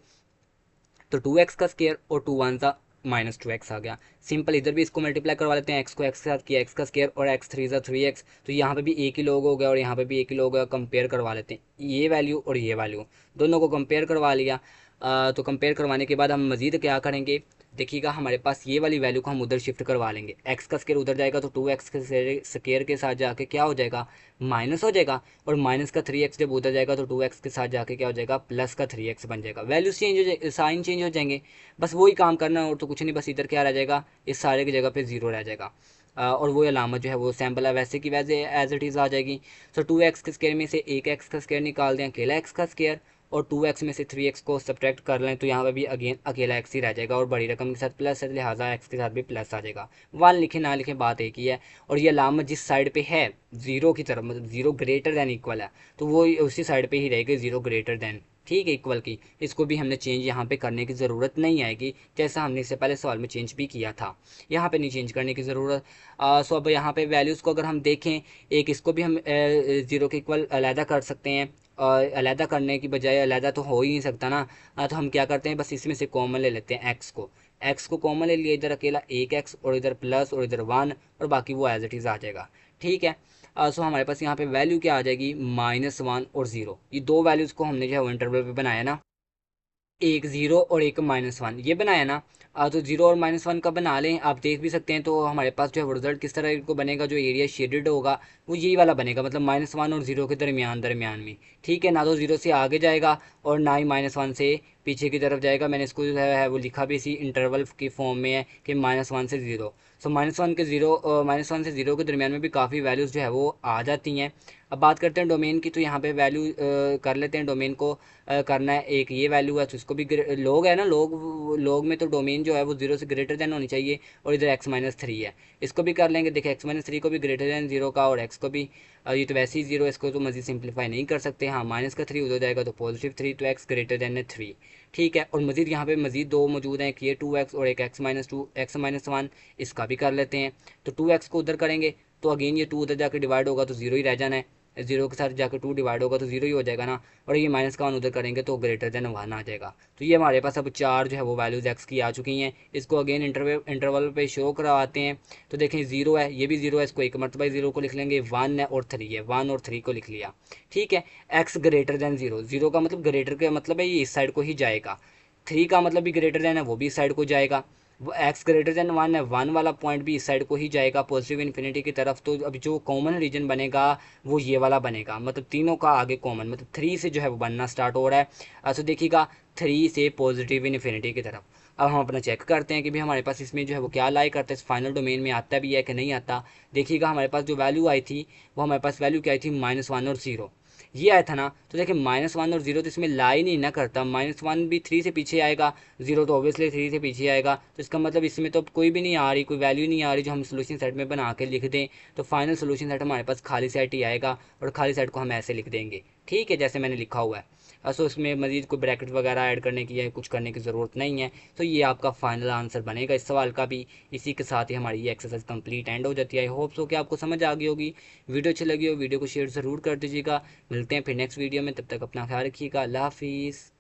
तो 2x का स्केयर और 2 वन सा -2x आ गया। सिंपल, इधर भी इसको मल्टीप्लाई करवा लेते हैं, x को x के साथ किया, x का स्केयर और x 3 सा 3x, तो यहाँ पे भी एक ही लोग हो गया और यहाँ पे भी एक ही लोग हो गया। कंपेयर करवा लेते हैं ये वैल्यू और ये वैल्यू, दोनों को कंपेयर करवा लिया। तो कंपेयर करवाने के बाद हम मजीद क्या करेंगे, देखिएगा हमारे पास ये वाली वैल्यू को हम उधर शिफ्ट करवा लेंगे, x का स्केयर उधर जाएगा तो 2x के स्केयर के साथ जाके क्या हो जाएगा, माइनस हो जाएगा, और माइनस का 3x जब उधर जाएगा तो 2x के साथ जाके क्या हो जाएगा, प्लस का 3x बन जाएगा। वैल्यू चेंज हो जाएगी, साइन चेंज हो जाएंगे, बस वही काम करना है और तो कुछ नहीं। बस इधर क्या रह जाएगा, इस सारे की जगह पे जीरो रह जाएगा, और वो अलामत जो है वो सैम्पल है वैसे की वैसे एज इट इज़ आ जाएगी। सो 2x के स्केयर में से एक x का स्केयर निकाल दें, अकेला x का स्केयर, और 2x में से 3x को सब्ट्रैक्ट कर लें तो यहाँ पे भी अगेन अकेला x ही रह जाएगा, और बड़ी रकम के साथ प्लस है, लिहाजा x के साथ भी प्लस आ जाएगा। वन लिखे ना लिखे बात एक ही है, और ये अलामत जिस साइड पे है जीरो की तरफ, मतलब जीरो ग्रेटर दैन इक्वल है, तो वो उसी साइड पे ही रहेगी, जीरो ग्रेटर दैन, ठीक है, इक्वल की। इसको भी हमने चेंज यहाँ पे करने की ज़रूरत नहीं आएगी, जैसा हमने इससे पहले सवाल में चेंज भी किया था, यहाँ पे नहीं चेंज करने की ज़रूरत। सो अब यहाँ पे वैल्यूज़ को अगर हम देखें, एक इसको भी हम ज़ीरो के इक्वल अलहदा कर सकते हैं, और अलहदा करने की बजाय, अलहदा तो हो ही नहीं सकता ना, तो हम क्या करते हैं, बस इसमें से कॉमन ले लेते हैं एक्स को कॉमन ले लिया, इधर अकेला एक एक्स और इधर प्लस और इधर वन, और बाकी वो एज इट इज़ आ जाएगा, ठीक है। सो हमारे पास यहाँ पे वैल्यू क्या आ जाएगी, -1 और 0, ये दो वैल्यूज़ को हमने जो है वो इंटरवल पे बनाया ना, एक ज़ीरो और एक -1 ये बनाया ना। तो ज़ीरो और -1 का बना लें, आप देख भी सकते हैं, तो हमारे पास जो है वो रिजल्ट किस तरह को बनेगा, जो एरिया शेडेड होगा वो यही वाला बनेगा, मतलब -1 और 0 के दरमियान में, ठीक है ना। तो 0 से आगे जाएगा और ना ही -1 से पीछे की तरफ जाएगा। मैंने इसको जो है वो लिखा भी इसी इंटरवल की फॉर्म में है कि -1 से 0। सो -1 से 0 के दरमियान में भी काफ़ी वैल्यूज़ जो है वो आ जाती हैं। अब बात करते हैं डोमेन की, तो यहाँ पे वैल्यू कर लेते हैं, डोमेन को करना है, एक ये वैल्यू है तो इसको भी लोग है ना, लोग में तो डोमेन जो है वो 0 से ग्रेटर देन होनी चाहिए, और इधर x-3 है, इसको भी कर लेंगे। देखिए x-3 को भी ग्रेटर देन 0 का, और x को भी, ये तो वैसे ही 0, इसको तो मज़ीद सिंप्लीफाई नहीं कर सकते। हाँ, -3 उधर जाएगा तो +3, तो x ग्रेटर देन 3, ठीक है। और मज़ीद यहाँ पे मज़ीद दो मौजूद हैं, एक ये 2x और एक x-2, x-1, इसका भी कर लेते हैं। तो 2x को उधर करेंगे तो अगेन ये 2 उधर जाकर डिवाइड होगा तो 0 ही रह जाना है, 0 के साथ जाकर 2 डिवाइड होगा तो 0 ही हो जाएगा ना, और ये -1 उधर करेंगे तो ग्रेटर देन 1 आ जाएगा। तो ये हमारे पास अब चार जो है वो वैल्यूज़ एक्स की आ चुकी हैं। इसको अगेन इंटरवल पे शो करवाते हैं, तो देखें 0 है, ये भी 0 है, इसको एक मरतबा 0 को लिख लेंगे, 1 है और 3 है, 1 और 3 को लिख लिया, ठीक है। एक्स ग्रेटर देन 0, 0 का मतलब ग्रेटर का मतलब है ये इस साइड को ही जाएगा, 3 का मतलब भी ग्रेटर देन है, वो भी इस साइड को जाएगा, वो एक्स ग्रेटर देन 1 है, 1 वाला पॉइंट भी इस साइड को ही जाएगा पॉजिटिव इन्फिनिटी की तरफ। तो अब जो कॉमन रीजन बनेगा वो ये वाला बनेगा, मतलब तीनों का आगे कॉमन, मतलब 3 से जो है वो बनना स्टार्ट हो रहा है। तो देखिएगा 3 से पॉजिटिव इन्फिनिटी की तरफ। अब हम अपना चेक करते हैं कि भाई हमारे पास इसमें जो है वो क्या लाई करता है, इस फाइनल डोमेन में आता भी है कि नहीं आता। देखिएगा हमारे पास जो वैल्यू आई थी, वो हमारे पास वैल्यू क्या आई थी, -1 और 0 ये आया था ना। तो देखिए -1 और 0 तो इसमें लाई नहीं ना करता, -1 भी 3 से पीछे आएगा, 0 तो ऑब्वियसली 3 से पीछे आएगा, तो इसका मतलब इसमें तो कोई भी नहीं आ रही, कोई वैल्यू नहीं आ रही जो हम सोल्यूशन सेट में बना के लिख दें। तो फाइनल सोल्यूशन सेट हमारे पास खाली सेट ही आएगा, और खाली सेट को हम ऐसे लिख देंगे, ठीक है, जैसे मैंने लिखा हुआ है। सो इसमें मजीद कोई ब्रैकेट वगैरह ऐड करने की या कुछ करने की ज़रूरत नहीं है। तो ये आपका फाइनल आंसर बनेगा इस सवाल का भी। इसी के साथ ही हमारी ये एक्सरसाइज कंप्लीट एंड हो जाती है। आई होप सो कि आपको समझ आ गई होगी। वीडियो अच्छी लगी हो वीडियो को शेयर ज़रूर कर दीजिएगा। मिलते हैं फिर नेक्स्ट वीडियो में, तब तक अपना ख्याल रखिएगा। अल्लाह हाफिज़।